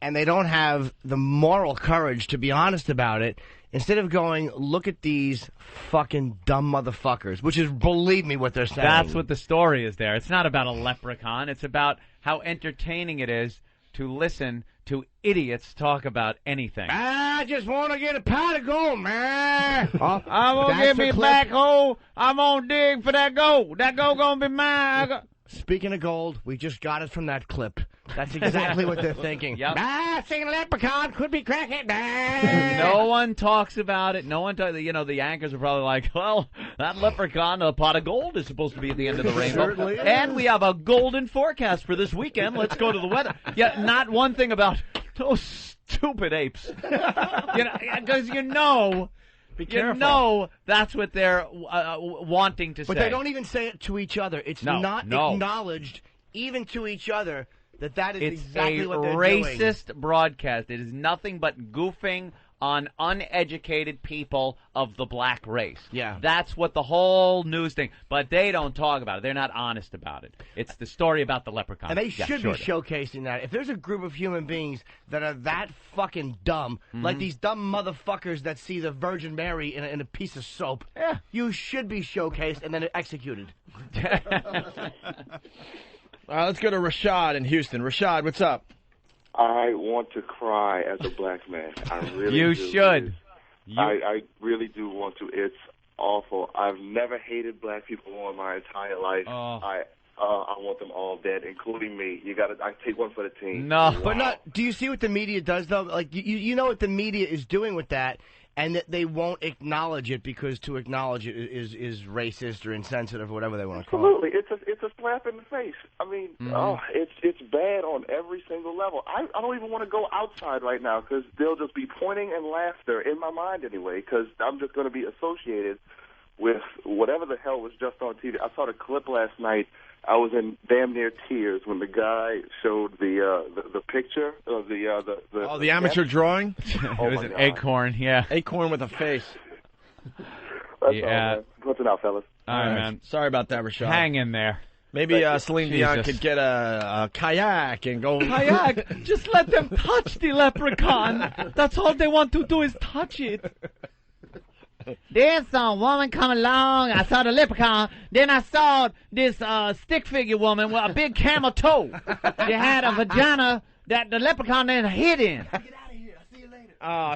and they don't have the moral courage to be honest about it. Instead of going, look at these fucking dumb motherfuckers, which is, believe me, what they're saying. That's what the story is there. It's not about a leprechaun. It's about how entertaining it is to listen to idiots talk about anything. I just want to get a pot of gold, man. I'm going to get me a black hole. I'm going to dig for that gold. That gold going to be mine. Speaking of gold, we just got it from that clip. That's exactly what they're thinking. Yep. Singing leprechaun could be cracking. No one talks about it. No one the anchors are probably like, well, that leprechaun, a pot of gold is supposed to be at the end of the rainbow. Certainly is. And we have a golden forecast for this weekend. Let's go to the weather. Yeah, not one thing about those stupid apes. Because Be careful. You know that's what they're wanting to say. But they don't even say it to each other. It's not No. acknowledged even to each other that is It's exactly a what they're doing. racist broadcast. It is nothing but goofing on uneducated people of the black race. Yeah. That's what the whole news thing. But they don't talk about it. They're not honest about it. It's the story about the leprechaun. And they should be showcasing that. If there's a group of human beings that are that fucking dumb, like these dumb motherfuckers that see the Virgin Mary in a piece of soap, you should be showcased and then executed. Let's go to Rashad in Houston. Rashad, what's up? I want to cry as a black man. I really You do. should. I really do want to. It's awful. I've never hated black people in my entire life. I want them all dead, including me. I take one for the team. No. But do you see what the media does, though? Like, you know what the media is doing with that, and that they won't acknowledge it because to acknowledge it is racist or insensitive or whatever they want to call it. Absolutely. It's a slap in the face. I mean, it's bad on every single level. I don't even want to go outside right now because there'll just be pointing and laughter in my mind anyway because I'm just going to be associated with whatever the hell was just on TV. I saw the clip last night. I was in damn near tears when the guy showed the picture of the amateur drawing. It was an acorn, acorn with a face. That's all, man. What's it out, fellas? All right, man. Sorry about that, Rashad. Hang in there. Maybe Celine Dion Jesus. could get a kayak and go. Kayak? Just let them touch the leprechaun. That's all they want to do is touch it. There's some woman coming along. I saw the leprechaun. Then I saw this stick figure woman with a big camel toe. She had a vagina that the leprechaun then hid in.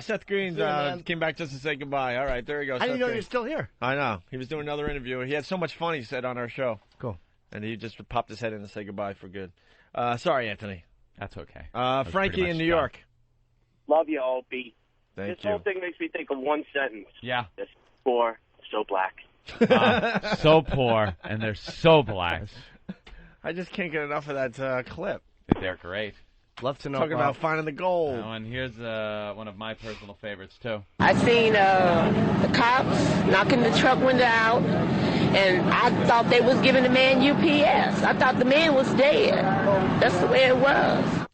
Seth Green came back just to say goodbye. All right, there he goes. I didn't Seth know Green. he was still here. I know. He was doing another interview. He had so much fun, he said, on our show. Cool. And he just popped his head in to say goodbye for good. Sorry, Anthony. That's okay. Frankie in New York. Love you, Opie. Thank this you. whole thing makes me think of one sentence. Yeah. This poor, so black. So poor, and they're so black. I just can't get enough of that clip. They're great. Love to know. Talking about finding the gold. Oh, and here's one of my personal favorites, too. I seen the cops knocking the truck window out, and I thought they was giving the man UPS. I thought the man was dead. That's the way it was.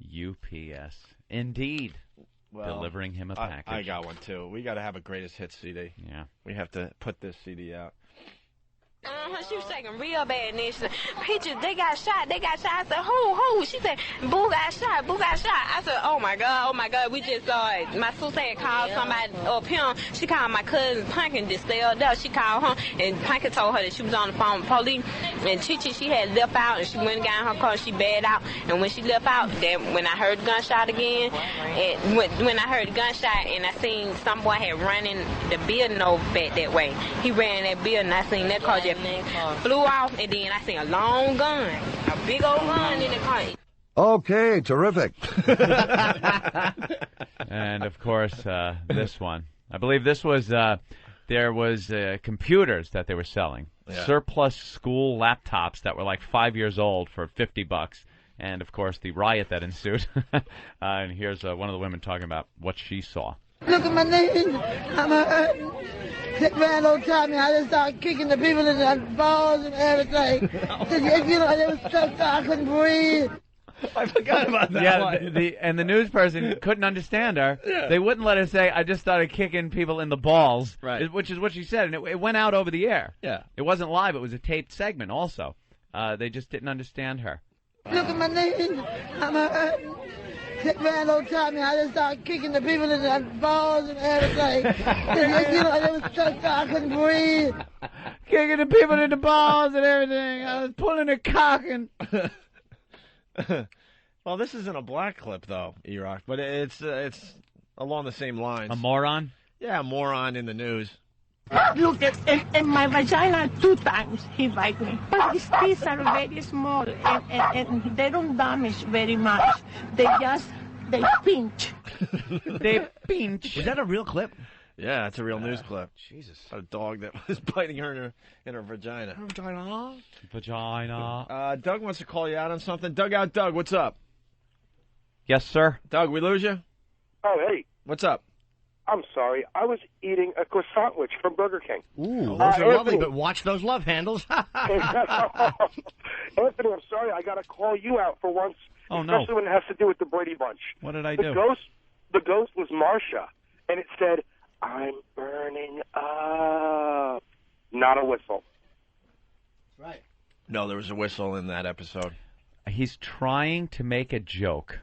UPS. Indeed. Well, delivering him a package. I got one, too. We got to have a greatest hits CD. Yeah. We have to put this CD out. She was taking real bad news. Pictures, they got shot. I said, who? She said, Boo got shot. I said, oh my God, we just saw it. My sister had called somebody up here. She called my cousin Punkin just stay up there. She called her, and Punkin told her that she was on the phone with police. And Chichi, she had left out, and she went and got in her car, and she bailed out. And when she left out, then when I heard the gunshot again, and when I heard the gunshot, and I seen some boy had running the building over back that way. He ran that building, I seen that car just flew off, and then I seen a long gun, a big old gun in the car. Okay, terrific. And, of course, this one. I believe this was, there was computers that they were selling. Yeah. Surplus school laptops that were like 5 years old for $50. And, of course, the riot that ensued. And here's one of the women talking about what she saw. Look at my knees. I'm hurting. That man don't tell me. I just started kicking the people in the balls and everything. You know, it was so I couldn't breathe. I forgot about that Yeah, one. the news person couldn't understand her. Yeah. They wouldn't let her say, I just started kicking people in the balls, Right. which is what she said. And it went out over the air. Yeah. It wasn't live. It was a taped segment also. They just didn't understand her. Look at my knees. I'm hurting. man don't tell me, I just started kicking the people in the balls and everything. You know, it was so I couldn't breathe. Kicking the people in the balls and everything. I was pulling a cock and... Well, this isn't a black clip, though, E-Rock, but it's along the same lines. A moron? Yeah, a moron in the news. Look, in my vagina 2 times he bite me. But his teeth are very small and they don't damage very much. They pinch. They pinch. Is that a real clip? Yeah, it's a real news clip. Jesus. A dog that was biting her in her vagina. Vagina. Doug wants to call you out on something. Doug, what's up? Yes, sir. Doug, we lose you? Oh, hey. What's up? I'm sorry. I was eating a croissant sandwich from Burger King. Ooh, those are lovely, but watch those love handles. Anthony, I'm sorry. I got to call you out for once, Oh, no. especially when it has to do with the Brady Bunch. What did I do? The ghost was Marsha, and it said, "I'm burning up." Not a whistle. Right. No, there was a whistle in that episode. He's trying to make a joke.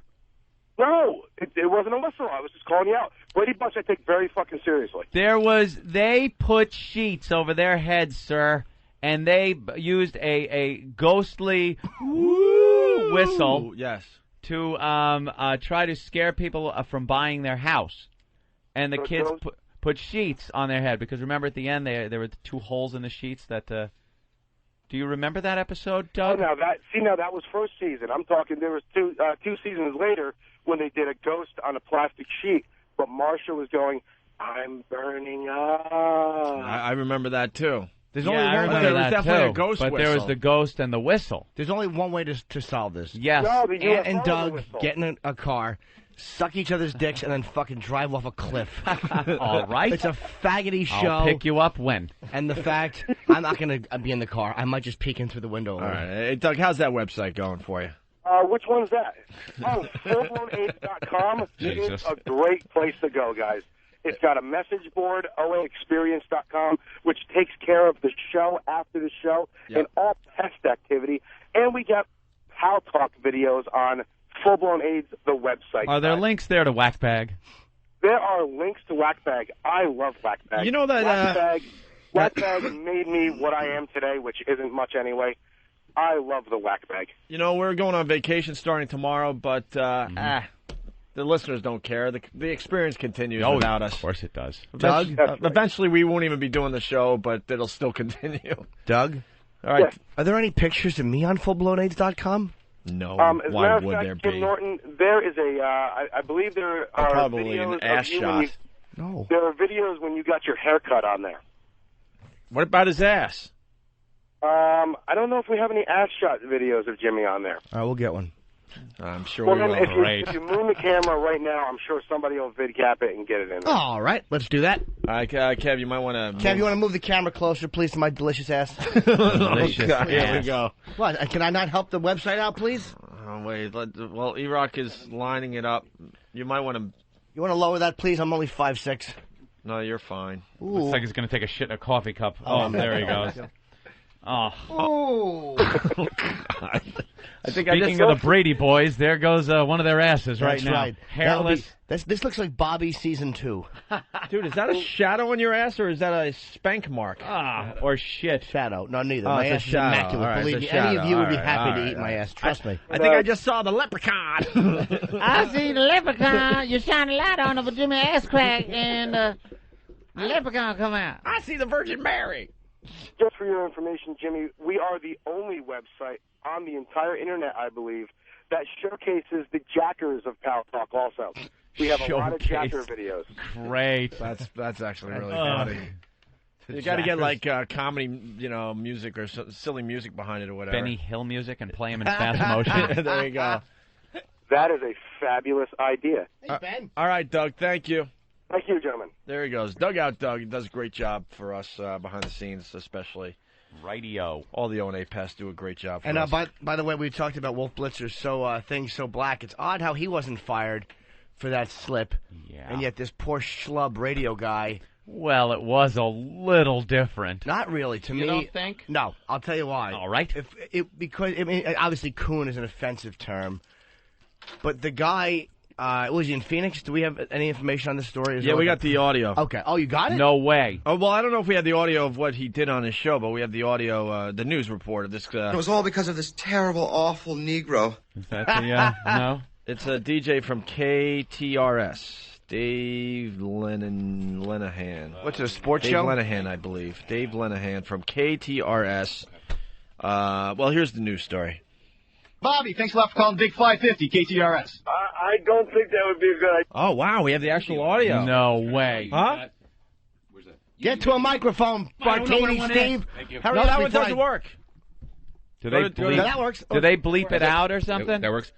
No, it wasn't a whistle. I was just calling you out. Brady Bunch I take very fucking seriously. They put sheets over their heads, sir, and they used a ghostly whistle yes. to try to scare people from buying their house. And the kids put sheets on their head, because remember at the end there were 2 holes in the sheets that... Do you remember that episode, Doug? Oh, now that was first season. I'm talking there was 2 seasons later when they did a ghost on a plastic sheet, but Marsha was going, "I'm burning up." I remember that too. There's Yeah, only I one remember way. There was that definitely too, a ghost but whistle. there was the ghost and the whistle. There's only one way to solve this. Yes. No, the Ant and UFO Doug whistle. get in a car, suck each other's dicks, and then fucking drive off a cliff. All right. It's a faggoty show. I'll pick you up when. And the fact, I'm not going to be in the car. I might just peek in through the window. All right. Hey, Doug, how's that website going for you? Which one's that? Oh, fullblownaids.com. It's Jesus. a great place to go, guys. It's got a message board, oaexperience.com, which takes care of the show after the show and all pest activity. And we got Pal Talk videos on Full Blown AIDS, the website. Are there links there to Whackbag? There are links to Whackbag. I love Whackbag. You know that... Whackbag made me what I am today, which isn't much anyway. I love the Whackbag. You know, we're going on vacation starting tomorrow, but the listeners don't care. The experience continues without us. Of course it does. Doug? Eventually, we won't even be doing the show, but it'll still continue. Doug? All right. Yes. Are there any pictures of me on fullblownaids.com? No. As a Why matter of would fact, there Kim be? Norton, there is I believe there are Probably videos an ass of you when you, shot. No. there are videos when you got your hair cut on there. What about his ass? I don't know if we have any ass shot videos of Jimmy on there. All right, we'll get one. I'm sure Well, we then will. if you move the camera right now, I'm sure somebody will vidcap it and get it in there. All right, let's do that. All right, Kev, you might want to... Kev, you want to move the camera closer, please, to my delicious ass? Delicious God, here we ass. go. What? Can I not help the website out, please? Oh, wait. Well, E-Rock is lining it up. You might want to... You want to lower that, please? I'm only 5'6". No, you're fine. Ooh. Looks like he's going to take a shit in a coffee cup. Oh, there he goes. Oh. Oh. God. I think Speaking of the Brady boys, there goes one of their asses right That's now. right. Hairless. This looks like Bobby season 2. Dude, is that a shadow on your ass, or is that a spank mark? Or shit. Shadow. No, neither. Oh, my it's a ass is shadow. immaculate. All right, Believe it's me, a any of you would be shadow. happy All to right, eat my ass. Trust me. I think I just saw the leprechaun. I see the leprechaun. You shine a light on it for Jimmy ass crack, and the leprechaun come out. I see the Virgin Mary. Just for your information, Jimmy, we are the only website on the entire internet, I believe, that showcases the jackers of Pal Talk also. We have a lot of jacker videos. Great. That's actually really funny. You got to get like comedy, music or silly music behind it or whatever. Benny Hill music and play him in fast motion. There you go. That is a fabulous idea. Hey, Ben. All right, Doug. Thank you. Thank you, gentlemen. There he goes. Dugout Doug. He does a great job for us behind the scenes, especially. Radio. All the O&A pests do a great job for And us. by the way, we talked about Wolf Blitzer's thing so black. It's odd how he wasn't fired for that slip. Yeah. And yet this poor schlub radio guy. Well, it was a little different. Not really. To me. You don't think? No. I'll tell you why. All right. Because obviously coon is an offensive term. But the guy Was he in Phoenix? Do we have any information on this story? Yeah, we got the audio. Okay. Oh, you got it? No way. Oh, well, I don't know if we had the audio of what he did on his show, but we have the audio, the news report of this. It was all because of this terrible, awful Negro. Is that the, no? It's a DJ from KTRS. Dave Lenahan. What's it, a sports Dave show? Lenahan, I believe. Dave Lenahan from KTRS. Well, here's the news story. Bobby, thanks a lot for calling Big 550, KTRS. I don't think that would be a good idea. Oh, wow, we have the actual audio. No way. Huh? Get to a microphone, Martini, Steve. Thank you. Hurry No, up that one before doesn't work. Do they bleep? That works. Do they bleep it out or something? That works.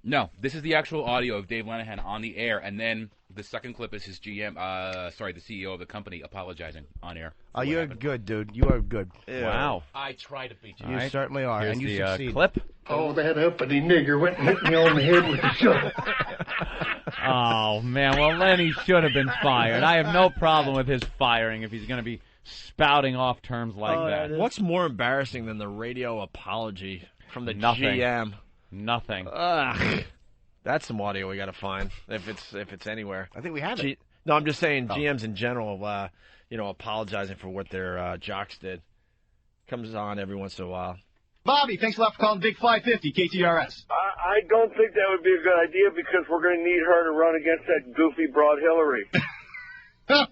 No, this is the actual audio of Dave Lenahan on the air, and then the second clip is his GM, the CEO of the company apologizing on air. Oh, you're good, dude. You are good. Wow. I try to beat you. You certainly are, Here's and you the succeed. clip. Oh, that uppity nigger went and hit me on the head with a shovel. Oh, man. Well, Lenny should have been fired. I have no problem with his firing if he's going to be spouting off terms like that. What's more embarrassing than the radio apology from the Nothing. GM? Nothing. Ugh. That's some audio we got to find if it's anywhere. I think we have it. No, I'm just saying GMs in general, apologizing for what their jocks did. Comes on every once in a while. Bobby, thanks a lot for calling Big 550, KTRS. I don't think that would be a good idea because we're going to need her to run against that goofy broad Hillary. So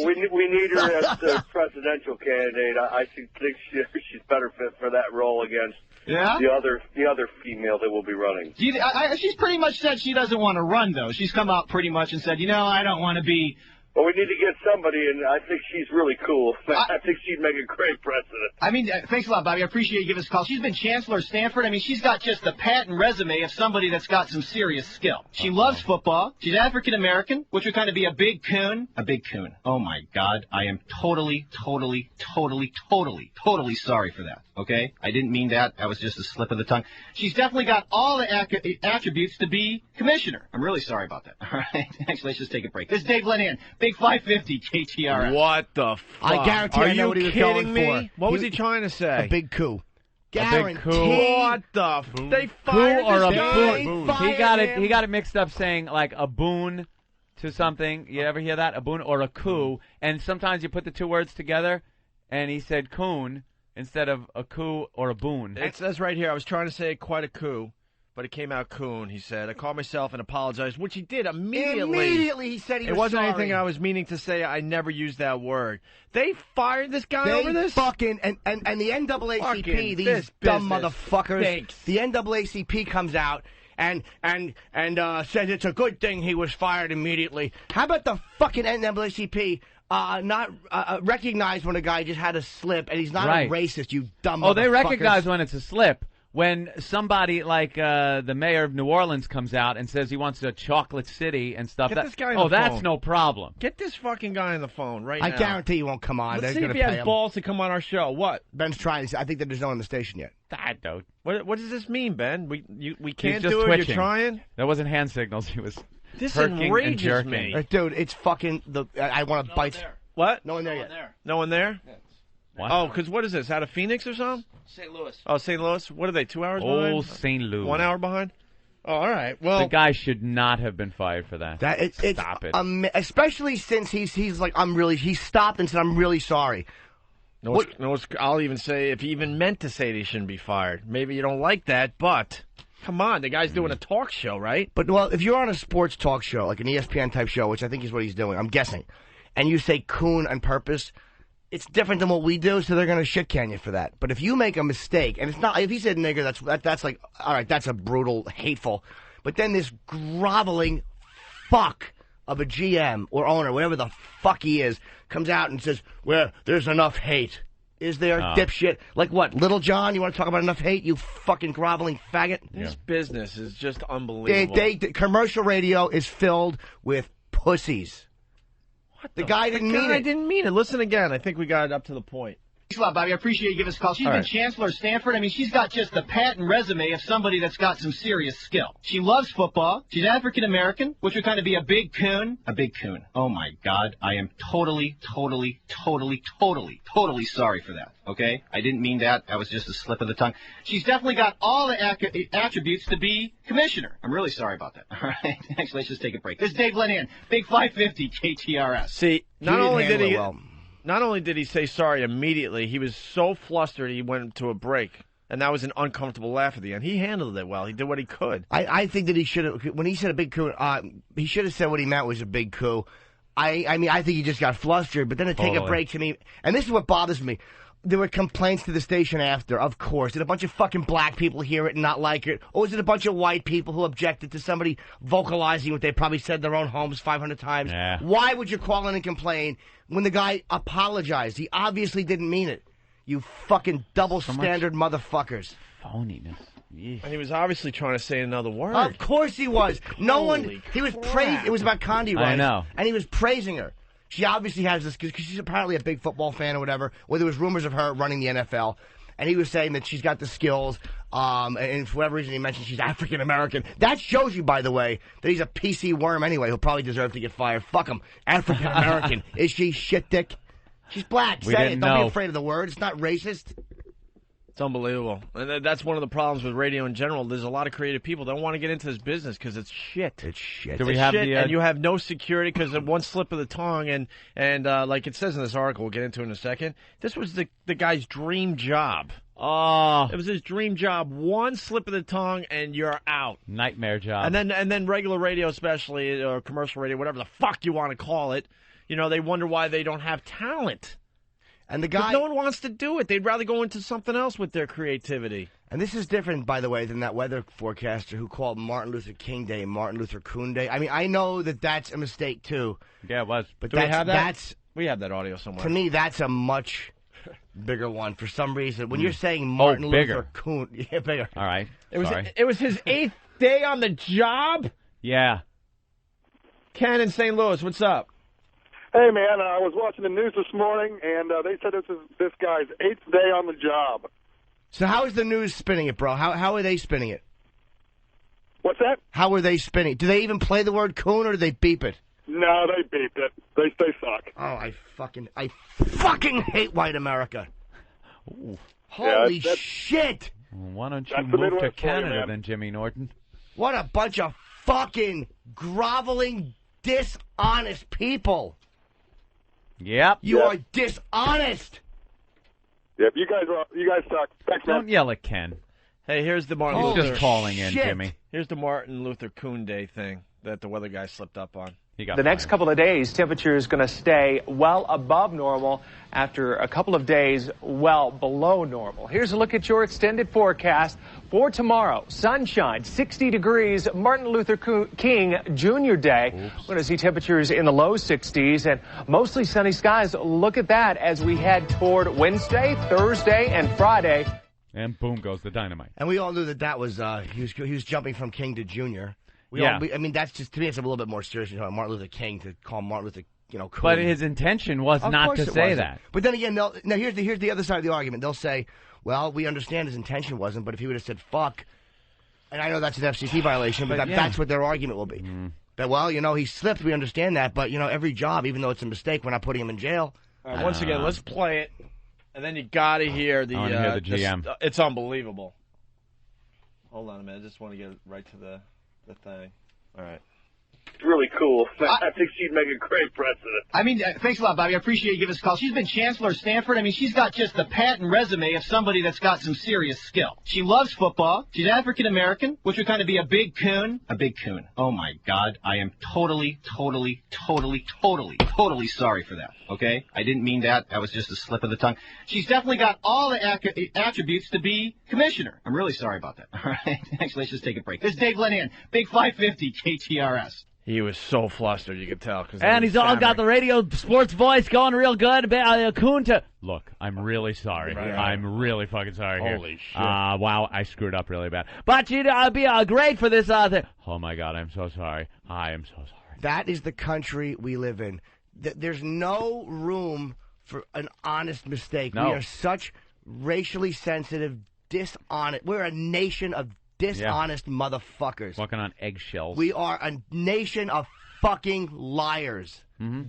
we need her as the presidential candidate. I think she's better fit for that role against the other female that will be running. She's pretty much said she doesn't want to run, though. She's come out pretty much and said, I don't want to be... Well, we need to get somebody, and I think she's really cool. I think she'd make a great president. I mean, thanks a lot, Bobby. I appreciate you giving us a call. She's been chancellor of Stanford. I mean, she's got just the patent resume of somebody that's got some serious skill. She loves football. She's African-American, which would kind of be a big coon. A big coon. Oh, my God. I am totally sorry for that, okay? I didn't mean that. That was just a slip of the tongue. She's definitely got all the attributes to be commissioner. I'm really sorry about that. All right? Actually, let's just take a break. This is Dave Lenahan. Big 550 KTRS. What the fuck? I guarantee I know what he was kidding going me? for. What was he trying to say? A big coup. A big coup. What the? They fired Coup or this a guy? boon. He got it mixed up saying like a boon to something. You ever hear that? A boon or a coup. And sometimes you put the two words together, and he said coon instead of a coup or a boon. It says right here, I was trying to say quite a coup, but it came out coon, he said. I called myself and apologized, which he did immediately. Immediately he said he was It wasn't sorry. anything I was meaning to say. I never used that word. They fired this guy over this? Fucking, and the NAACP, Fucking these this dumb business motherfuckers, stinks. the NAACP comes out and says it's a good thing he was fired immediately. How about the fucking NAACP not recognize when a guy just had a slip and he's not Right. a racist, you dumb Oh, they motherfuckers. recognize when it's a slip. When somebody like the mayor of New Orleans comes out and says he wants a chocolate city and stuff, Get this guy on the that's phone. no problem. Get this fucking guy on the phone right I now. guarantee he won't come on. Let's They're see gonna if he pay has him. balls to come on our show. What? Ben's trying. I think that there's no one on the station yet. I don't. What does this mean, Ben? We He's can't just do it. twitching. You're trying. That wasn't hand signals. He was This perking and enrages jerking. me. Dude, it's fucking I want to bite. What? No one there yet. No one there? What? Oh, because what is this? Out of Phoenix or something? St. Louis. Oh, St. Louis. What are they? 2 hours behind? Old St. Louis. 1 hour behind? Oh, all right. Well, the guy should not have been fired for that. Stop it. Especially since he's like he stopped and said I'm really sorry. I'll even say if he even meant to say they shouldn't be fired. Maybe you don't like that, but come on, the guy's doing a talk show, right? But well, if you're on a sports talk show like an ESPN type show, which I think is what he's doing, I'm guessing, and you say coon on purpose, it's different than what we do, so they're going to shit can you for that. But if you make a mistake, and it's not, if he said nigger, that's like, all right, that's a brutal, hateful. But then this groveling fuck of a GM or owner, whatever the fuck he is, comes out and says, well, there's enough hate. Is there, dipshit? Like what, Little John? You want to talk about enough hate, you fucking groveling faggot? This business is just unbelievable. Commercial radio is filled with pussies. The guy didn't mean it. I didn't mean it. Listen again. I think we got it up to the point. Thanks a lot, Bobby. I appreciate you giving us a call. She's been chancellor of Stanford. I mean, she's got just the patent resume of somebody that's got some serious skill. She loves football. She's African American, which would kind of be a big coon. A big coon. Oh, my God. I am totally sorry for that, okay? I didn't mean that. That was just a slip of the tongue. She's definitely got all the attributes to be commissioner. I'm really sorry about that. All right? Actually, let's just take a break. This is Dave Linehan, Big 550 KTRS. See, not only did he say sorry immediately, he was so flustered he went to a break. And that was an uncomfortable laugh at the end. He handled it well. He did what he could. I think that he should have, when he said a big coup, he should have said what he meant was a big coup. I mean, I think he just got flustered, but then to take a break to me, and this is what bothers me. There were complaints to the station after, of course. Did a bunch of fucking black people hear it and not like it? Or was it a bunch of white people who objected to somebody vocalizing what they probably said in their own homes 500 times? Yeah. Why would you call in and complain when the guy apologized? He obviously didn't mean it. You fucking double standard motherfuckers. Phoniness. And he was obviously trying to say another word. Of course he was. He was praising. It was about Condi Rice. I know. And he was praising her. She obviously has this, because she's apparently a big football fan or whatever, where there was rumors of her running the NFL. And he was saying that she's got the skills, and for whatever reason he mentioned she's African American. That shows you, by the way, that he's a PC worm anyway, who'll probably deserve to get fired. Fuck him. African American. Is she shit dick? She's black. Say it. Don't be afraid of the word. It's not racist. It's unbelievable. And that's one of the problems with radio in general. There's a lot of creative people that don't want to get into this business because it's shit. It's shit. Do we have shit, and you have no security because of one slip of the tongue. And like it says in this article, we'll get into it in a second, this was the guy's dream job. Oh. It was his dream job. One slip of the tongue and you're out. Nightmare job. And then regular radio especially, or commercial radio, whatever the fuck you want to call it, you know, they wonder why they don't have talent. And the guy, no one wants to do it. They'd rather go into something else with their creativity. And this is different, by the way, than that weather forecaster who called Martin Luther King Day Martin Luther Coon Day. I mean, I know that that's a mistake, too. Yeah, it was. But Do we have that? We have that audio somewhere. To me, that's a much bigger one for some reason. When you're saying Martin Luther Coon... Yeah, bigger. All right. It was his 8th day on the job? Yeah. Ken in St. Louis, what's up? Hey, man, I was watching the news this morning, and they said this is this guy's 8th day on the job. So how is the news spinning it, bro? How are they spinning it? What's that? How are they spinning it? Do they even play the word coon, or do they beep it? No, they beeped it. They suck. Oh, I fucking hate white America. Ooh. Holy shit! Well, why don't you move to Canada then, Jimmy Norton? What a bunch of fucking groveling, dishonest people. Yep. You are dishonest. Yep, you guys suck. Thanks, Don't yell at Ken. Hey, here's the Martin He's Luther. just calling in, Jimmy. Here's the Martin Luther Coon Day thing that the weather guy slipped up on. The next couple of days, temperature is going to stay well above normal after a couple of days well below normal. Here's a look at your extended forecast for tomorrow. Sunshine, 60 degrees, Martin Luther King Jr. Day. We're going to see temperatures in the low 60s and mostly sunny skies. Look at that as we head toward Wednesday, Thursday, and Friday. And boom goes the dynamite. And we all knew that was he was jumping from King to Junior. I mean, that's just, to me, it's a little bit more serious than Martin Luther King to call Martin Luther, cool. But his intention was not to say that. But then again, now here's the other side of the argument. They'll say, well, we understand his intention wasn't, but if he would have said fuck, and I know that's an FCC violation, but that's what their argument will be. That, well, he slipped, we understand that, but, every job, even though it's a mistake, we're not putting him in jail. All right, once again, let's play it, and then you got to hear the GM. It's unbelievable. Hold on a minute. I just want to get right to the thing. All right. It's really cool. I think she'd make a great president. I mean, thanks a lot, Bobby. I appreciate you giving us a call. She's been chancellor of Stanford. I mean, she's got just the patent resume of somebody that's got some serious skill. She loves football. She's African American, which would kind of be a big coon. A big coon. Oh, my God. I am totally sorry for that, okay? I didn't mean that. That was just a slip of the tongue. She's definitely got all the attributes to be commissioner. I'm really sorry about that, all right? Actually, let's just take a break. This is Dave Linehan, Big 550 KTRS. He was so flustered, you could tell. And he's all got the radio sports voice going real good. Kunta. Look, I'm really sorry. Right. I'm really fucking sorry here. Holy shit. Wow, I screwed up really bad. But you'd be great for this thing. Oh, my God, I'm so sorry. I am so sorry. That is the country we live in. There's no room for an honest mistake. No. We are such racially sensitive, dishonest. We're a nation of dishonest motherfuckers. Walking on eggshells. We are a nation of fucking liars.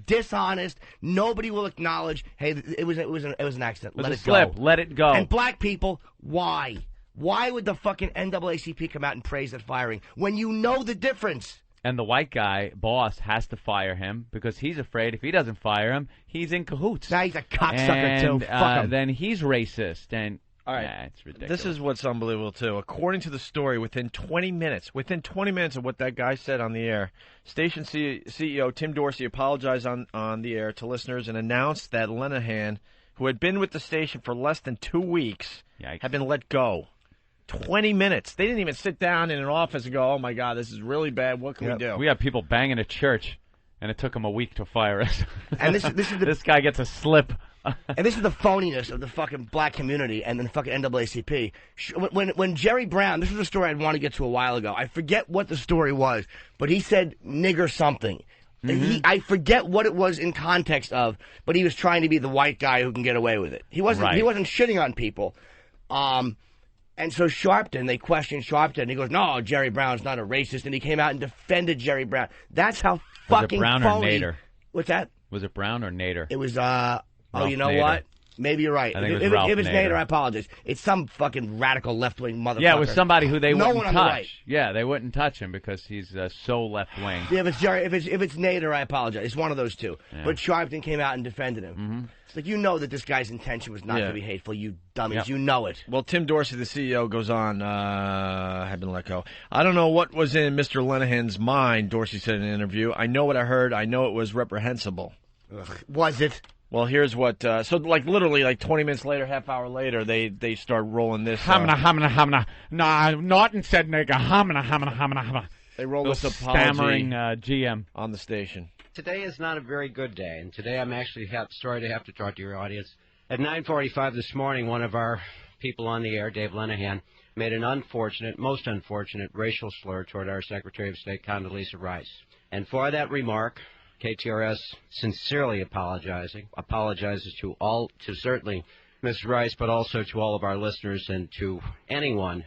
Dishonest. Nobody will acknowledge. Hey, it was an accident. Let it slip. go. Let it go. And black people, why? Why would the fucking NAACP come out and praise that firing when you know the difference? And the white guy, boss, has to fire him because he's afraid if he doesn't fire him, he's in cahoots. Now he's a cocksucker, too. Fuck him. Then he's racist. And all right, it's ridiculous. This is what's unbelievable, too. According to the story, within 20 minutes of what that guy said on the air, station CEO Tim Dorsey apologized on the air to listeners and announced that Lenahan, who had been with the station for less than 2 weeks, had been let go. 20 minutes. They didn't even sit down in an office and go, oh, my God, this is really bad. What can we do? We have people banging at church, and it took them a week to fire us. And this is this guy gets a slip. And this is the phoniness of the fucking black community and the fucking NAACP. When Jerry Brown, this is a story I'd want to get to a while ago. I forget what the story was, but he said nigger something. I forget what it was in context of, but he was trying to be the white guy who can get away with it. He wasn't shitting on people. And so Sharpton, they questioned Sharpton, and he goes, no, Jerry Brown's not a racist, and he came out and defended Jerry Brown. That's how fucking phony. Was it Brown or Nader? What's that? Was it Brown or Nader? It was, oh, you know Nader. what? Maybe you're right. I think it was Ralph if it's Nader, Nader, I apologize. It's some fucking radical left-wing motherfucker. Yeah, it was somebody who they no wouldn't one touch. On the right. Yeah, they wouldn't touch him because he's so left-wing. Yeah, if it's Jerry, if it's Nader, I apologize. It's one of those two. Yeah. But Sharpton came out and defended him. It's like, you know that this guy's intention was not to be hateful, you dummies. Yep. You know it. Well, Tim Dorsey, the CEO, goes on, had been let go. I don't know what was in Mr. Lenahan's mind, Dorsey said in an interview. I know what I heard. I know it was reprehensible. Was it? Well, here's what, so like literally like 20 minutes later, half hour later, they start rolling this. Hamna. Nah, Norton said nigga. Hamna. They roll this apology stammering GM on the station. Today is not a very good day, and today I'm actually sorry to have to talk to your audience. At 9:45 this morning, one of our people on the air, Dave Lenahan, made an most unfortunate racial slur toward our Secretary of State, Condoleezza Rice. And for that remark, KTRS sincerely apologizes to certainly Ms. Rice, but also to all of our listeners and to anyone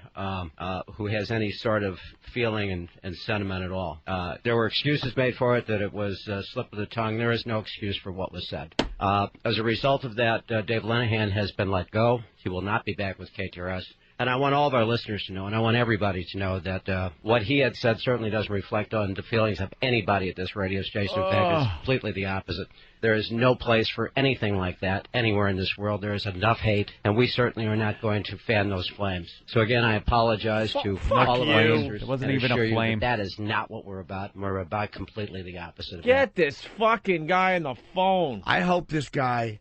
who has any sort of feeling and sentiment at all. There were excuses made for it, that it was a slip of the tongue. There is no excuse for what was said. As a result of that, Dave Lenahan has been let go. He will not be back with KTRS. And I want all of our listeners to know, and I want everybody to know that what he had said certainly doesn't reflect on the feelings of anybody at this radio station. In fact, it's completely the opposite. There is no place for anything like that anywhere in this world. There is enough hate, and we certainly are not going to fan those flames. So again, I apologize to all of our listeners. It wasn't even a flame. That is not what we're about. We're about completely the opposite of Get this fucking guy on the phone. I hope this guy...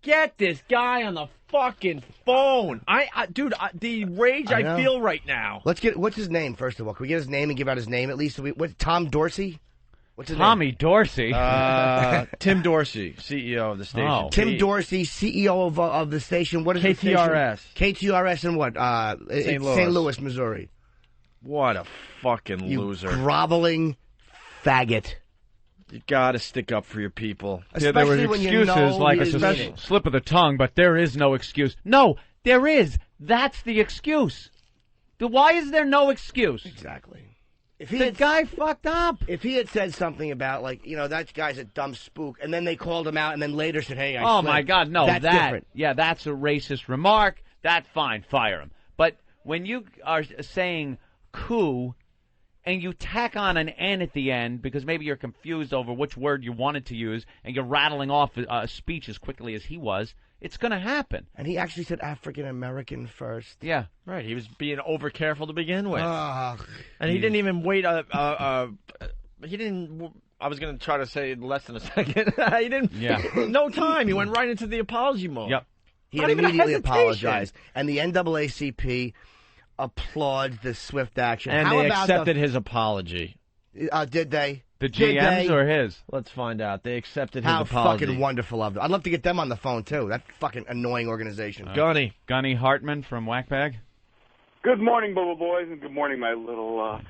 Get this guy on the fucking phone. Dude, the rage I feel right now. Let's get, what's his name, first of all? Can we get his name and give out his name at least? What's Tom Dorsey? What's his Tommy name? Dorsey. Tim Dorsey, CEO of the station. Oh. Tim Dorsey, CEO of the station. What is KTRS. The station? KTRS in what? St. Louis, Missouri. What a fucking you loser. Groveling faggot. You gotta stick up for your people. Yeah, there were excuses like a slip of the tongue, but there is no excuse. No, there is. That's the excuse. Why is there no excuse? Exactly. If the guy fucked up. If he had said something about, like, you know, that guy's a dumb spook, and then they called him out, and then later said, hey, oh, my God, no. That's different. Yeah, that's a racist remark. That's fine. Fire him. But when you are saying coup, and you tack on an N at the end because maybe you're confused over which word you wanted to use, and you're rattling off a speech as quickly as he was, it's going to happen. And he actually said African-American first. Yeah. Right. He was being over-careful to begin with. And he didn't even wait he didn't... I was going to try to say less than a second. He didn't... Yeah. No time. He went right into the apology mode. Yep. He immediately apologized. And the NAACP... applaud the swift action. And they accepted his apology. Did they? The GM's or his? Let's find out. They accepted his apology. How fucking wonderful of them. I'd love to get them on the phone, too. That fucking annoying organization. Gunny Hartman from Whackbag. Good morning, Bubba Boys, and good morning, my little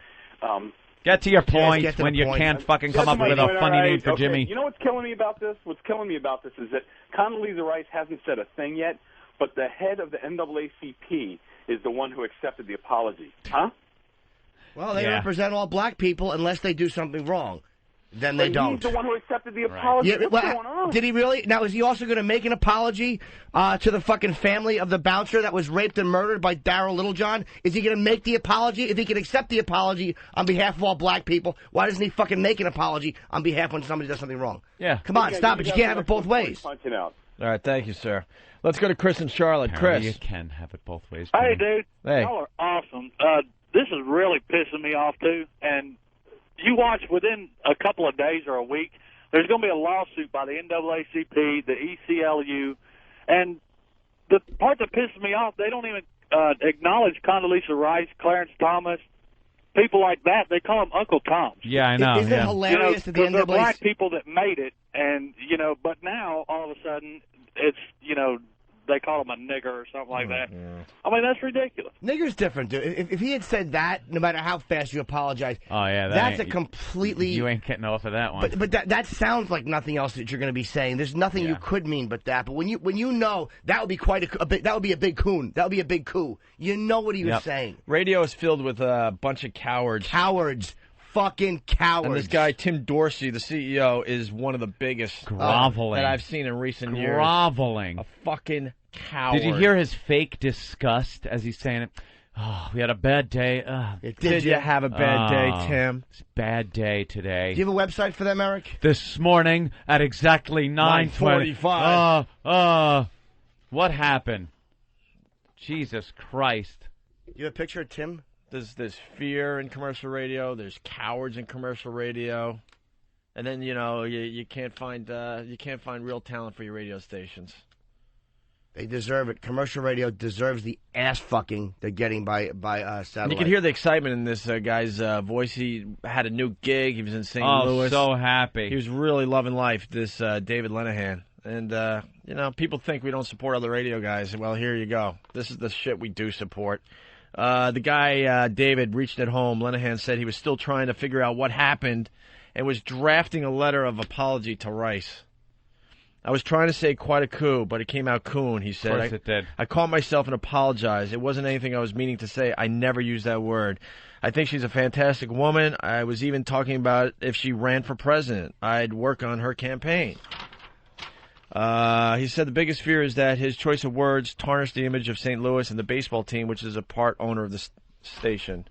Get to your Yes, point get to when the you point. can't fucking Get come to up my with a point, funny all right, name for okay. Jimmy. You know what's killing me about this? What's killing me about this is that Condoleezza Rice hasn't said a thing yet, but the head of the NAACP is the one who accepted the apology. Huh? Well, they represent all black people unless they do something wrong. Then they But don't. He's the one who accepted the apology. Yeah, What's going on? did he really? Now, is he also going to make an apology to the fucking family of the bouncer that was raped and murdered by Darrell Littlejohn? Is he going to make the apology? If he can accept the apology on behalf of all black people, why doesn't he fucking make an apology on behalf when somebody does something wrong? Yeah. Come on, stop it. You can't have it both ways. Punching out. All right, thank you, sir. Let's go to Chris and Charlotte. Apparently Chris. you can have it both ways. Hey, Jimmy. dude. Hey. Y'all are awesome. This is really pissing me off, too. And you watch within a couple of days or a week, there's going to be a lawsuit by the NAACP, the ECLU, and the part that pisses me off, they don't even acknowledge Condoleezza Rice, Clarence Thomas, people like that. They call them Uncle Toms. Yeah, I know. Isn't it hilarious that the Because they're NAACP... black people that made it, and, but now, all of a sudden, it's, they call him a nigger or something like that. I mean, that's ridiculous. Nigger's different, dude. If he had said that, no matter how fast you apologize, Oh, yeah. that's a ain't- completely... You ain't getting off of that one. But that sounds like nothing else that you're going to be saying. There's nothing you could mean but that. But when you know, that would be quite a big, that would be a big coon. That would be a big coup. You know what he was saying. Radio is filled with a bunch of cowards. Cowards. Fucking cowards. And this guy, Tim Dorsey, the CEO, is one of the biggest Groveling. that I've seen in recent years. Groveling. A fucking coward. Did you hear his fake disgust as he's saying it? Oh, we had a bad day. Did you have a bad day, Tim? It's a bad day today. Do you have a website for them, Eric? This morning at exactly 9:45. What happened? Jesus Christ. You have a picture of Tim? There's fear in commercial radio. There's cowards in commercial radio, and then you can't find real talent for your radio stations. They deserve it. Commercial radio deserves the ass fucking they're getting by satellite. And you can hear the excitement in this guy's voice. He had a new gig. He was in St. Oh, Louis. so happy. He was really loving life. This David Lenahan. And people think we don't support other radio guys. Well, here you go. This is the shit we do support. The guy, David, reached at home. Lenahan said he was still trying to figure out what happened and was drafting a letter of apology to Rice. I was trying to say quite a coup, but it came out coon, he said. Of course it did. I caught myself and apologized. It wasn't anything I was meaning to say. I never used that word. I think she's a fantastic woman. I was even talking about if she ran for president, I'd work on her campaign. He said the biggest fear is that his choice of words tarnished the image of St. Louis and the baseball team, which is a part owner of the station.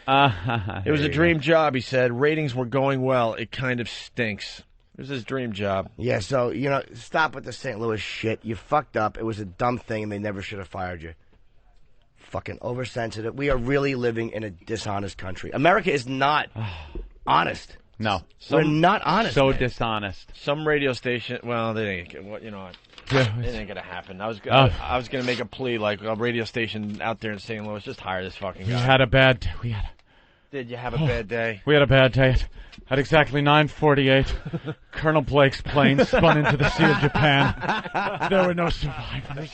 It was a dream job, he said. Ratings were going well. It kind of stinks. It was his dream job. Yeah, so, stop with the St. Louis shit. You fucked up. It was a dumb thing, and they never should have fired you. Fucking oversensitive. We are really living in a dishonest country. America is not honest. No. We're not honest. So man. dishonest. Some radio station, well, they ain't. What it ain't gonna happen. I was gonna make a plea like a radio station out there in St. Louis, just hire this fucking guy. We had a bad day. Did you have a bad day? We had a bad day. At exactly 9:48, Colonel Blake's plane spun into the Sea of Japan. There were no survivors.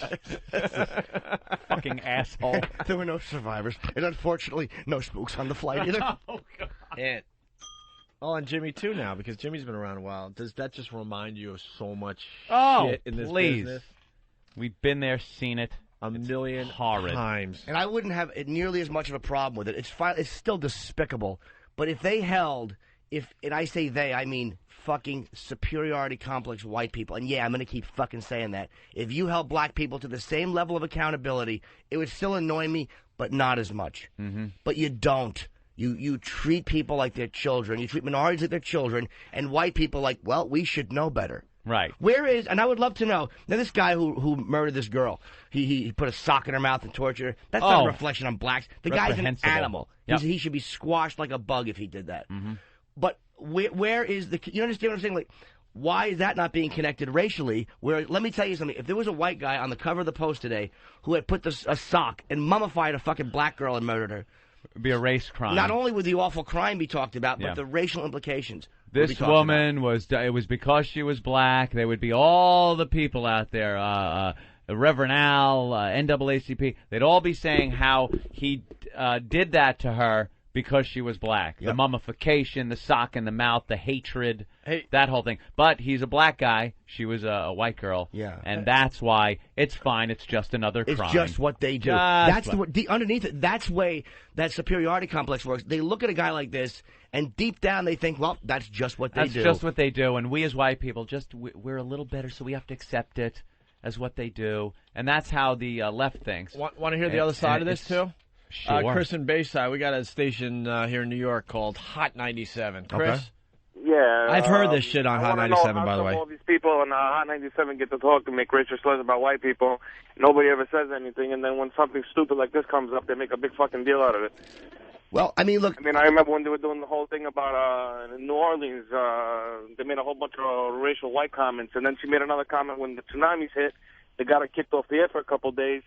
Fucking asshole. There were no survivors. And unfortunately, no spooks on the flight either. Oh, God. And Jimmy, too, now, because Jimmy's been around a while. Does that just remind you of so much shit in this please. business? We've been there, seen it. A million times. And I wouldn't have nearly as much of a problem with it. It's still despicable. But if they held, and I say they, I mean fucking superiority complex white people, and yeah, I'm going to keep fucking saying that. If you held black people to the same level of accountability, it would still annoy me, but not as much. Mm-hmm. But you don't. You treat people like they're children. You treat minorities like they're children, and white people like, well, we should know better. Right. Where is, and I would love to know, now this guy who murdered this girl, he put a sock in her mouth and tortured her. That's not a reflection on blacks. The guy's an animal. Yep. He should be squashed like a bug if he did that. Mm-hmm. But where is you understand what I'm saying? Like, why is that not being connected racially? Where, let me tell you something. If there was a white guy on the cover of the Post today who had put a sock and mummified a fucking black girl and murdered her, it would be a race crime. not only would the awful crime be talked about, but Yeah. the racial implications. This woman it was because she was black. There would be all the people out there, Reverend Al, NAACP. They'd all be saying how he did that to her because she was black. Yep. The mummification, the sock in the mouth, the hatred, Hey. that whole thing. But he's a black guy. She was a white girl. Yeah. And that's why it's fine. It's just another It's crime. just what they do. Just That's underneath it. That's way that superiority complex works. They look at a guy like this, and deep down they think, well, that's just what they do. That's just what they do. And we as white people, we're a little better, so we have to accept it as what they do. And that's how the left thinks. Want to hear the other side of this, too? Sure. Chris in Bayside, we got a station here in New York called Hot 97. Chris? Okay. Yeah. I've heard this shit on I Hot wanna 97, know by the how way. come all these people on Hot 97 get to talk and make racial slurs about white people. Nobody ever says anything, and then when something stupid like this comes up, they make a big fucking deal out of it. Well, I mean, look. I mean, I remember when they were doing the whole thing about in New Orleans, they made a whole bunch of racial white comments, and then she made another comment when the tsunamis hit. They got her kicked off the air for a couple of days,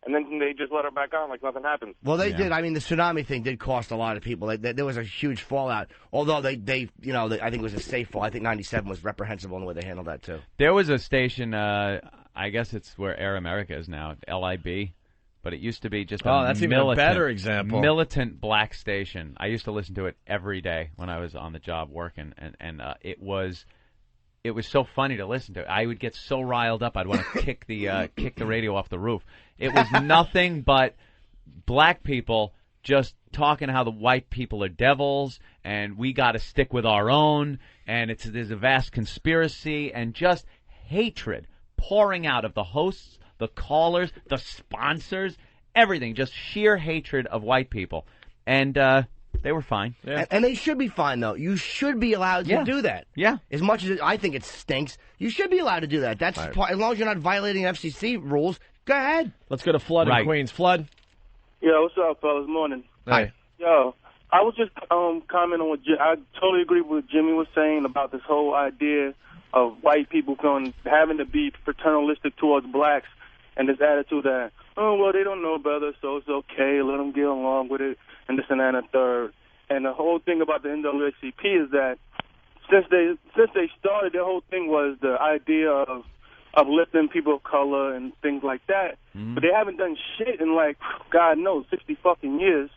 and then they just let her back on like nothing happened. Well, they did. I mean, the tsunami thing did cost a lot of people. There was a huge fallout. Although I think it was a safe fall. I think 97 was reprehensible in the way they handled that too. There was a station, I guess it's where Air America is now, LIB. But it used to be just that's even a better example. Militant black station. I used to listen to it every day when I was on the job working, and it was so funny to listen to. I would get so riled up, I'd want to kick the radio off the roof. It was nothing but black people just talking how the white people are devils, and we got to stick with our own, and there's a vast conspiracy, and just hatred pouring out of the hosts, the callers, the sponsors, everything. Just sheer hatred of white people. And they were fine. Yeah. And they should be fine, though. You should be allowed to do that. Yeah. As much as I think it stinks, you should be allowed to do that. That's as long as you're not violating FCC rules, go ahead. Let's go to Flood in Queens. Flood? Yo, what's up, fellas? Morning. Hey. Yo, I was just commenting on what I totally agree with what Jimmy was saying about this whole idea of white people having to be fraternalistic towards blacks. And this attitude that, oh, well, they don't know better, so it's okay, let them get along with it, and this and that and a third. And the whole thing about the NAACP is that since they started, their whole thing was the idea of uplifting people of color and things like that. Mm-hmm. But they haven't done shit in, like, God knows, 60 fucking years.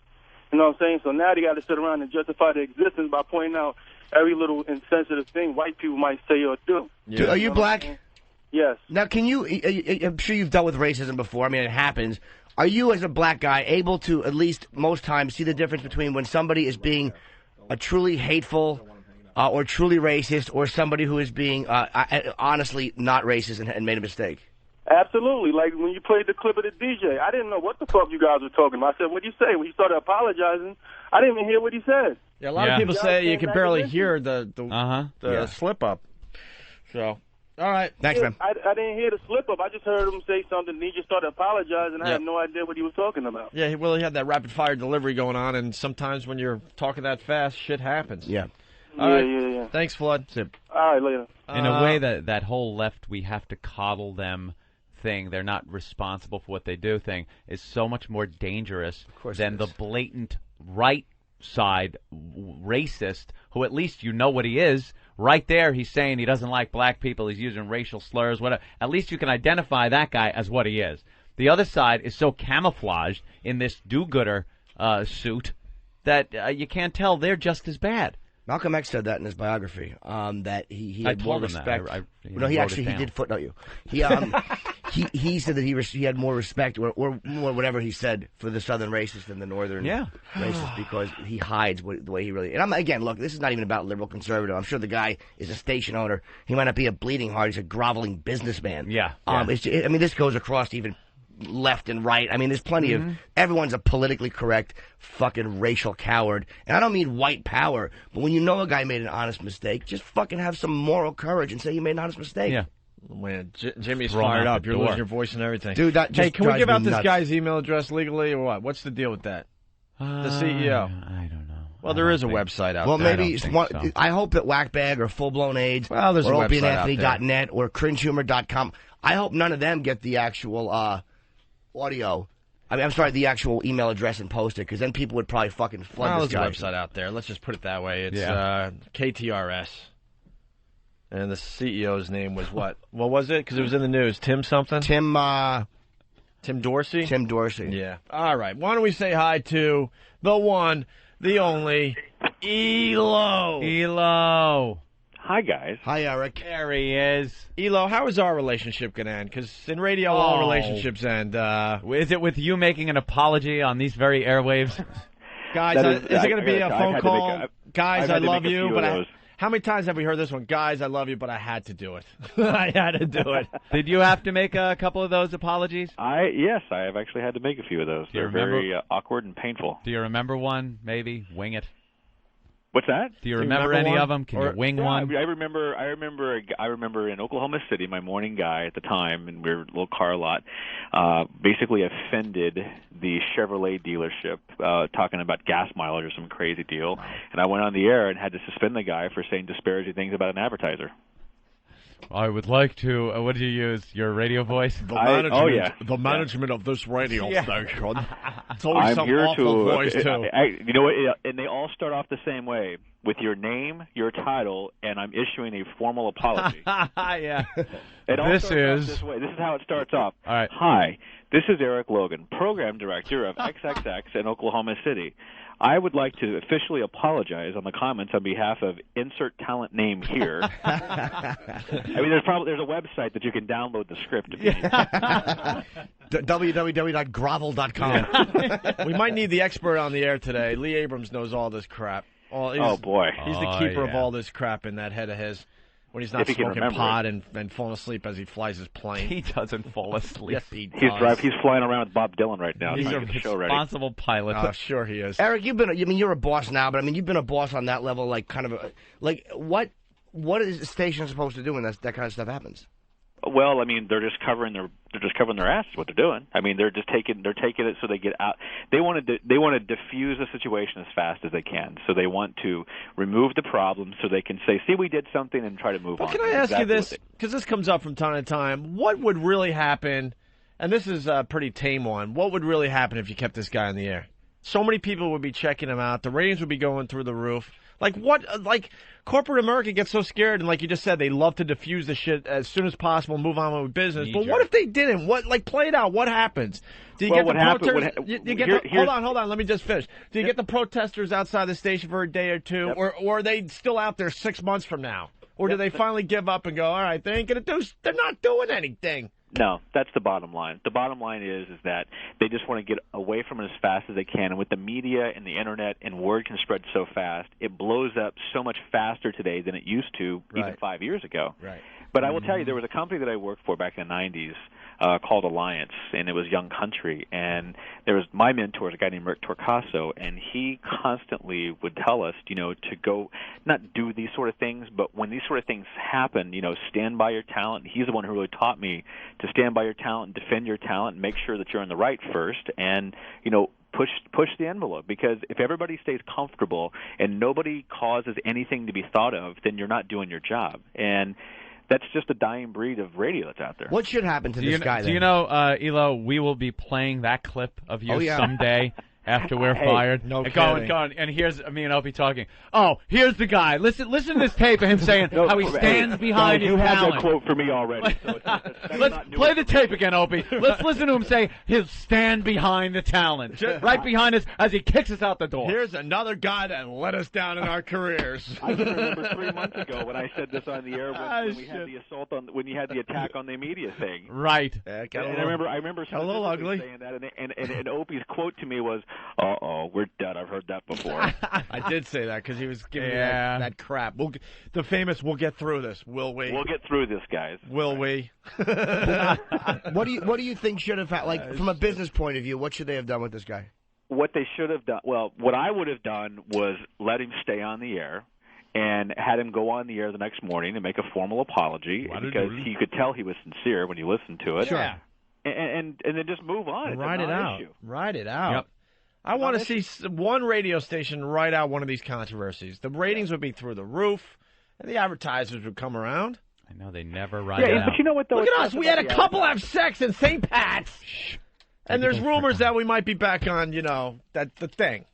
You know what I'm saying? So now they got to sit around and justify their existence by pointing out every little insensitive thing white people might say or do. Yeah. Are you black? Yes. Now, can you? I'm sure you've dealt with racism before. I mean, it happens. Are you, as a black guy, able to at least most times see the difference between when somebody is being a truly hateful or truly racist, or somebody who is being honestly not racist and made a mistake? Absolutely. Like when you played the clip of the DJ, I didn't know what the fuck you guys were talking about. I said, "What'd you say?" When he started apologizing, I didn't even hear what he said. Yeah, a lot of people say you can barely hear the slip up. So. All right. Thanks, man. I didn't hear the slip up. I just heard him say something, and he just started apologizing. I had no idea what he was talking about. Yeah, well, he had that rapid fire delivery going on, and sometimes when you're talking that fast, shit happens. Yeah. All right. Yeah. Thanks, Flood. All right, later. In a way, that whole left, we have to coddle them thing, they're not responsible for what they do thing, is so much more dangerous than the blatant right side racist, who at least you know what he is. Right there, he's saying he doesn't like black people, he's using racial slurs, whatever. At least you can identify that guy as what he is. The other side is so camouflaged in this do-gooder suit that you can't tell they're just as bad. Malcolm X said that in his biography, that he had more respect. No, he did footnote you. He said that he had more respect, or more whatever he said, for the Southern racist than the Northern racist, because he hides the way he really. And again, look, this is not even about liberal conservative. I'm sure the guy is a station owner. He might not be a bleeding heart. He's a groveling businessman. This goes across even left and right. I mean, there's plenty of everyone's a politically correct fucking racial coward, and I don't mean white power, but when you know a guy made an honest mistake, just fucking have some moral courage and say you made an honest mistake. Yeah. Man, Jimmy's fired up. You're losing your voice and everything. Dude, that just can we give out this nuts. guy's email address legally or what? What's the deal with that? The CEO. I don't know. Well, there is a website out well, there. Maybe I hope that Whackbag or Full Blown AIDS or there's a website out OpieandAnthony.net or CringeHumor.com. I hope none of them get the actual audio. I'm sorry, the actual email address and post it, because then people would probably fucking flood this guy. There's a website out there. Let's just put it that way. It's KTRS. And the CEO's name was what? What was it? Because it was in the news. Tim something? Tim Dorsey? Tim Dorsey. Yeah. All right. Why don't we say hi to the one, the only Elo. Elo. Hi, guys. Hi, Eric. There he is. Elo, how is our relationship going to end? Because in radio, all relationships end. Is it with you making an apology on these very airwaves? Guys, is it going to be a phone call? Guys, I love you, but how many times have we heard this one? Guys, I love you, but I had to do it. I had to do it. Did you have to make a couple of those apologies? Yes, I have actually had to make a few of those. They're very awkward and painful. Do you remember one? Maybe wing it. What's that? Do you remember any of them? Can you wing one? I remember in Oklahoma City, my morning guy at the time, and we were a little car lot, basically offended the Chevrolet dealership, talking about gas mileage or some crazy deal. And I went on the air and had to suspend the guy for saying disparaging things about an advertiser. I would like to. What do you use? Your radio voice? The management of this radio station. It's always I'm some here awful voice, too. You know what? And they all start off the same way, with your name, your title, and I'm issuing a formal apology. Yeah. It all starts off this way. This is how it starts off. All right. Hi, this is Eric Logan, Program Director of XXX in Oklahoma City. I would like to officially apologize on the comments on behalf of insert talent name here. I mean, there's a website that you can download the script. If you need. www.grovel.com. We might need the expert on the air today. Lee Abrams knows all this crap. Oh, boy. He's the keeper of all this crap in that head of his. When he's not smoking pot and falling asleep as he flies his plane. He doesn't fall asleep. Yes, he does. He's flying around with Bob Dylan right now. He's a responsible pilot. Oh, sure he is. Eric, you're a boss now, but you've been a boss on that level, what is the station supposed to do when that kind of stuff happens? Well, I mean, they're just covering their ass. What they're doing. I mean, they're taking it so they get out. They want to diffuse the situation as fast as they can. So they want to remove the problem so they can say, "See, we did something," and try to move on. Can I ask you this? Because this comes up from time to time. What would really happen? And this is a pretty tame one. What would really happen if you kept this guy on the air? So many people would be checking him out. The ratings would be going through the roof. Corporate America gets so scared, and like you just said, they love to diffuse the shit as soon as possible, move on with business. But what if they didn't? Play it out. What happens? Do you get the protesters? Hold on. Let me just finish. Do you get the protesters outside the station for a day or two, or are they still out there 6 months from now? Or do they finally give up and go, all right, they're not doing anything? No, that's the bottom line. The bottom line is that they just want to get away from it as fast as they can. And with the media and the internet and word can spread so fast, it blows up so much faster today than it used to even 5 years ago. Right. But I will tell you, there was a company that I worked for back in the 90s called Alliance, and it was Young Country. And there was my mentor, a guy named Rick Torcaso, and he constantly would tell us, to go, not do these sort of things, but when these sort of things happen, stand by your talent. He's the one who really taught me to stand by your talent, defend your talent, and make sure that you're in the right first, and, push the envelope, because if everybody stays comfortable and nobody causes anything to be thought of, then you're not doing your job. And that's just a dying breed of radio that's out there. What should happen to this guy then? Do you know, Elo, we will be playing that clip of you someday after we're fired. No kidding. Going, and here's me and Opie talking. Oh, here's the guy. Listen to this tape of him saying how he stands behind his talent. You have that quote for me already. Let's play the tape again, Opie. Let's listen to him say he'll stand behind the talent. Right behind us as he kicks us out the door. Here's another guy that let us down in our careers. I can remember 3 months ago when I said this on the air when we had the assault when you had the attack on the media thing. Right. And I remember a little ugly saying that, and Opie's quote to me was, "Uh-oh, we're dead. I've heard that before." I did say that because he was giving me that crap. The famous, "We'll get through this, will we?" We'll get through this, guys. Will we? What do you think should have happened? From a business point of view, what should they have done with this guy? What they should have done, what I would have done was let him stay on the air and had him go on the air the next morning and make a formal apology because he could tell he was sincere when you listened to it. Sure. And then just move on. Ride it out. Ride it out. Yep. I want to see one radio station write out one of these controversies. The ratings would be through the roof, and the advertisers would come around. I know they never write it out. But you know what, though? Look at us. We had a couple have sex in St. Pat's. Shh. And there's rumors that we might be back on, the thing.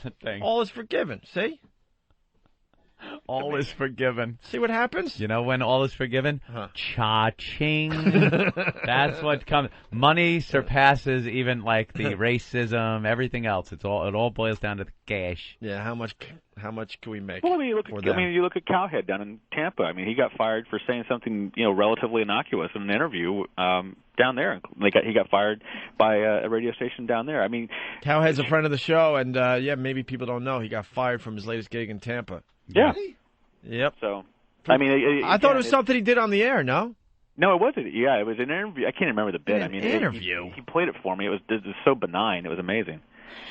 The thing. All is forgiven. See? All is forgiven. See what happens? You know when all is forgiven? Cha-ching. That's what comes. Money surpasses even like the racism, everything else. It all boils down to the cash. Yeah, how much can we make? Well, I mean, you look at Cowhead down in Tampa. I mean, he got fired for saying something, relatively innocuous in an interview down there. He got fired by a radio station down there. I mean, Cowhead's a friend of the show, and maybe people don't know he got fired from his latest gig in Tampa. Yeah. Yep. So, I mean, I thought it was something he did on the air. No. No, it wasn't. Yeah, it was an interview. I can't remember the bit. Interview. He played it for me. It was so benign. It was amazing.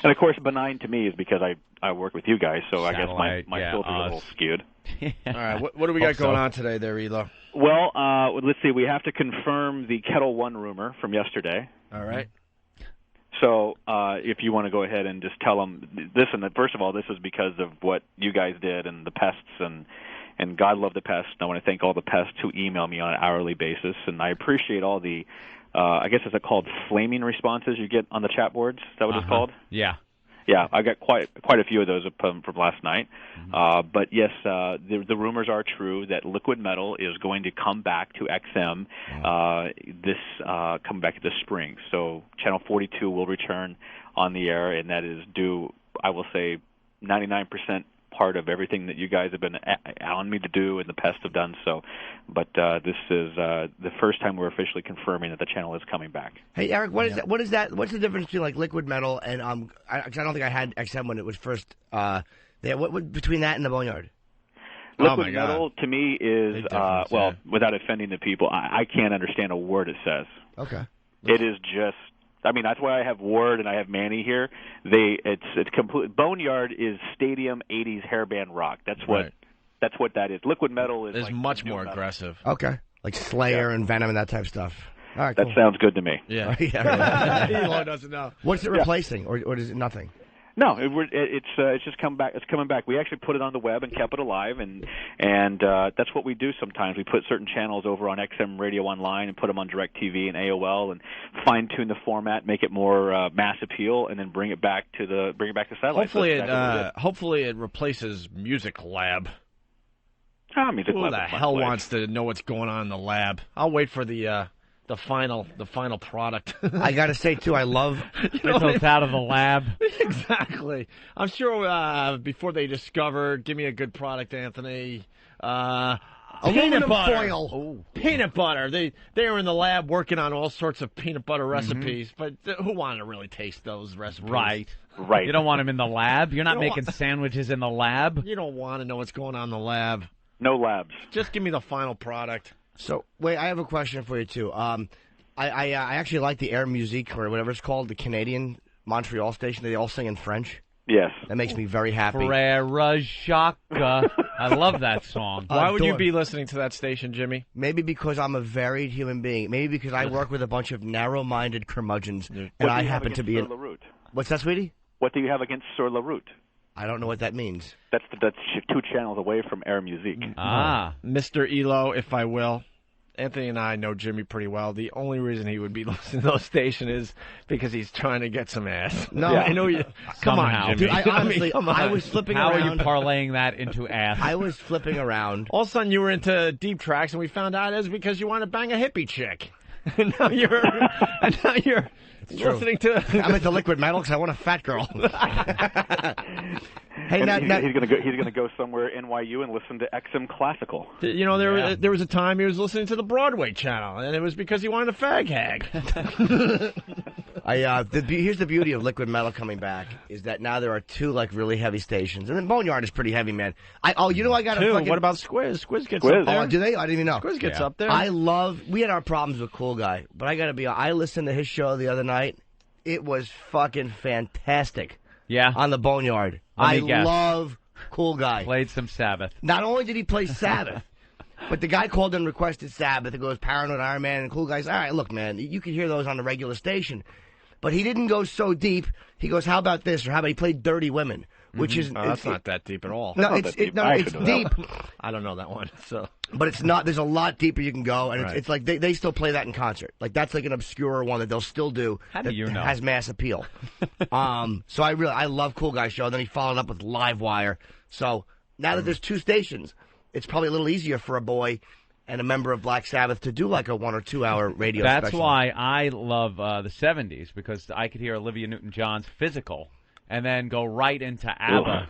And of course, benign to me is because I work with you guys, so I guess my filter's a little skewed. All right, what do we got going on today there, Elo? Well, let's see. We have to confirm the Kettle One rumor from yesterday. All right. So if you want to go ahead and just tell them, listen, first of all, this is because of what you guys did and the pests, and God love the pests. I want to thank all the pests who email me on an hourly basis, and I appreciate all the, I guess, is it called flaming responses you get on the chat boards? Is that what it's called? Yeah. Yeah, I got quite a few of those from last night. But yes, the rumors are true that Liquid Metal is going to come back to XM come back this spring. So Channel 42 will return on the air, and that is due, I will say, 99% part of everything that you guys have been on me to do and the pests have done so. But this is the first time we're officially confirming that the channel is coming back. Hey, Eric, what is that? What's the difference between like Liquid Metal and I don't think I had XM when it was first there. What between that and the Boneyard? Liquid Metal to me is without offending the people, I can't understand a word it says. Okay. It is just. I mean, that's why I have Ward and I have Manny here. It's complete. Boneyard is stadium '80s hairband rock. That's what that is. Liquid Metal is much more aggressive. Okay, like Slayer and Venom and that type of stuff. All right, that sounds good to me. Yeah. Elon doesn't know. What's it replacing, or is it nothing? No, it's just come back. It's coming back. We actually put it on the web and kept it alive, and that's what we do sometimes. We put certain channels over on XM Radio Online and put them on DirecTV and AOL, and fine tune the format, make it more mass appeal, and then bring it back to satellite. Hopefully it replaces Music Lab. Music Who Lab the hell wants to know what's going on in the lab? I'll wait for the final product. I got to say, too, I love... It's out of the lab. Exactly. I'm sure before they discover, give me a good product, Anthony. Peanut butter. Foil. Oh, peanut butter. They were in the lab working on all sorts of peanut butter recipes, but who wanted to really taste those recipes? Right. Right. You don't want them in the lab? You're not making sandwiches in the lab? You don't want to know what's going on in the lab. No labs. Just give me the final product. So, wait, I have a question for you, too. I actually like the Air Musique, or whatever it's called, the Canadian Montreal station. They all sing in French. Yes. That makes me very happy. Frère Jacques. I love that song. Why would you be listening to that station, Jimmy? Maybe because I'm a varied human being. Maybe because I work with a bunch of narrow-minded curmudgeons, and I happen to be... What's that, sweetie? What do you have against Sur La Route? I don't know what that means. That's 2 channels away from Air Musique. Mr. Elo, if I will. Anthony and I know Jimmy pretty well. The only reason he would be listening to those stations is because he's trying to get some ass. No, I know you. Come on, Jimmy. Dude, honestly, I was flipping around. How are you parlaying that into ass? I was flipping around. All of a sudden, you were into deep tracks, and we found out it was because you want to bang a hippie chick. And now you're listening to. I'm into Liquid Metal because I want a fat girl. Hey, he's gonna go somewhere NYU and listen to XM Classical. You know, there was a time he was listening to the Broadway channel, and it was because he wanted a fag hag. Here's the beauty of Liquid Metal coming back is that now there are 2 like really heavy stations, and then Boneyard is pretty heavy, man. I got 2. What about Squiz? Squiz gets up there. Oh, do they? I didn't even know. Squiz gets up there. We had our problems with Cool Guy, but I gotta be honest, I listened to his show the other night. It was fucking fantastic. Yeah. On the Boneyard. I love Cool Guy. Played some Sabbath. Not only did he play Sabbath, but the guy called and requested Sabbath. It goes Paranoid Iron Man and Cool Guy's. All right, look, man, you can hear those on the regular station. But he didn't go so deep. He goes, how about this? Or how about he played Dirty Women? Which is that's not that deep at all. No, it's deep. I don't know that one. So, but it's not. There's a lot deeper you can go, and it's like they still play that in concert. Like that's like an obscure one that they'll still do. How do you know? Has mass appeal. So I love Cool Guy show. Then he followed up with Live Wire. So Now that there's 2 stations, it's probably a little easier for a boy and a member of Black Sabbath to do like a 1 or 2 hour radio That's special. why I love the 70s, because I could hear Olivia Newton-John's Physical and then go right into ABBA,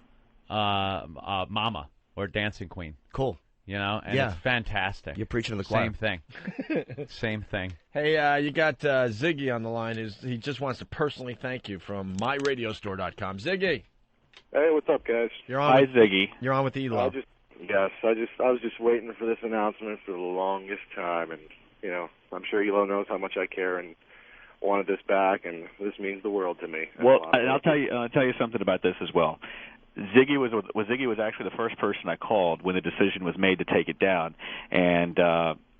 Mama, or Dancing Queen. Cool. You know, and Yeah. it's fantastic. You're preaching to the choir. Same thing. Same thing. Hey, you got Ziggy on the line. He just wants to personally thank you from myradiostore.com. Ziggy. Hey, what's up, guys? You're on. Hi, Ziggy. You're on with Elo. I was just waiting for this announcement for the longest time, and I'm sure Elo knows how much I care and wanted this back, and this means the world to me. Well, and I'll tell you something about this as well. Ziggy was actually the first person I called when the decision was made to take it down, and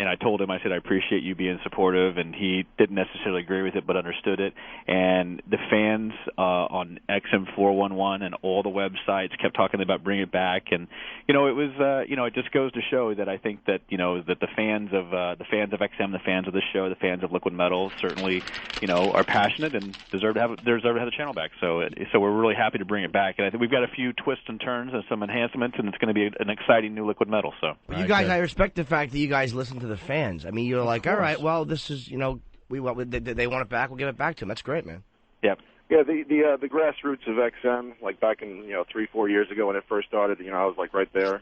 I told him, I said, I appreciate you being supportive, and he didn't necessarily agree with it but understood it. And the fans on XM411 and all the websites kept talking about bringing it back, and it was it just goes to show that I think that that the fans of XM, the fans of this show, the fans of Liquid Metal certainly are passionate and deserve to have the channel back. So we're really happy to bring it back, and I think we've got a few twists and turns and some enhancements, and it's going to be an exciting new Liquid Metal. So But you guys, I respect the fact that you guys listen to the fans. I mean, you're like, all right, well, this is, they want it back, we'll give it back to them. That's great, man. Yep. Yeah, the grassroots of XM, like back in 3-4 years ago when it first started, I was like right there.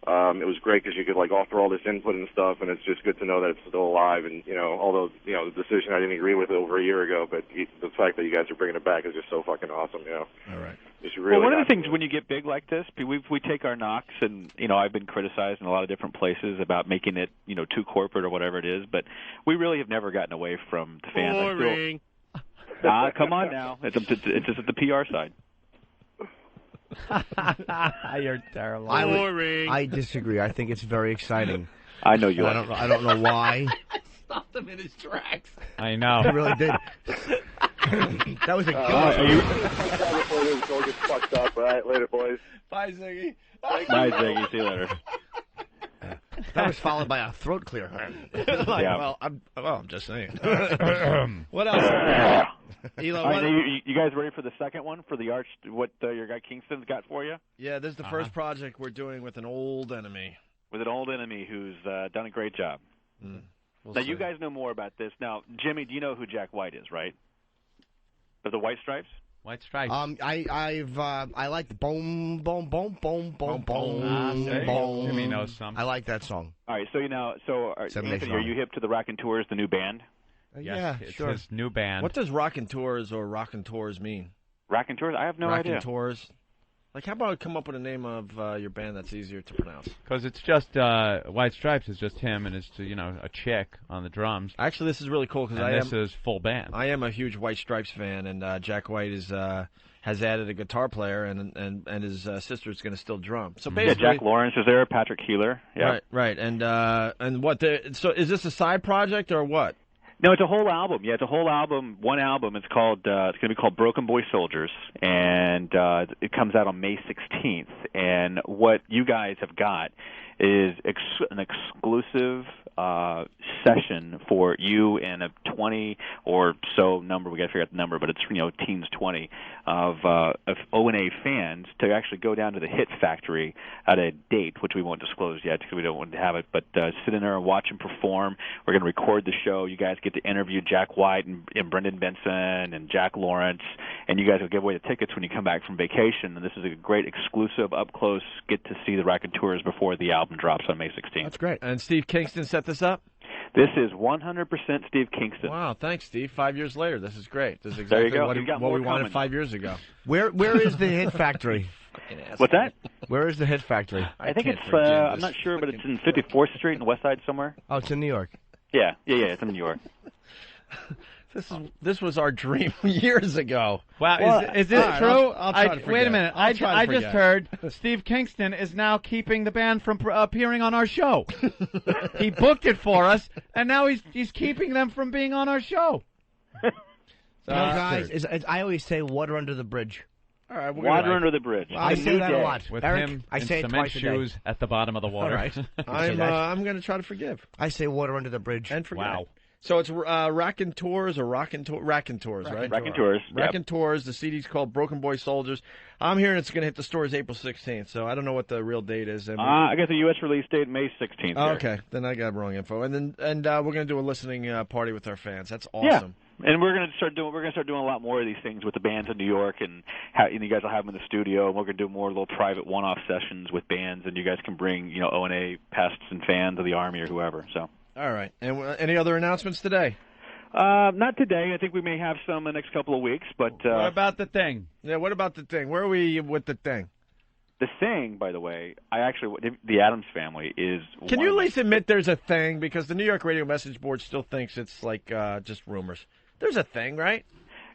It was great because you could like offer all this input and stuff, and it's just good to know that it's still alive. And although the decision I didn't agree with over a year ago, but the fact that you guys are bringing it back is just so fucking awesome. All right. Well, one of the things when you get big like this, we take our knocks, and I've been criticized in a lot of different places about making it too corporate or whatever it is, but we really have never gotten away from the fans. Boring. Come on now, it's just at the PR side. You're terrible. I disagree. I think it's very exciting. I know you. I don't know why. Stopped him in his tracks. I know. I really did. That was a Before this all gets fucked up. All right, later, boys. Bye, Ziggy. Bye, Ziggy. See you later. That was followed by a throat clear. Well, I'm just saying. What else? Elo, All right, you guys ready for the second one for the Arch? What your guy Kingston's got for you? Yeah, this is the first project we're doing with an old enemy. With an old enemy who's done a great job. We'll now see. you guys know more about this. Now, Jimmy, do you know who Jack White is, right? Of the White Stripes. White Stripes. I like the boom, boom, boom, boom, boom, boom, see? boom. Jimmy knows some. I like that song. All right, Seven Anthony, Nation are Army. you hip to the Rockin' Tours, the new band? Yes, yeah, it's sure. his new band. What does Rockin' Tours or Rockin' Tours mean? Rockin' Tours? I have no idea. Rockin' Tours. Like, how about I come up with a name of your band that's easier to pronounce? Because it's just White Stripes is just him, and it's a chick on the drums. Actually, this is really cool because this is full band. I am a huge White Stripes fan, and Jack White has added a guitar player, and his sister's going to still drum. So basically, Jack Lawrence is there, Patrick Keeler. Yeah. Right, and what? So is this a side project or what? No, it's a whole album. Yeah, it's a whole album. One album. It's called. It's going to be called Broken Boy Soldiers, and it comes out on May 16th. And what you guys have got is an exclusive session for you and a 20 or so number. We got to figure out the number, but it's teens 20 of O&A fans to actually go down to the Hit Factory at a date, which we won't disclose yet because we don't want to have it. But sit in there and watch them perform. We're going to record the show. You guys get to interview Jack White and Brendan Benson and Jack Lawrence, and you guys will give away the tickets when you come back from vacation. And this is a great exclusive, up close, get to see the Rockin' Tours before the album drops on May 16th. That's great. And Steve Kingston set this up? This is 100% Steve Kingston. Wow, thanks, Steve. 5 years later, this is great. This is There you exactly go. what we wanted coming. 5 years ago. Where is the Hit Factory? What's that? Where is the Hit Factory? I think it's, I'm not sure, but it's in 54th Street in the West Side somewhere. Oh, it's in New York. Yeah, it's in New York. This was our dream years ago. Wow, is this right, true? I'll try to forget. Wait a minute. I'll try I to just forget. heard Steve Kingston is now keeping the band from appearing on our show. He booked it for us, and now he's keeping them from being on our show. Guys, I always say water under the bridge. All right, Water under the bridge. I say that a lot. With Eric, him I say in it cement twice a day. shoes at the bottom of the water. All right. I'm going to try to forgive I say water under the bridge. and forget. Wow. So it's Raconteurs or Raconteurs, right? Raconteurs, yep. Raconteurs. The CD's called Broken Boy Soldiers. I'm hearing it's going to hit the stores April 16th, so I don't know what the real date is. I got the U.S. release date May 16th. Oh, okay, then I got wrong info. And we're going to do a listening party with our fans. That's awesome. Yeah. And we're going to start doing a lot more of these things with the bands in New York, and you guys will have them in the studio. And we're going to do more little private one-off sessions with bands, and you guys can bring O&A pests and fans of the Army or whoever. So. All right. And any other announcements today? Not today. I think we may have some in the next couple of weeks. But what about the thing? Yeah, what about the thing? Where are we with the thing? The thing, by the way, the Addams Family is. Can you at least admit there's a thing? Because the New York Radio Message Board still thinks it's like just rumors. There's a thing, right?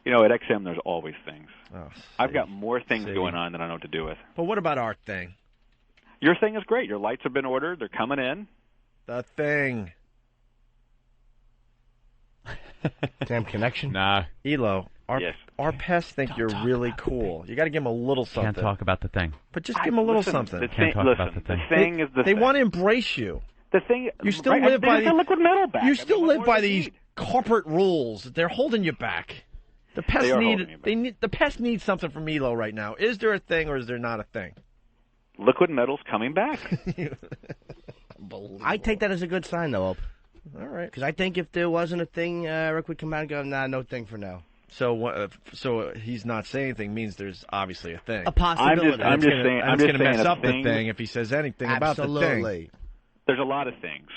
At XM, there's always things. Oh, I've got more things going on than I know what to do with. But what about our thing? Your thing is great. Your lights have been ordered. They're coming in. The thing. Damn connection. Nah. Elo, our pests think you're really cool. You got to give them a little something. Can't talk about the thing. But just give them a little something. Can't talk about the thing. The thing is the They thing. want to embrace you. The thing. You still right, live by the liquid metal back. You still live by these corporate rules. They're holding you back. The pests the pests need something from Elo right now. Is there a thing or is there not a thing? Liquid metal's coming back. I take that as a good sign, though, Ope. All right. Because I think if there wasn't a thing, Rick would come out and go, nah, no thing for now. So he's not saying anything means there's obviously a thing. A possibility. I'm just saying. It's going to mess up the thing if he says anything about the thing. Absolutely. There's a lot of things.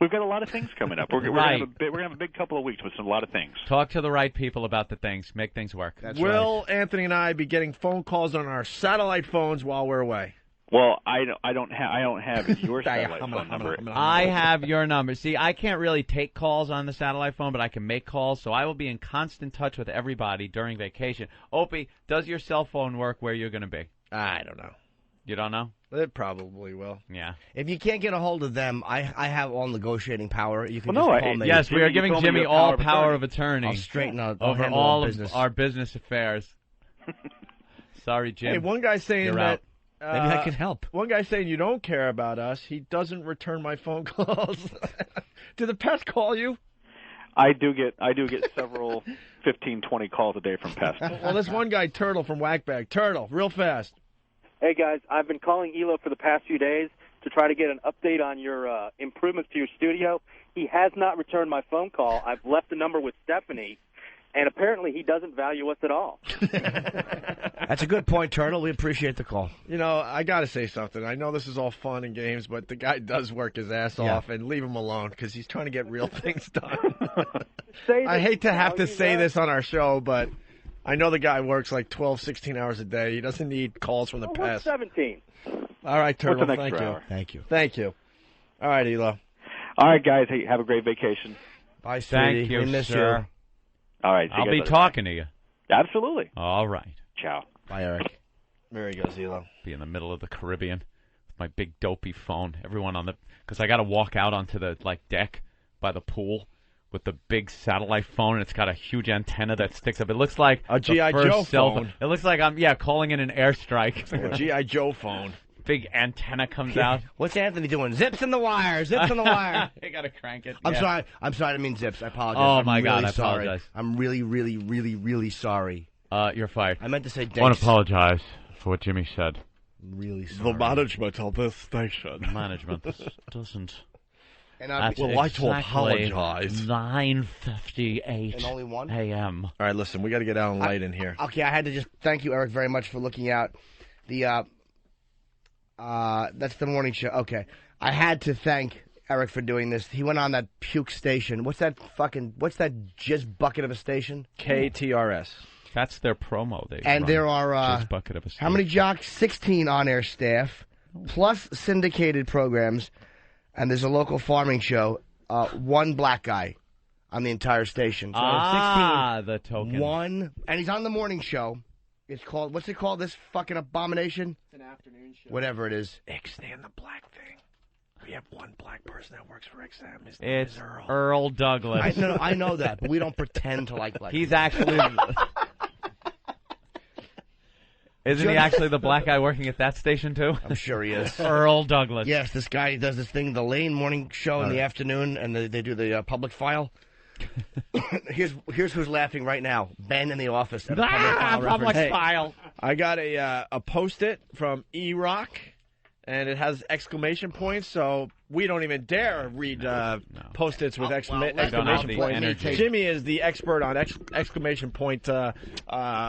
We've got a lot of things coming up. We're going to have a big couple of weeks with a lot of things. Talk to the right people about the things. Make things work. Will Anthony and I be getting phone calls on our satellite phones while we're away? Well, I don't have your satellite phone number. I have your number. See, I can't really take calls on the satellite phone, but I can make calls, so I will be in constant touch with everybody during vacation. Opie, does your cell phone work where you're going to be? I don't know. You don't know? It probably will. Yeah. If you can't get a hold of them, I have all negotiating power. You can Well, just no, call me. Yes, we are giving Jimmy all power of attorney I'll straighten out over all of our business affairs. Sorry, Jim. Hey, one guy's saying You're that. out. Maybe I can help. One guy's saying you don't care about us. He doesn't return my phone calls. Do the pests call you? I do get several 15, 20 calls a day from pests. Well, this one guy, Turtle from Whackbag. Turtle, real fast. Hey, guys, I've been calling Elo for the past few days to try to get an update on your improvements to your studio. He has not returned my phone call. I've left the number with Stephanie, and apparently he doesn't value us at all. That's a good point, Turtle. We appreciate the call. You know, I got to say something. I know this is all fun and games, but the guy does work his ass off, and leave him alone because he's trying to get real things done. I hate to have to say this on our show, but I know the guy works like 12, 16 hours a day. He doesn't need calls from the past. 17. All right, Turtle. What's the Thank next you. hour? Thank you. All right, Elo. All right, guys. Hey, have a great vacation. Bye, sweetie. Thank you, we miss sir. All right. I'll be talking to you. Absolutely. All right. Ciao. Bye, Eric. There he goes, Elo. Be in the middle of the Caribbean with my big dopey phone. Everyone on because I got to walk out onto the deck by the pool with the big satellite phone, and it's got a huge antenna that sticks up. It looks like a G.I. Joe phone. It looks like I'm calling in an airstrike. It's like a G.I. Joe phone. Big antenna comes out. What's Anthony doing? Zips in the wire. Zips in the wire. I gotta crank it. I'm sorry. I didn't mean zips. I apologize. Oh I'm my God! really I sorry. apologize. I'm really, really, really, really sorry. You're fired. I meant to say. I want to apologize for what Jimmy said. Really sorry. The management of this station. Management doesn't. And I'd would like to apologize. 9:58 And only one? a.m. All right, listen, we got to get Alan Light in here. Okay, I had to just thank you, Eric, very much for looking out. That's the morning show. Okay, I had to thank Eric for doing this. He went on that puke station. What's that jizz bucket of a station? KTRS. That's their promo. And there are jizz bucket of a how many jocks? 16 on-air staff, plus syndicated programs. And there's a local farming show, one black guy on the entire station. So 16, the token. One, and he's on the morning show. It's called, what's it called, this fucking abomination? It's an afternoon show. Whatever it is. Ixnay and the black thing. We have one black person that works for XM. His name It's is Earl. Earl Douglas. I know that, but we don't pretend to like black He's people. actually... Isn't he actually the black guy working at that station, too? I'm sure he is. Earl Douglas. Yes, this guy does this thing, the Lane morning show in the afternoon, and they do the public file. Here's who's laughing right now. Ben in the office. At a public file reference. I got a Post-it from E-Rock, and it has exclamation points, so we don't even dare read Post-its with exclamation points. Jimmy is the expert on exclamation point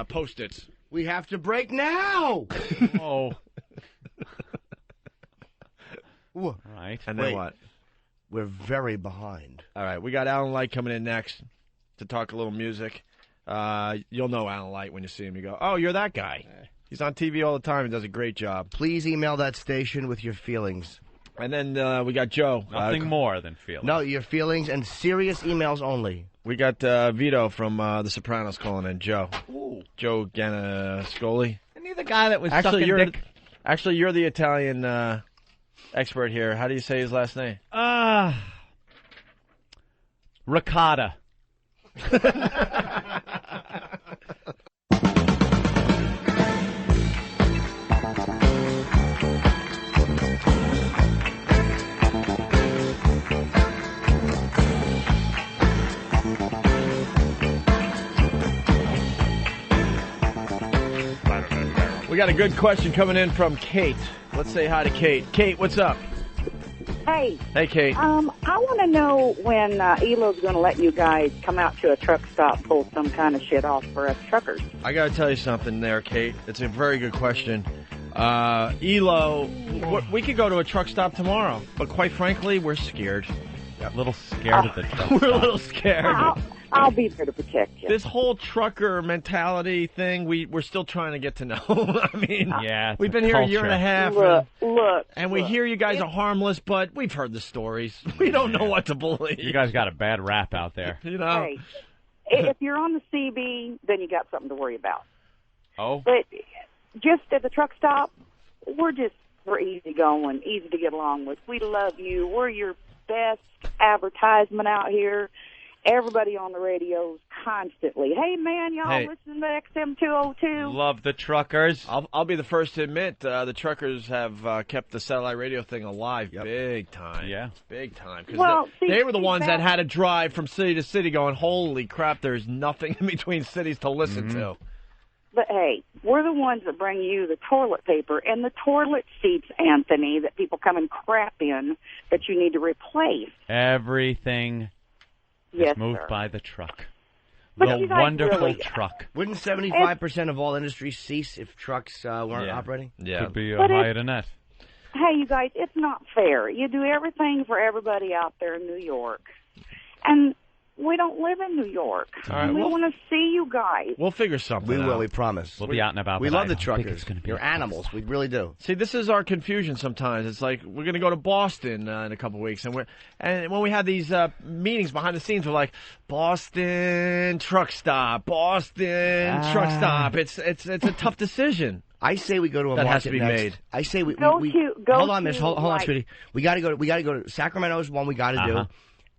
Post-its. We have to break now! Oh. All right. And then what? We're very behind. All right, we got Alan Light coming in next to talk a little music. You'll know Alan Light when you see him. You go, oh, you're that guy. He's on TV all the time and does a great job. Please email that station with your feelings. And then we got Joe. Nothing more than feelings. No, your feelings and serious emails only. We got Vito from The Sopranos calling in. Joe. Ooh. Joe Ganascoli. Isn't he the guy that was sucking dick? Actually, you're the Italian expert here. How do you say his last name? Ricotta. We got a good question coming in from Kate. Let's say hi to Kate. Kate, what's up? Hey. Hey, Kate. I want to know when Elo's going to let you guys come out to a truck stop, pull some kind of shit off for us truckers. I got to tell you something there, Kate. It's a very good question. Elo, we could go to a truck stop tomorrow, but quite frankly, we're scared. A little scared of the truck We're stop. a little scared. I'll be there to protect you. This whole trucker mentality thing, we're still trying to get to know. I mean, yeah, we've been here a year and a half. Look, we hear you guys are harmless, but we've heard the stories. We don't know what to believe. You guys got a bad rap out there. You know? Hey, if you're on the CB, then you got something to worry about. Oh? But just at the truck stop, we're easy going, easy to get along with. We love you. We're your best advertisement out here. Everybody on the radios constantly. Hey, man, y'all listen to XM202. Love the truckers. I'll be the first to admit the truckers have kept the satellite radio thing alive big time. Yeah. Big time. Because they were the ones that had to drive from city to city going, holy crap, there's nothing in between cities to listen to. But, hey, we're the ones that bring you the toilet paper and the toilet seats, Anthony, that people come and crap in that you need to replace. Everything Yes, moved sir. by the truck. But The you guys wonderful really- truck. Wouldn't 75% of all industries cease if trucks weren't operating? Yeah. Could be a But high net. Hey, you guys, it's not fair. You do everything for everybody out there in New York. And we don't live in New York. All right, we well- want to see you guys. We'll figure something We out. will, we promise. We'll be out and about. We but love I the don't think truckers. it's gonna be You're animals. We really do. See, this is our confusion sometimes. It's like we're going to go to Boston in a couple of weeks, and when we have these meetings behind the scenes, we're like Boston truck stop, Boston truck stop. It's a tough decision. I say we go to a That market has to be next. made. I say we Go hold on, miss. Hold on, like- sweetie. We got to go to Sacramento's one we got to do,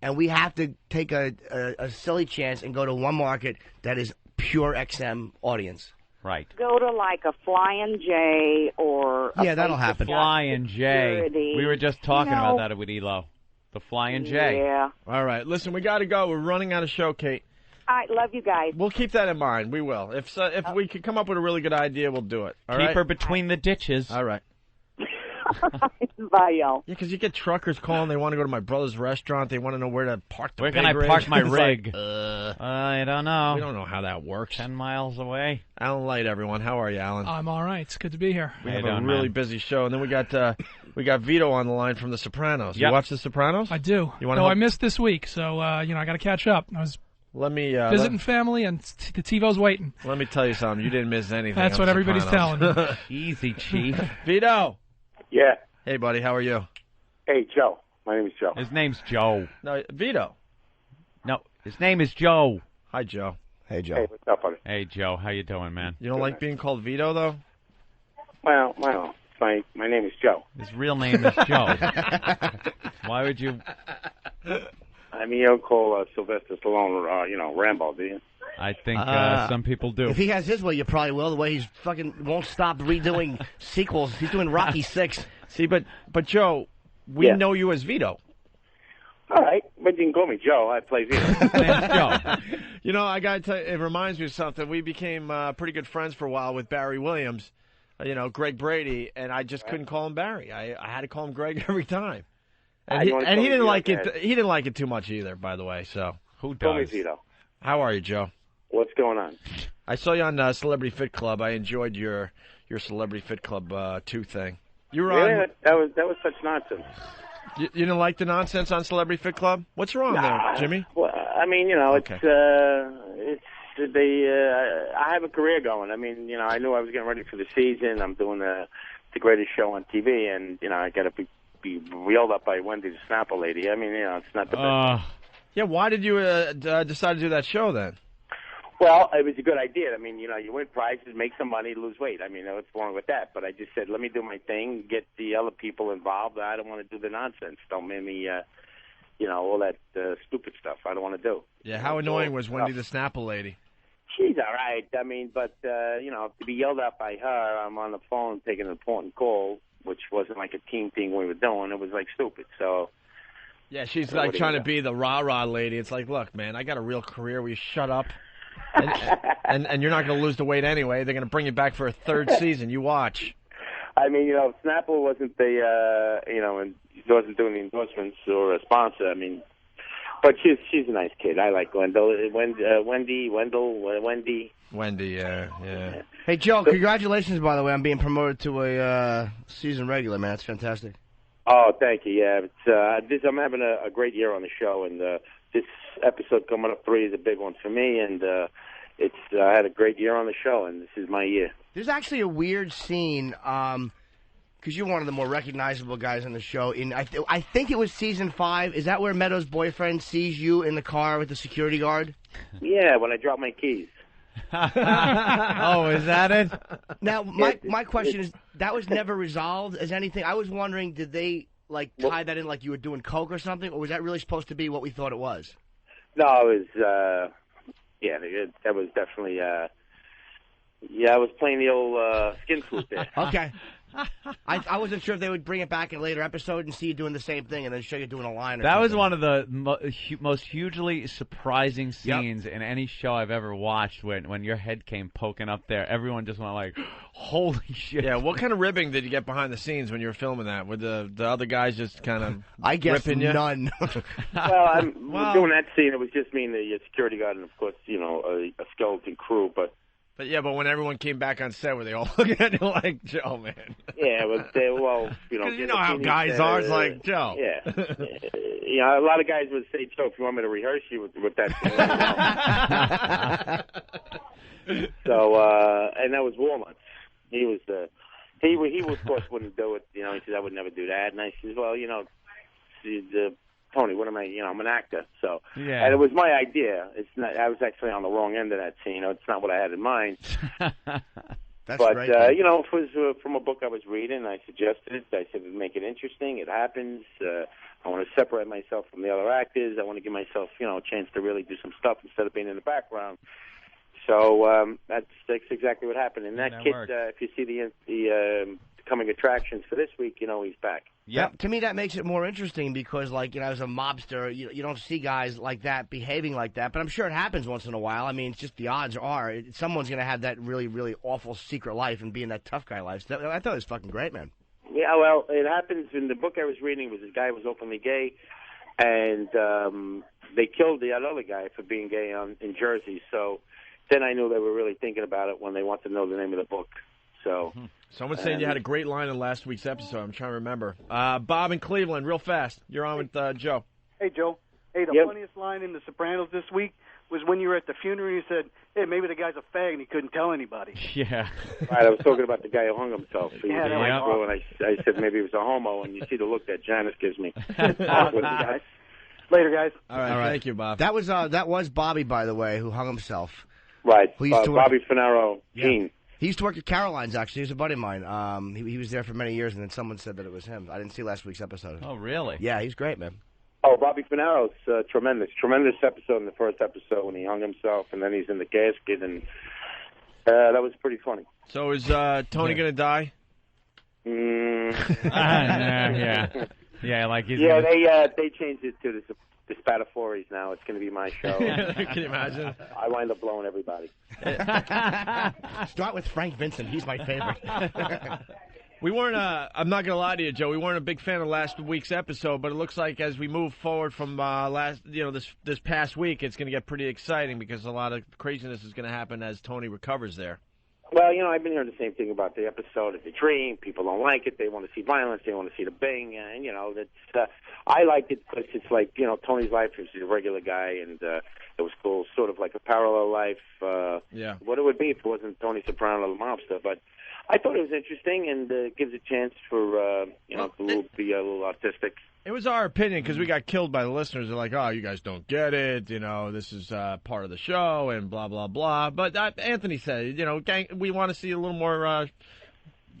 and we have to take a silly chance and go to one market that is pure XM audience. Right. Go to like a Flying J or a Yeah, that'll place happen. that's got Flying J. security. We were just talking You know, about that with Elo. The Flying J. Yeah. All right, listen, we got to go. We're running out of show, Kate. I love you guys. We'll keep that in mind. We will. If we could come up with a really good idea, we'll do it. All Keep right? her between the ditches. All right. Bye, y'all. Yeah, because you get truckers calling. They want to go to my brother's restaurant. They want to know where to park the Where big can I rig. park my It's rig? like, I don't know. we don't know how that works. 10 miles away. Alan Light, everyone. How are you, Alan? I'm all right. It's good to be here. We How have you a doing, really man? busy show, and then we got Vito on the line from The Sopranos. Yep. You watch The Sopranos? I do. You wanna No, help? I missed this week, so I got to catch up. I was Let me visiting family, and the TiVo's waiting. let me tell you something. You didn't miss anything. That's on what The everybody's Sopranos. telling Easy, Chief. Vito. Yeah. Hey, buddy. How are you? Hey, Joe. My name is Joe. His name's Joe. No, Vito. No, his name is Joe. Hi, Joe. Hey, Joe. Hey, what's up, buddy? Hey, Joe. How you doing, man? You don't like being called Vito, though? Well, my name is Joe. His real name is Joe. Why would you... I mean, you don't call Sylvester Stallone, Rambo, do you? I think some people do. If he has his way, you probably will. The way he's fucking won't stop redoing sequels. He's doing Rocky VI. See, but Joe, we know you as Vito. All right, but you can call me Joe. I play Vito. Joe. You know, I got to tell you, it reminds me of something. We became pretty good friends for a while with Barry Williams, Greg Brady, and I just couldn't call him Barry. I had to call him Greg every time. And he didn't like it. He didn't like it too much either, by the way. So who does? Call me Vito. How are you, Joe? What's going on? I saw you on Celebrity Fit Club. I enjoyed your Celebrity Fit Club 2 thing. You were on. That was such nonsense. You didn't like the nonsense on Celebrity Fit Club? What's wrong there, Jimmy? Well, I mean, Okay. I have a career going. I mean, I knew I was getting ready for the season. I'm doing the greatest show on TV, and I got to be reeled up by Wendy the Snapple lady. I mean, it's not the best. Yeah, why did you decide to do that show then? Well, it was a good idea. I mean, you win prizes, make some money, lose weight. I mean, what's wrong with that? But I just said, let me do my thing, get the other people involved. I don't want to do the nonsense. Don't make me, all that stupid stuff. I don't want to do. Yeah, how annoying was Wendy the Snapple lady? She's all right. I mean, but, to be yelled at by her, I'm on the phone taking an important call, which wasn't like a team thing we were doing. It was, like, stupid. So... Yeah, she's like trying to be the rah-rah lady. It's like, look, man, I got a real career. Will you shut up? And you're not going to lose the weight anyway. They're going to bring you back for a 3rd season. You watch. I mean, Snapple wasn't and he wasn't doing the endorsements or a sponsor. I mean, but she's a nice kid. I like Wendell. Wendy. Wendy, yeah. Hey, Joe, congratulations, by the way, on being promoted to a season regular, man. It's fantastic. Oh, thank you. Yeah, I'm having a great year on the show, and this episode coming up 3 is a big one for me, and I had a great year on the show, and this is my year. There's actually a weird scene, because you're one of the more recognizable guys on the show. I think it was season 5. Is that where Meadows' boyfriend sees you in the car with the security guard? Yeah, when I dropped my keys. Oh, is that it? Now, my question is, that was never resolved as anything. I was wondering, did they tie that in like you were doing coke or something, or was that really supposed to be what we thought it was? No, it was. That was definitely. I was playing the old skin flute there. Okay. I wasn't sure if they would bring it back in a later episode and see you doing the same thing and then show you doing a line. That was one of the most hugely surprising scenes in any show I've ever watched. When your head came poking up there, everyone just went like, "Holy shit!" Yeah. What kind of ribbing did you get behind the scenes when you were filming that? Were the other guys just kind of? I guess ripping you? None. Well, doing that scene, it was just me and the security guard, and of course, a skeleton crew, but. But when everyone came back on set, were they all looking at you like, Joe, man? Yeah, but because you know how guys are. It's like, Joe. Yeah. A lot of guys would say, Joe, if you want me to rehearse you with that. So, and that was Walnuts. He was, of course, wouldn't do it. He said, I would never do that. And I said, well, Tony, what am I? I'm an actor, so yeah. And it was my idea. It's not. I was actually on the wrong end of that scene. It's not what I had in mind. That's but great, it was from a book I was reading. I suggested it. I said, make it interesting. It happens. I want to separate myself from the other actors. I want to give myself, a chance to really do some stuff instead of being in the background. So that's exactly what happened. And that kid, if you see the coming attractions for this week, he's back. Yeah, to me that makes it more interesting because, as a mobster, you don't see guys like that behaving like that. But I'm sure it happens once in a while. I mean, it's just the odds are someone's going to have that really, really awful secret life and be in that tough guy life. So I thought it was fucking great, man. Yeah, well, it happens. In the book I was reading, was this guy who was openly gay, and they killed the other guy for being gay in Jersey. So then I knew they were really thinking about it when they wanted to know the name of the book. So. Someone's saying you had a great line in last week's episode. I'm trying to remember. Bob in Cleveland, real fast. You're on with Joe. Hey, Joe. Hey, the funniest line in The Sopranos this week was when you were at the funeral and you said, hey, maybe the guy's a fag and he couldn't tell anybody. Yeah. Right, I was talking about the guy who hung himself. Yeah, and I said maybe he was a homo, and you see the look that Janice gives me. Later, guys. All right, thank you, Bob. That was Bobby, by the way, who hung himself. Right, Bobby Finaro, Gene. Yeah. He used to work at Caroline's, actually. He was a buddy of mine. He was there for many years, and then someone said that it was him. I didn't see last week's episode. Oh, really? Yeah, he's great, man. Oh, Bobby Finaro's tremendous episode in the first episode when he hung himself, and then he's in the casket, and that was pretty funny. So is Tony going to die? Yeah, like he's they changed it to the Spatafores now. It's going to be my show. Can you imagine? I wind up blowing everybody. Start with Frank Vincent. He's my favorite. We weren't. I'm not gonna lie to you, Joe. We weren't a big fan of last week's episode, but it looks like as we move forward from this past week, it's gonna get pretty exciting because a lot of craziness is gonna happen as Tony recovers there. Well, I've been hearing the same thing about the episode of The Dream. People don't like it. They want to see violence. They want to see the bang. And, that's, I liked it because it's like, Tony's life is a regular guy, and it was cool, sort of like a parallel life. What it would be if it wasn't Tony Soprano, the mobster. But I thought it was interesting, and gives a chance for, to be a little artistic. It was our opinion because we got killed by the listeners. They're like, oh, you guys don't get it. This is part of the show and blah, blah, blah. But Anthony said, we want to see a little more.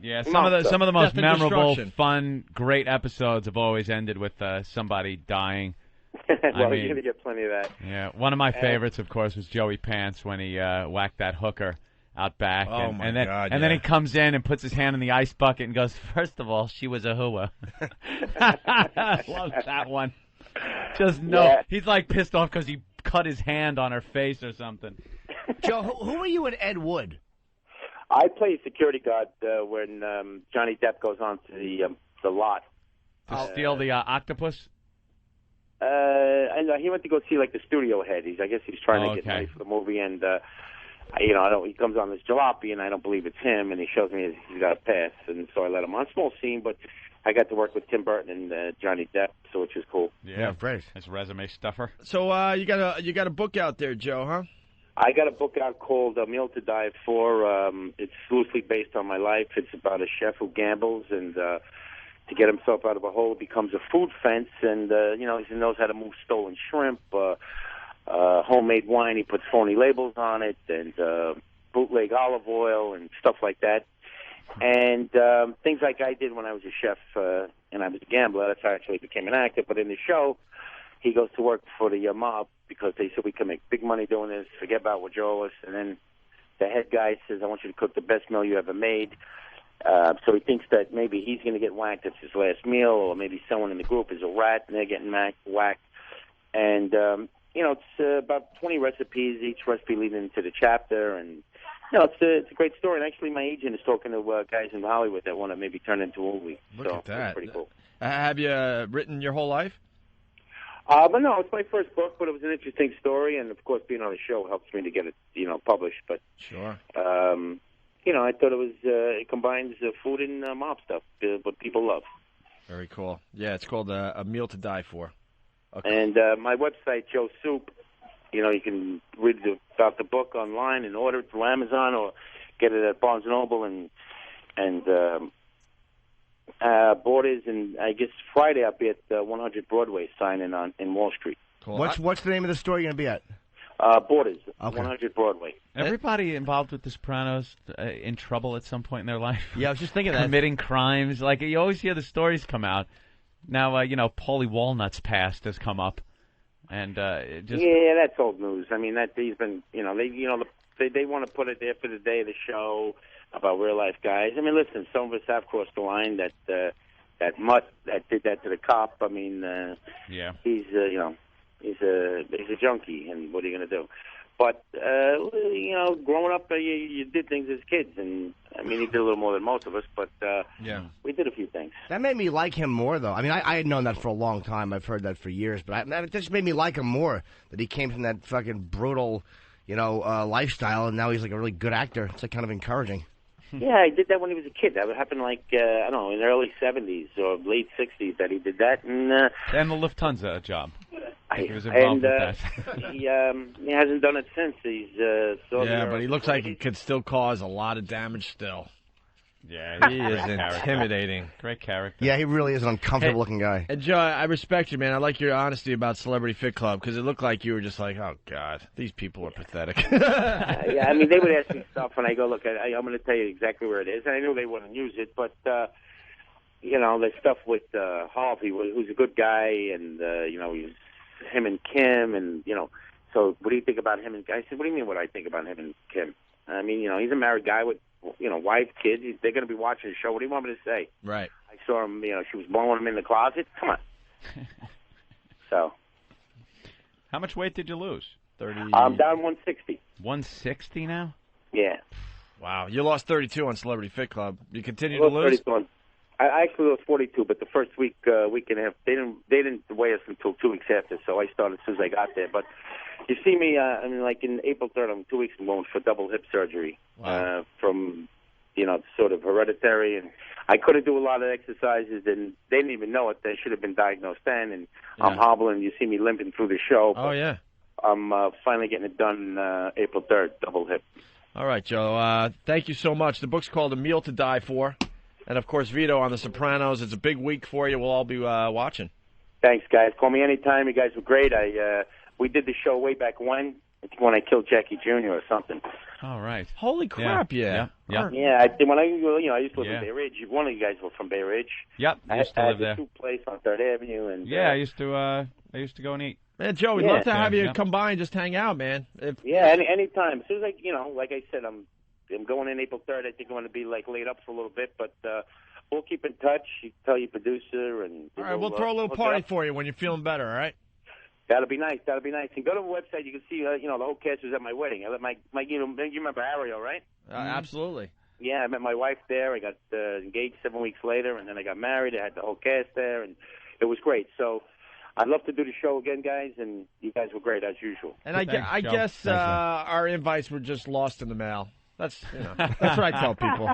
Some of the most memorable, fun, great episodes have always ended with somebody dying. Well, you're going to get plenty of that. Yeah, one of my favorites, of course, was Joey Pants when he whacked that hooker out back. And then he comes in and puts his hand in the ice bucket and goes, first of all, she was a hooah. Love that one. He's like pissed off because he cut his hand on her face or something. Joe, who were you in Ed Wood? I play security guard when Johnny Depp goes on to the lot. To steal the octopus? And he went to go see like the studio head. I guess he's trying to get money for the movie, and he comes on this jalopy, and I don't believe it's him, and he shows me he's got a pass, and so I let him on. Small scene, but I got to work with Tim Burton and Johnny Depp, so which is cool. Yeah, great. Nice resume stuffer. So you got a book out there, Joe, huh? I got a book out called A Meal to Die For. It's loosely based on my life. It's about a chef who gambles and to get himself out of a hole becomes a food fence, and he knows how to move stolen shrimp. Homemade wine, he puts phony labels on it, and bootleg olive oil and stuff like that. And things like I did when I was a chef and I was a gambler. That's how I actually became an actor. But in the show, he goes to work for the mob because they said we can make big money doing this. Forget about what you owe us. And then the head guy says, I want you to cook the best meal you ever made. So he thinks that maybe he's going to get whacked. It's his last meal, or maybe someone in the group is a rat and they're getting whacked. And it's about 20 recipes, each recipe leading into the chapter, and it's a great story. And actually, my agent is talking to guys in Hollywood that want to maybe turn it into a movie. Look at that. It's pretty cool. Have you written your whole life? But no, it's my first book, but it was an interesting story, and of course, being on the show helps me to get it, published. But sure. I thought it combines food and mob stuff, what people love. Very cool. Yeah, it's called A Meal to Die For. Okay. And my website, Joe Soup, you can read about the book online and order it through Amazon or get it at Barnes & Noble and Borders. And I guess Friday I'll be at 100 Broadway signing on in Wall Street. Cool. What's the name of the store you're going to be at? Borders, okay. 100 Broadway. Everybody involved with The Sopranos in trouble at some point in their life. Yeah, I was just thinking that. Committing crimes. Like, you always hear the stories come out. Now, Paulie Walnut's past has come up. And Yeah, that's old news. I mean, that he's been, they want to put it there for the day of the show about real-life guys. I mean, listen, some of us have crossed the line. That mutt that did that to the cop, I mean, yeah, he's a junkie, and what are you going to do? But, growing up, you did things as kids, and, I mean, he did a little more than most of us, but we did a few things. That made me like him more, though. I mean, I had known that for a long time. I've heard that for years, but it just made me like him more, that he came from that fucking brutal, lifestyle, and now he's, like, a really good actor. It's, like, kind of encouraging. Yeah, he did that when he was a kid. That would happen, like, I don't know, in the early 70s or late 60s that he did that. And the Lufthansa job. He was involved with that. he hasn't done it since. He's but he looks like he could still cause a lot of damage still. Yeah, he is intimidating. Great character. Yeah, he really is an uncomfortable-looking guy. And Joe, I respect you, man. I like your honesty about Celebrity Fit Club, because it looked like you were just like, oh, God, these people are pathetic. Yeah, I mean, they would ask me stuff, and I go, look, I'm going to tell you exactly where it is. And I knew they wouldn't use it, but, the stuff with Harvey, who's a good guy, and he's him and Kim, and So what do you think about him? And I said, what do you mean? What I think about him and Kim? I mean, he's a married guy with wife, kids. They're going to be watching the show. What do you want me to say? Right. I saw him. She was blowing him in the closet. Come on. So. How much weight did you lose? 30. I'm down 160. 160 now? Yeah. Wow, you lost 32 on Celebrity Fit Club. You continue to lose? 32. I actually lost 42, but the first week and a half, they didn't weigh us until 2 weeks after. So I started as soon as I got there. But you see me, like in April 3rd, I'm 2 weeks from going for double hip surgery. Wow. From sort of hereditary, and I couldn't do a lot of exercises, and they didn't even know it. They should have been diagnosed then, and I'm hobbling. You see me limping through the show. Oh, yeah. I'm finally getting it done April 3rd, double hip. All right, Joe. Thank you so much. The book's called A Meal to Die For. And, of course, Vito on The Sopranos. It's a big week for you. We'll all be watching. Thanks, guys. Call me anytime. You guys were great. We did the show way back when. I think when I killed Jackie Jr. or something. All right. Holy crap! Yeah. Yeah. I think when I used to live in Bay Ridge. One of you guys were from Bay Ridge. Yep. I used to live there. I had the soup place on 3rd Avenue, and I used to go and eat. Man, Joe, we'd love to have you come by and just hang out, man. Anytime. As soon as like I said, I'm going in April 3rd. I think I'm going to be laid up for a little bit, but we'll keep in touch. You tell your producer, and all right, we'll throw a little party for you when you're feeling better. All right. That'll be nice. And go to the website. You can see, the whole cast was at my wedding. I let my you remember Ariel, right? Absolutely. Yeah, I met my wife there. I got engaged 7 weeks later, and then I got married. I had the whole cast there, and it was great. So I'd love to do the show again, guys, and you guys were great as usual. And I guess our invites were just lost in the mail. That's that's what I tell people.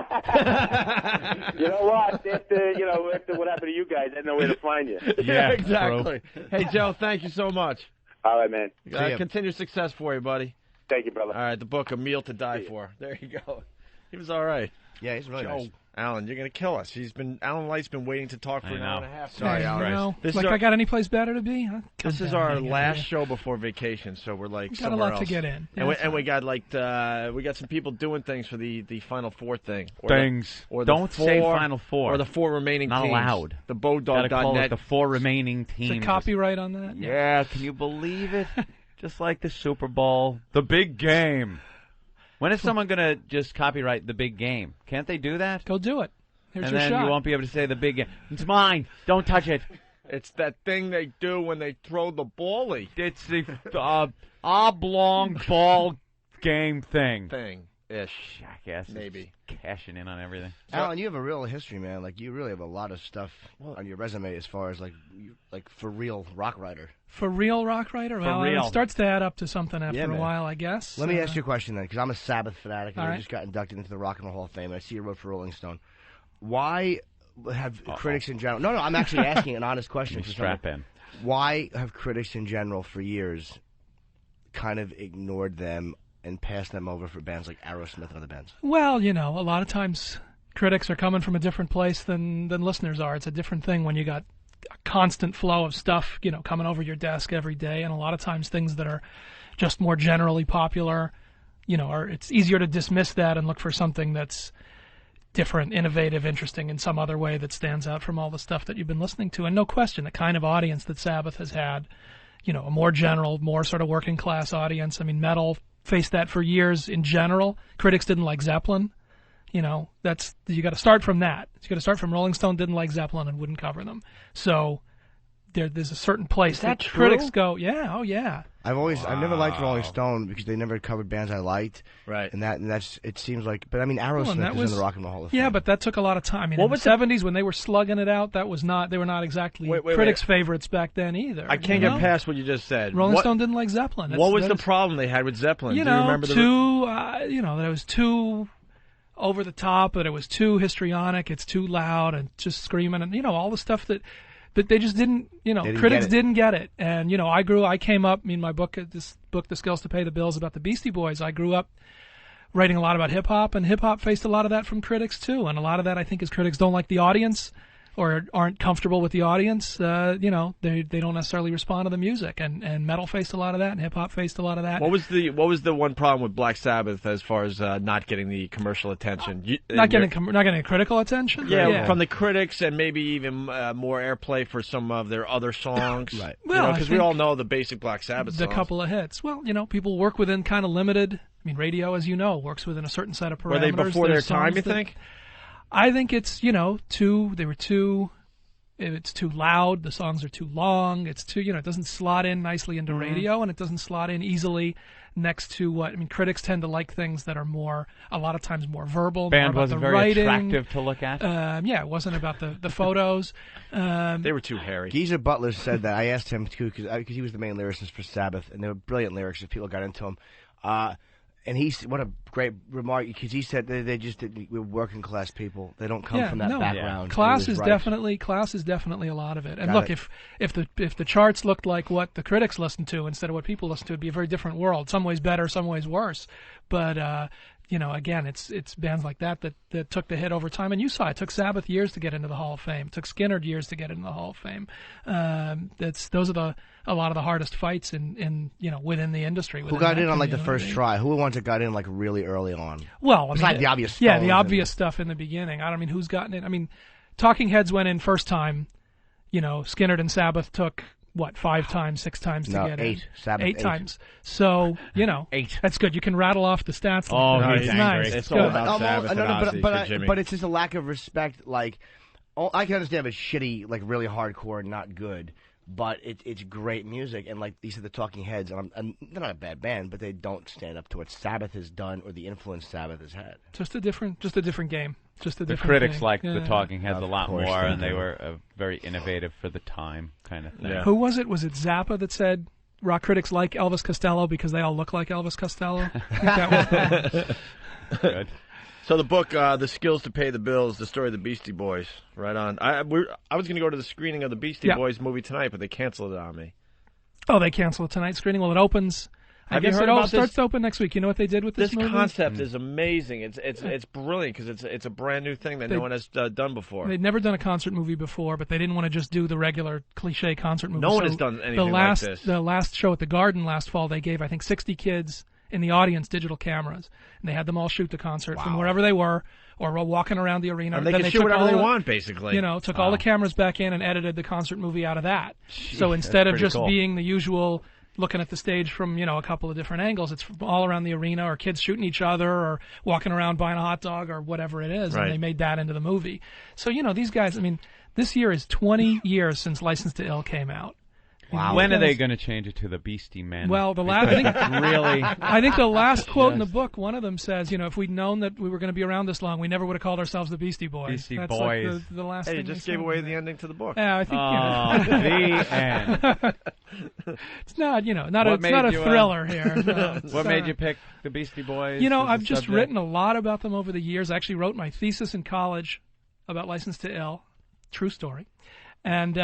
You know what? After what happened to you guys, I know where to find you. Yeah, exactly. Hey, Joe, thank you so much. All right, man. Continued success for you, buddy. Thank you, brother. All right, the book, A Meal to Die For. There you go. He was all right. Yeah, he's really nice. Alan, you're going to kill us. Alan Light's been waiting to talk for an hour and a half. Sorry, Alan. I got any place better to be? This is our last show before vacation, so we're got a lot to get in. And we got we got some people doing things for the Final Four thing. Don't say Final Four. Or the 4 remaining teams. Not allowed. The Bodog.net. The 4 remaining teams. Is there copyright on that? Yeah, can you believe it? Just like the Super Bowl. The big game. When is someone going to just copyright the big game? Can't they do that? Go do it. Here's and your then shot. You won't be able to say the big game. It's mine. Don't touch it. It's that thing they do when they throw the bally. It's the oblong ball game thing. Ish. Jackass. Maybe. Cashing in on everything. Alan, you have a real history, man. Like, you really have a lot of stuff on your resume as far as, like for real rock writer. For real rock writer? Well, it starts to add up to something after a while, I guess. Let me ask you a question, then, because I'm a Sabbath fanatic, and I right. just got inducted into the Rock and Roll Hall of Fame, and I see you wrote for Rolling Stone. Why have critics in general... No, I'm actually asking an honest question. Strap in. Why have critics in general, for years, kind of ignored them and passed them over for bands like Aerosmith and other bands? Well, a lot of times critics are coming from a different place than listeners are. It's a different thing when you got a constant flow of stuff, coming over your desk every day, and a lot of times things that are just more generally popular, it's easier to dismiss that and look for something that's different, innovative, interesting in some other way that stands out from all the stuff that you've been listening to. And no question, the kind of audience that Sabbath has had, a more general, more sort of working class audience. I mean, metal faced that for years in general. Critics didn't like Zeppelin. You got to start from that. You got to start from Rolling Stone didn't like Zeppelin and wouldn't cover them. So there's a certain place that critics go, yeah, oh yeah. I've never liked Rolling Stone because they never covered bands I liked. Right. And that's it seems like, but I mean Aerosmith is in the Rock and Roll Hall of Fame. Yeah, but that took a lot of time. I mean, in the 70s when they were slugging it out, they were not exactly critics' favorites back then either. I can't get past what you just said. Rolling Stone didn't like Zeppelin. What was the problem they had with Zeppelin? Do you remember that it was too over the top, that it was too histrionic, it's too loud and just screaming, and all the stuff that they just didn't, critics didn't get it. And I came up, my book, The Skills to Pay the Bills, about the Beastie Boys. I grew up writing a lot about hip hop, and hip hop faced a lot of that from critics too. And a lot of that, I think, is critics don't like the audience or aren't comfortable with the audience, they don't necessarily respond to the music. And metal faced a lot of that, and hip hop faced a lot of that. What was the one problem with Black Sabbath as far as not getting the commercial attention? Not getting critical attention. Yeah, from the critics, and maybe even more airplay for some of their other songs. Right. Well, because we all know the basic Black Sabbath songs. The couple of hits. Well, people work within kind of limited. I mean, radio, as you know, works within a certain set of parameters. Were they before their time, you think? I think it's, it's too loud, the songs are too long, it's too, it doesn't slot in nicely into radio, and it doesn't slot in easily next to critics tend to like things that are a lot of times more verbal. Band more wasn't about the very writing. attractive to look at. It wasn't about the photos. They were too hairy. Geezer Butler said that. I asked him, too, because he was the main lyricist for Sabbath, and they were brilliant lyrics if people got into them. And what a great remark, because he said we're working class people. They don't come from that background. Class is definitely a lot of it. And look, if the charts looked like what the critics listen to instead of what people listen to, it'd be a very different world. Some ways better, some ways worse. But again, it's bands like that took the hit over time. And you saw it took Sabbath years to get into the Hall of Fame. It took Skynyrd years to get into the Hall of Fame. Those are a lot of the hardest fights in within the industry. Who got in on the first try? Who were the ones that got in really early on? Well, the obvious. Yeah, the obvious stuff in the beginning. I don't mean who's gotten in. I mean, Talking Heads went in first time. Skynyrd and Sabbath took 5 times, 6 times to get in? 8. Sabbath 8 times. So 8. That's good. You can rattle off the stats. Oh, it's nice. It's all about Sabbath and Ozzy for Jimmy. But it's just a lack of respect. Like, I can understand if it's shitty, like really hardcore, and not good. But it's great music, and like these are the Talking Heads, and they're not a bad band, but they don't stand up to what Sabbath has done or the influence Sabbath has had. Just a different game. The critics liked the Talking Heads a lot more, and they were very innovative for the time, kind of thing. Yeah. Who was it? Was it Zappa that said rock critics like Elvis Costello because they all look like Elvis Costello? I think that was good. So the book, The Skills to Pay the Bills, the story of the Beastie Boys, right on. I was going to go to the screening of the Beastie Boys movie tonight, but they canceled it on me. Oh, they canceled tonight's screening? Well, it opens. I guess it starts to open next week. You know what they did with this movie? This concept is amazing. It's brilliant because it's a brand new thing that no one has done before. They'd never done a concert movie before, but they didn't want to just do the regular cliche concert movie. No one has done anything like this. The last show at the Garden last fall, they gave, I think, 60 kids in the audience digital cameras, and they had them all shoot the concert from wherever they were, or walking around the arena. And they can shoot whatever they want, basically. Took all the cameras back in and edited the concert movie out of that. So instead of just being the usual looking at the stage from, a couple of different angles, it's all around the arena, or kids shooting each other, or walking around buying a hot dog, or whatever it is, and they made that into the movie. So, these guys, this year is 20 years since License to Ill came out. Wow. When are they going to change it to the Beastie Men? Well, I think the last quote in the book, one of them says, if we'd known that we were going to be around this long, we never would have called ourselves the Beastie Boys. Beastie That's Boys. Like the last hey, thing you just gave away the ending to the book. Yeah, I think. The end. It's not, not a thriller here. No, what made you pick the Beastie Boys? I've just written a lot about them over the years. I actually wrote my thesis in college about License to Ill, true story, and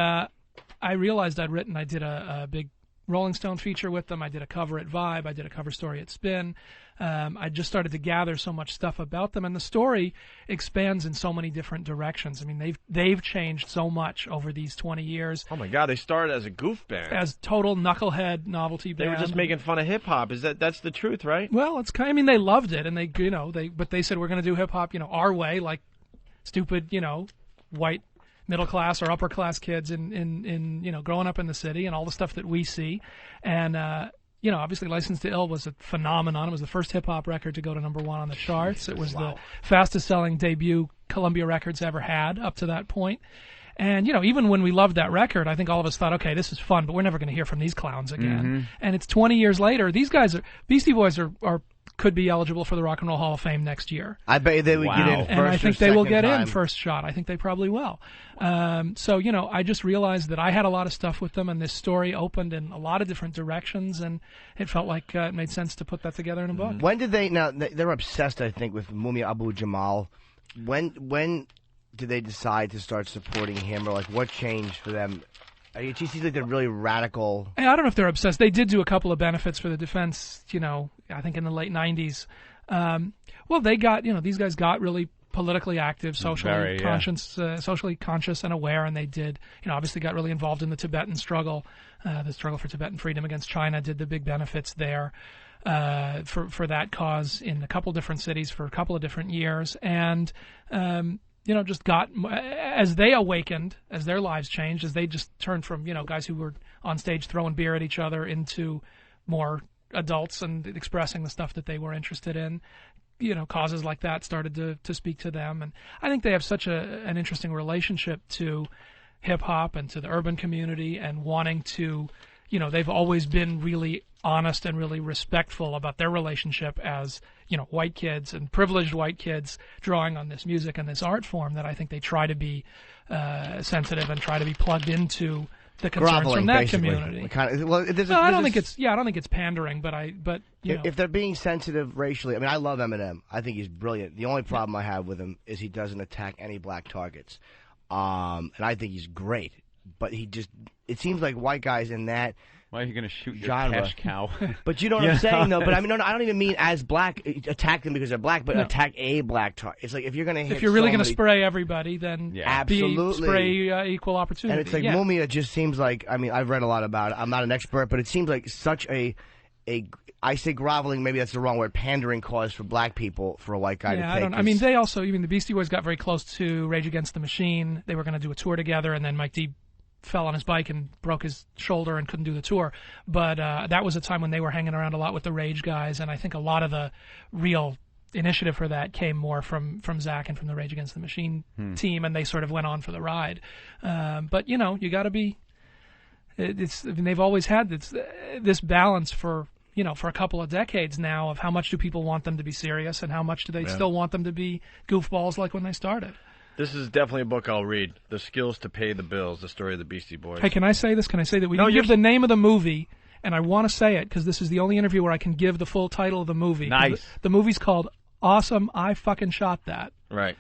I realized I did a big Rolling Stone feature with them. I did a cover at Vibe. I did a cover story at Spin. I just started to gather so much stuff about them, and the story expands in so many different directions. They've changed so much over these 20 years. Oh my God, they started as a goof band, as total knucklehead novelty band. They were just making fun of hip hop. That's the truth, right? Well, it's kind. They loved it, and but they said we're going to do hip hop, our way, like stupid, white middle class or upper class kids in growing up in the city and all the stuff that we see. And obviously License to Ill was a phenomenon. It was the first hip hop record to go to #1 on the charts. It was the fastest selling debut Columbia Records ever had up to that point. And even when we loved that record, I think all of us thought, okay, this is fun, but we're never going to hear from these clowns again. Mm-hmm. And it's 20 years later. These guys Beastie Boys could be eligible for the Rock and Roll Hall of Fame next year. I bet they would get in first. And I think they will get in first shot. I think they probably will. So I just realized that I had a lot of stuff with them, and this story opened in a lot of different directions, and it felt like it made sense to put that together in a book. When did they? Now they're obsessed, I think, with Mumia Abu-Jamal. When did they decide to start supporting him, or what changed for them? It seems like they're really radical. I don't know if they're obsessed. They did do a couple of benefits for the defense, I think in the late 90s. They got, these guys got really politically active, socially socially conscious and aware, and they did, obviously got really involved in the Tibetan struggle, the struggle for Tibetan freedom against China, did the big benefits there for that cause in a couple different cities for a couple of different years, and just got, as they awakened, as their lives changed, as they just turned from, guys who were on stage throwing beer at each other into more adults and expressing the stuff that they were interested in. Causes like that started to speak to them. And I think they have such an interesting relationship to hip-hop and to the urban community, and wanting to, they've always been really honest and really respectful about their relationship as, white kids and privileged white kids drawing on this music and this art form, that I think they try to be sensitive and try to be plugged into the concerns from that basically. Community. I don't think it's pandering, but if they're being sensitive racially, I mean, I love Eminem. I think he's brilliant. The only problem I have with him is he doesn't attack any black targets, and I think he's great. But it seems like white guys in that. Why are you going to shoot your genre. cash cow? But you know what I'm saying, though. But I mean, I don't even mean as black, attack them because they're black, but attack a black target. It's like if you're going to hit. If you're really going to spray everybody, then absolutely spray equal opportunity. And it's like Mumia just seems like. I mean, I've read a lot about it. I'm not an expert, but it seems like such a I say groveling. Maybe that's the wrong word. Pandering cause for black people for a white guy to take. I mean, they also even the Beastie Boys got very close to Rage Against the Machine. They were going to do a tour together, and then Mike D fell on his bike and broke his shoulder and couldn't do the tour. But that was a time when they were hanging around a lot with the Rage guys, and I think a lot of the real initiative for that came more from Zach and from the Rage Against the Machine team, and they sort of went on for the ride. But you got to be. They've always had this balance for a couple of decades now of how much do people want them to be serious and how much do they still want them to be goofballs like when they started. This is definitely a book I'll read. The Skills to Pay the Bills, the story of the Beastie Boys. Hey, can I say this? Can I say that we didn't give the name of the movie, and I want to say it because this is the only interview where I can give the full title of the movie. Nice. The movie's called Awesome, I Fucking Shot That. Right.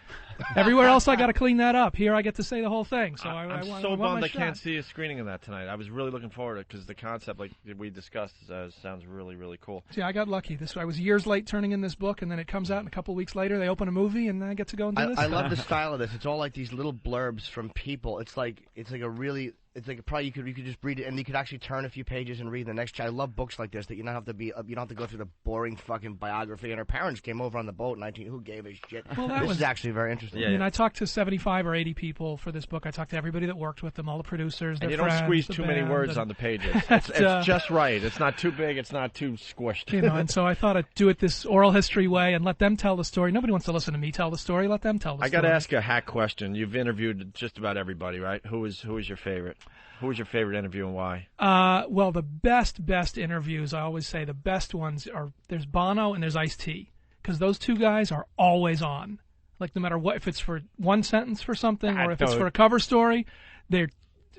Everywhere else I got to clean that up. Here I get to say the whole thing. So I'm so bummed I can't see a screening of that tonight. I was really looking forward to it because the concept, like we discussed, sounds really, really cool. See, I got lucky. I was years late turning in this book, and then it comes out, and a couple of weeks later they open a movie, and I get to go and do this. I love the style of this. It's all like these little blurbs from people. It's like a really. It's like probably you could just read it and you could actually turn a few pages and read the next. I love books like this that you don't have to go through the boring fucking biography. And her parents came over on the boat. Who gave a shit? Well, this is actually very interesting. I mean, I talked to 75 or 80 people for this book. I talked to everybody that worked with them, all the producers, their and you friends, don't squeeze too many words on the pages. It's just right. It's not too big. It's not too squished. And so I thought I'd do it this oral history way and let them tell the story. Nobody wants to listen to me tell the story. Let them tell the story. I got to ask a hack question. You've interviewed just about everybody, right? Who is your favorite? Who was your favorite interview and why? Well, the best interviews, I always say the best ones there's Bono and there's Ice-T, because those two guys are always on. Like no matter what, if it's for one sentence for something or if it's for a cover story, they're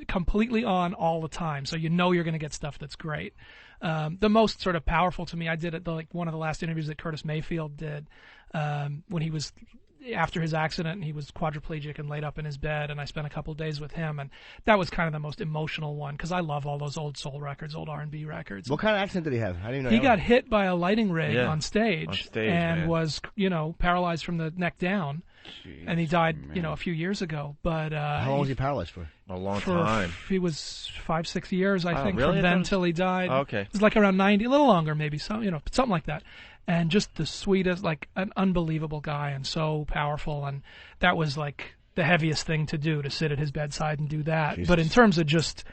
completely on all the time. So you're going to get stuff that's great. The most sort of powerful to me, I did one of the last interviews that Curtis Mayfield did when he was after his accident, and he was quadriplegic and laid up in his bed, and I spent a couple of days with him, and that was kind of the most emotional one because I love all those old soul records, old R&B records. What kind of accident did he have? I didn't even know. He got hit by a lighting rig on stage and man. was, paralyzed from the neck down. Jeez, and he died, a few years ago. But how long was he paralyzed for? A long time. He was 5-6 years, I think, really? from then till he died. Oh, okay. It was like around 90, a little longer maybe, something like that. And just the sweetest, like an unbelievable guy and so powerful. And that was like the heaviest thing to do, to sit at his bedside and do that. Jesus. But in terms of just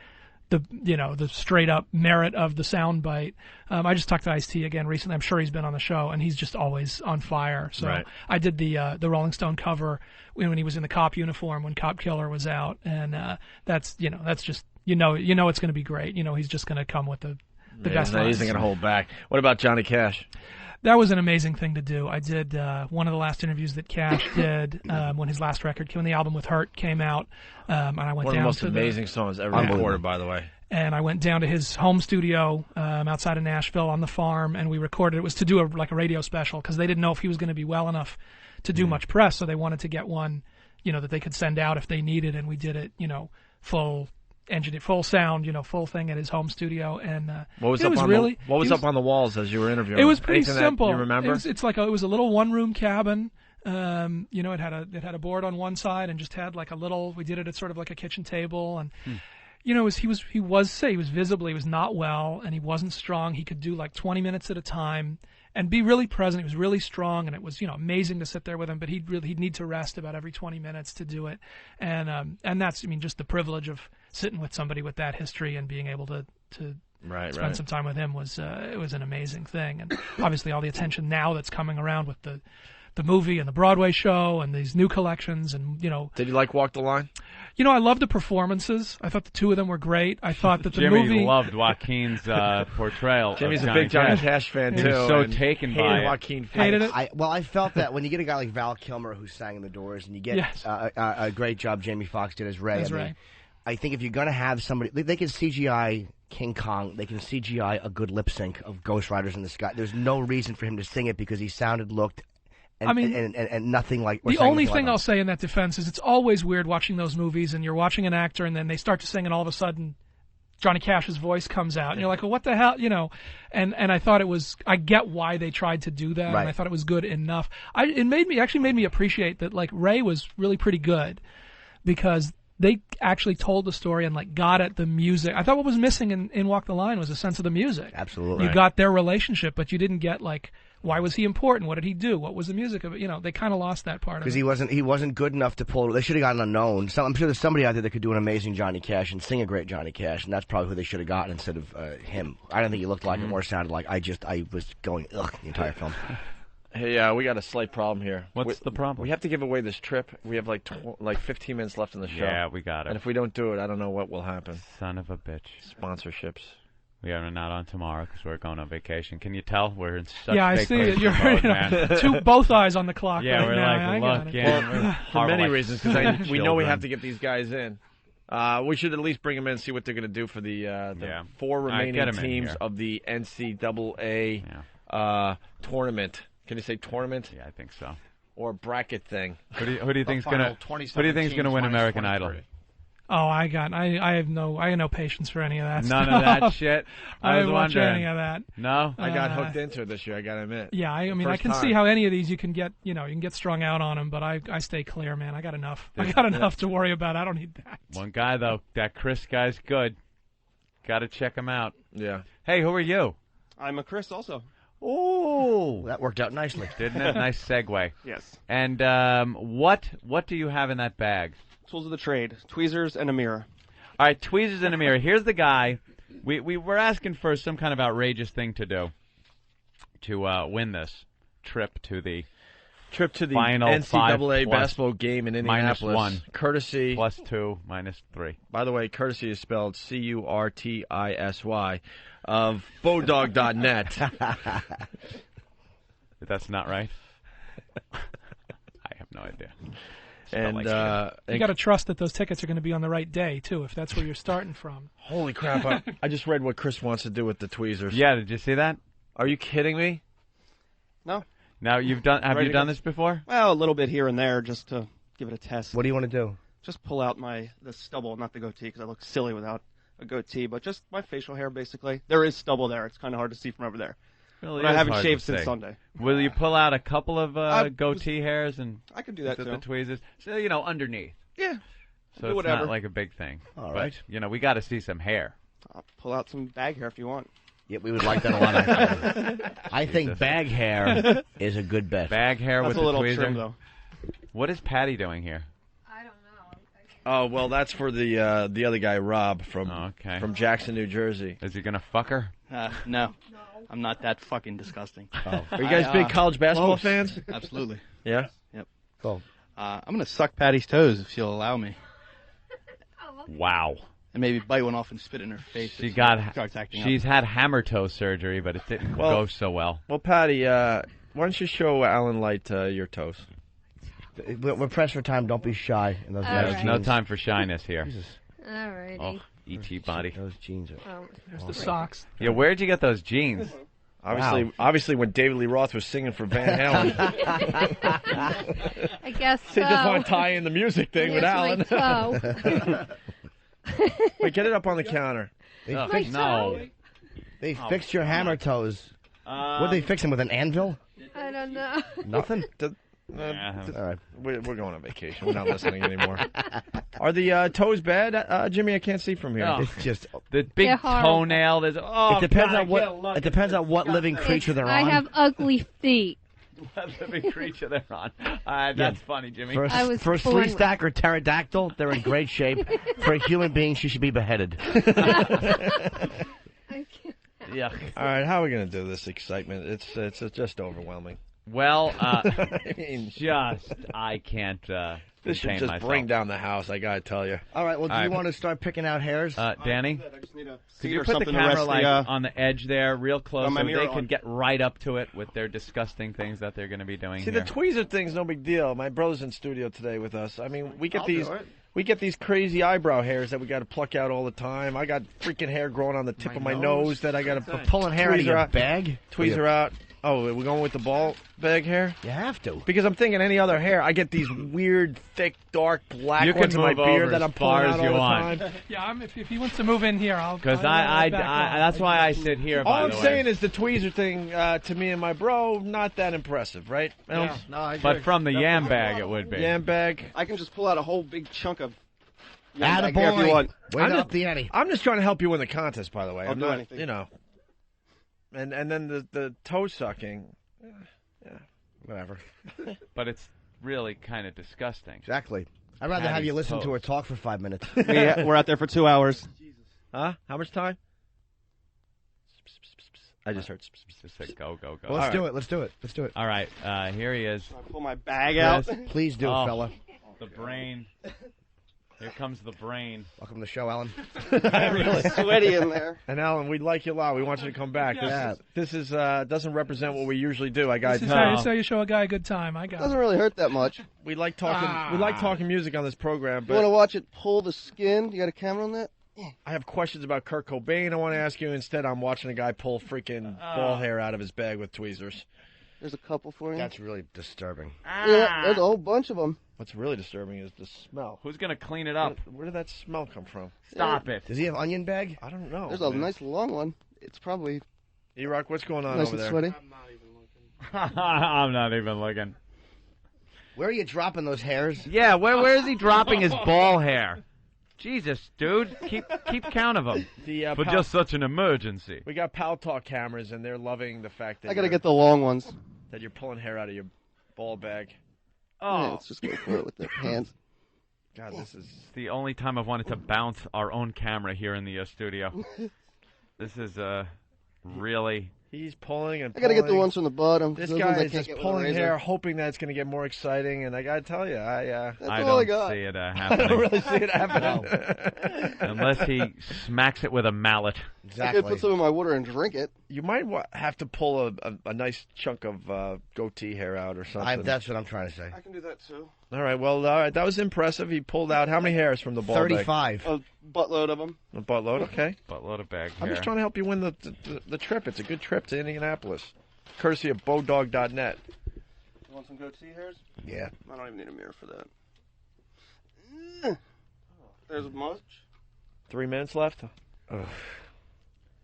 the straight up merit of the soundbite, I just talked to Ice-T again recently. I'm sure he's been on the show, and he's just always on fire. So right. I did the Rolling Stone cover when he was in the cop uniform when Cop Killer was out, and that's just it's going to be great. He's just going to come with the best. He's not going to hold back. What about Johnny Cash? That was an amazing thing to do. I did one of the last interviews that Cash did when his last record, when the album with Hurt came out, and I went down to one of the most amazing songs ever recorded, by the way. And I went down to his home studio outside of Nashville on the farm, and we recorded. It was to do a radio special because they didn't know if he was going to be well enough to do much press, so they wanted to get one, that they could send out if they needed, and we did it, full engineered, full sound, full thing at his home studio. And what was up on the walls as you were interviewing? It was pretty simple. You remember? It was a little one-room cabin It had a board on one side and just had like a little. We did it at sort of like a kitchen table, and he was visibly not well, and he wasn't strong. He could do like 20 minutes at a time and be really present. He was really strong, and it was amazing to sit there with him. But he'd need to rest about every 20 minutes to do it, and that's just the privilege of sitting with somebody with that history and being able to spend some time with him was it was an amazing thing. And obviously all the attention now that's coming around with the movie and the Broadway show and these new collections and Did you like Walk the Line? I loved the performances. I thought the two of them were great. I thought that the Jimmy movie loved Joaquin's portrayal. Jimmy's of a big Johnny Cash fan too. He was so taken by Joaquin it. Hated it. I felt that when you get a guy like Val Kilmer who sang in The Doors, and you get a great job Jamie Foxx did as Ray. I think if you're going to have somebody, they can CGI King Kong, they can CGI a good lip sync of Ghost Riders in the Sky. There's no reason for him to sing it because he sounded, looked, and nothing like. The only thing I'll say in that defense is it's always weird watching those movies and you're watching an actor and then they start to sing and all of a sudden Johnny Cash's voice comes out and you're like, well, what the hell, And I thought I get why they tried to do that, and I thought it was good enough. It made me appreciate that like Ray was really pretty good because they actually told the story and got at the music. I thought what was missing in Walk the Line was a sense of the music. Absolutely. You got their relationship, but you didn't get why was he important? What did he do? What was the music of it? They kind of lost that part of it. Because he wasn't good enough to pull. They should have gotten unknown. I'm sure there's somebody out there that could do an amazing Johnny Cash and sing a great Johnny Cash, and that's probably who they should have gotten instead of him. I don't think he looked like him or sounded like. I was going ugh the entire film. Hey, we got a slight problem here. What's the problem? We have to give away this trip. We have like 15 minutes left in the show. Yeah, we got it. And if we don't do it, I don't know what will happen. Son of a bitch. Sponsorships. We are not on tomorrow because we're going on vacation. Can you tell we're in such I see it. You're mode, man. Both eyes on the clock. Yeah, we're now. looking. For many reasons, because we know we have to get these guys in. We should at least bring them in and see what they're going to do for the 4 remaining teams of the NCAA tournament. Can you say tournament? Yeah, I think so. Or bracket thing. Who do you think's going to win American Idol? Oh, I have no patience for any of that. None stuff. of that shit. I didn't watch any of that. No, I got hooked into it this year. I gotta admit. Yeah, I mean, I can see how any of these you can get strung out on them, but I stay clear, man. I got enough. I got enough to worry about. I don't need that. One guy though, that Chris guy's good. Got to check him out. Yeah. Hey, who are you? I'm a Chris also. Oh, that worked out nicely, didn't it? Nice segue. Yes. And what do you have in that bag? Tools of the trade, tweezers and a mirror. All right, tweezers and a mirror. Here's the guy. We were asking for some kind of outrageous thing to do to win this trip to the final NCAA basketball game in Indianapolis. -1, courtesy +2, -3. By the way, courtesy is spelled CURTISY of Bodog.net. That's not right. I have no idea. And you got to trust that those tickets are going to be on the right day too, if that's where you're starting from. Holy crap! I just read what Chris wants to do with the tweezers. Yeah, did you see that? Are you kidding me? No. Now have you done this before? Well, a little bit here and there, just to give it a test. What do you want to do? Just pull out the stubble, not the goatee, because I look silly without a goatee, but just my facial hair, basically. There is stubble there. It's kind of hard to see from over there. Really, but I haven't shaved since Sunday. Will you pull out a couple of goatee hairs and I can do that too. The tweezers, so underneath. Yeah. So it's whatever. not like a big thing. All right. But, we got to see some hair. I'll pull out some bag hair if you want. Yeah, we would like that a lot. Actually. I think bag hair is a good bet. Bag hair That's with a little the tweezer. trim, though. What is Patty doing here? Oh well, that's for the other guy, Rob from Jackson, New Jersey. Is he gonna fuck her? No, I'm not that fucking disgusting. Oh. Are you guys big college basketball fans? Absolutely. Yeah. Yep. Cool. I'm gonna suck Patty's toes if she'll allow me, Wow. and maybe bite one off and spit in her face. She's had hammer toe surgery, but it didn't go so well. Well, Patty, why don't you show Alan Light your toes? We're pressed for time. Don't be shy. In those There's no time for shyness here. Jesus. All righty. Oh, E.T. body. Those jeans are. There's the socks. Yeah, where'd you get those jeans? Obviously, when David Lee Roth was singing for Van Halen. I guess so. They just want to tie in the music thing with Alan. Wait, get it up on the counter. They fixed your hammer toes. What did they fix them with, an anvil? I don't know. Nothing? All right, we're going on vacation. We're not listening anymore. Are the toes bad, Jimmy? I can't see from here. Oh. It's just the big toenail. There's it depends on what. It depends on what living creature they're on. I have ugly feet. What living creature they're on. That's funny, Jimmy. For a flea stack or pterodactyl, they're in great shape. For a human being, she should be beheaded. Yeah. All right, how are we going to do this excitement? It's just overwhelming. Well, I mean, I can't. This should contain just myself. bring down the house. I gotta tell you. All right. Well, do you want to start picking out hairs? Danny, I just need a could seat you or put the something to camera rest like the, on the edge there, real close, on my so they mirror can on. get right up to it with their disgusting things that they're going to be doing See, here. the tweezer thing's no big deal. My brother's in studio today with us. I mean, we get I'll these. do it. We get these crazy eyebrow hairs that we got to pluck out all the time. I got freaking hair growing on the tip of my nose that I got to pulling hair out of your bag. Tweezer out. Oh, we're going with the ball bag hair? You have to. Because I'm thinking any other hair, I get these weird, thick, dark, black You can ones in my move beard over that as I'm pulling far out as all you the want. time. Yeah, if he wants to move in here, I'll. Because I'll that's why I sit here. All by I'm the way. saying is the tweezer thing to me and my bro, not that impressive, right? Yeah, no, I agree. But from the yam bag, it would be. Yam bag. I can just pull out a whole big chunk of. Attaboy. Here if you want. Wait up the Eddie. I'm just trying to help you win the contest, by the way. I'll I'm do not, anything. you know. And then the toe sucking. Yeah, whatever. But it's really kind of disgusting. Exactly. I'd rather have you listen to her talk for 5 minutes. We're out there for 2 hours. Huh? How much time? I just heard. Just say go, go, go. Well, let's do it. Let's do it. Let's do it. All right, here he is. I pull my bag out. Please do, fella. The brain. Here comes the brain. Welcome to the show, Alan. I'm really sweaty in there. And Alan, we'd like you a lot. We want you to come back. This is doesn't represent what we usually do. I got This is how you show a guy a good time. I got Doesn't it. really hurt that much. We like talking. We like talking music on this program. You want to But watch it pull the skin? You got a camera on that? I have questions about Kurt Cobain. I want to ask you. Instead, I'm watching a guy pull freaking ball hair out of his bag with tweezers. There's a couple for you. That's really disturbing. Yeah, there's a whole bunch of them. What's really disturbing is the smell. Who's gonna clean it up? Where did that smell come from? Stop it. Does he have onion bag? I don't know. There's a man. nice long one. It's probably E-Rock, what's going on nice over and there? sweaty. I'm not even looking. Where are you dropping those hairs? Yeah, where is he dropping his ball hair? Jesus, dude, keep count of them. For just such an emergency. We got Pal Talk cameras, and they're loving the fact that I got to get the long ones. that you're pulling hair out of your ball bag. Oh, Yeah, let's just go for it with their hands. God, this is the only time I've wanted to bounce our own camera here in the studio. This is really. He's pulling and I got to get the pulling. ones from the bottom. This Those ones guy I is can't just get with a pulling razor. hair, hoping that it's going to get more exciting. And I got to tell you, I all I don't got. see it I happening. don't really see it happening. Unless he smacks it with a mallet. I could put some in my water and drink it. You might have to pull a nice chunk of goatee hair out or something. That's what I'm trying to say. I can do that too. All right, well, all right, that was impressive. He pulled out how many hairs from the ball bag? 35. A buttload of them. A buttload, okay. Buttload of bag I'm hair. just trying to help you win the trip. It's a good trip to Indianapolis. Courtesy of Bodog.net. You want some goatee hairs? Yeah. I don't even need a mirror for that. There's much. 3 minutes left? Ugh.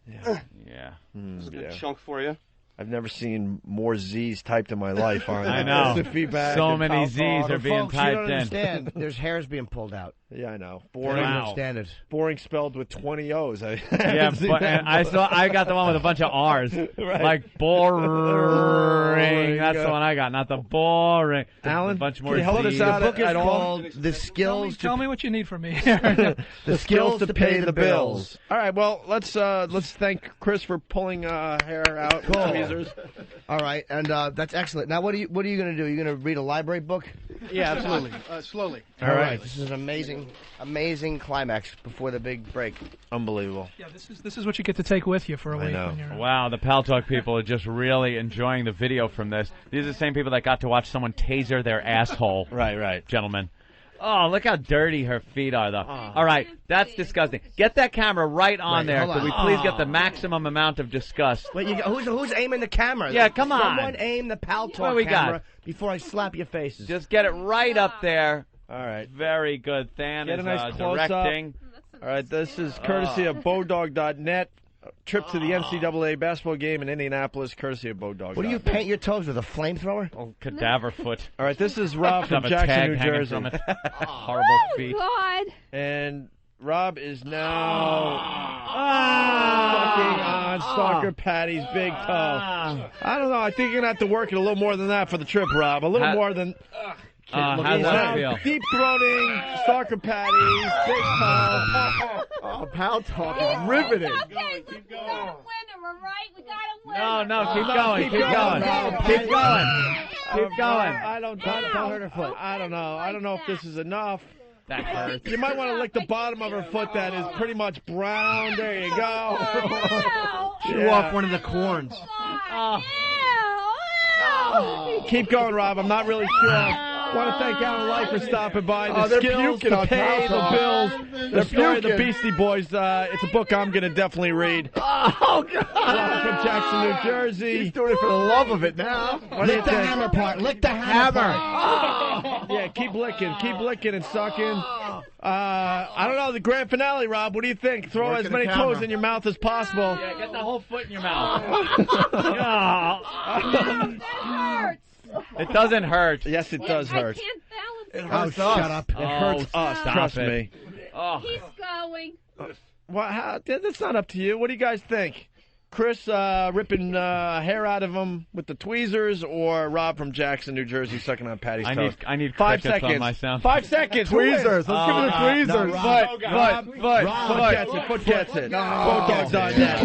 Yeah. Yeah. There's a good Yeah. chunk for you. I've never seen more Z's typed in my life. On I know. the feedback So and many Pal Z's Talk. are being Folks, you typed don't in. understand. There's hairs being pulled out. Yeah, I know. I Boring. don't Wow. understand it. Boring spelled with 20 O's. Yeah, seen but that I got the one with a bunch of R's. Right. Like boring. That's the one I got, not the boring. Alan, a bunch more can you help us Z's. out The book is at all? called The Skills Tell to me what you need from me. The Skills to Pay the Bills. All right, well, let's thank Chris for pulling hair out. Cool. Tweezers. All right, and that's excellent. Now, what are you going to do? You're going to read a library book? Yeah, absolutely. Slowly. All right. This is an amazing climax before the big break. Unbelievable. Yeah, this is what you get to take with you for a week. know. When you're, Wow, the Pal Talk people are just really enjoying the video from this. These are the same people that got to watch someone taser their asshole. Right. Gentlemen. Oh, look how dirty her feet are, though. All right, that's disgusting. Get that camera right on Right, there. hold Could we on. please get the maximum amount of disgust? Wait, who's aiming the camera? Yeah, come on. Someone aim the Pal Talk What we got? camera before I slap your faces. Just get it right up there. All right. Very good. Than Get a is nice close-up. directing. All right, this is courtesy of Bodog.net. trip to the NCAA basketball game in Indianapolis, courtesy of Bodog. What do you paint your toes with, a flamethrower? Oh, cadaver foot. All right, this is Rob from Have a Jackson, tag New hanging Jersey. from it. Horrible feet. God. And Rob is now sucking on Stalker Patty's big toe. I don't know. I think you're going to have to work it a little more than that for the trip, Rob. A little more than... How's that feel? Deep throating Stalker Patty's big toe. Oh, Pal Talk is riveting. Okay, keep going. We got him winning, all right? We got him winning. No, keep going. Keep going. Keep going. I don't hurt her foot. I don't know. I don't know if this is enough. That hurts. You might want to lick the bottom of her foot that is pretty much brown. There you go. Chew off one of the corns. Keep going, Rob. I'm not really sure. I want to thank Alan Light for stopping by. The Skills, the Pay, the Bills, the story of the Beastie Boys. It's a book I'm going to definitely read. Oh, God. Rob from Jackson, New Jersey. He's doing it for the love of it now. Lick the hammer part. Lick the hammer. Yeah, keep licking and sucking. I don't know, the grand finale, Rob. What do you think? Throw as many toes in your mouth as possible. Yeah, get the whole foot in your mouth. It doesn't hurt. Yes, it does hurt. I can't balance It it. hurts us. Shut up. It hurts us. Trust me. Oh. He's going. Well, that's not up to you. What do you guys think? Chris ripping hair out of him with the tweezers, or Rob from Jackson, New Jersey, sucking on Patty's toes? I need 5 crickets seconds. on my sound. 5 seconds. Tweezers. Let's give him the tweezers. Foot gets it. Both dogs on net.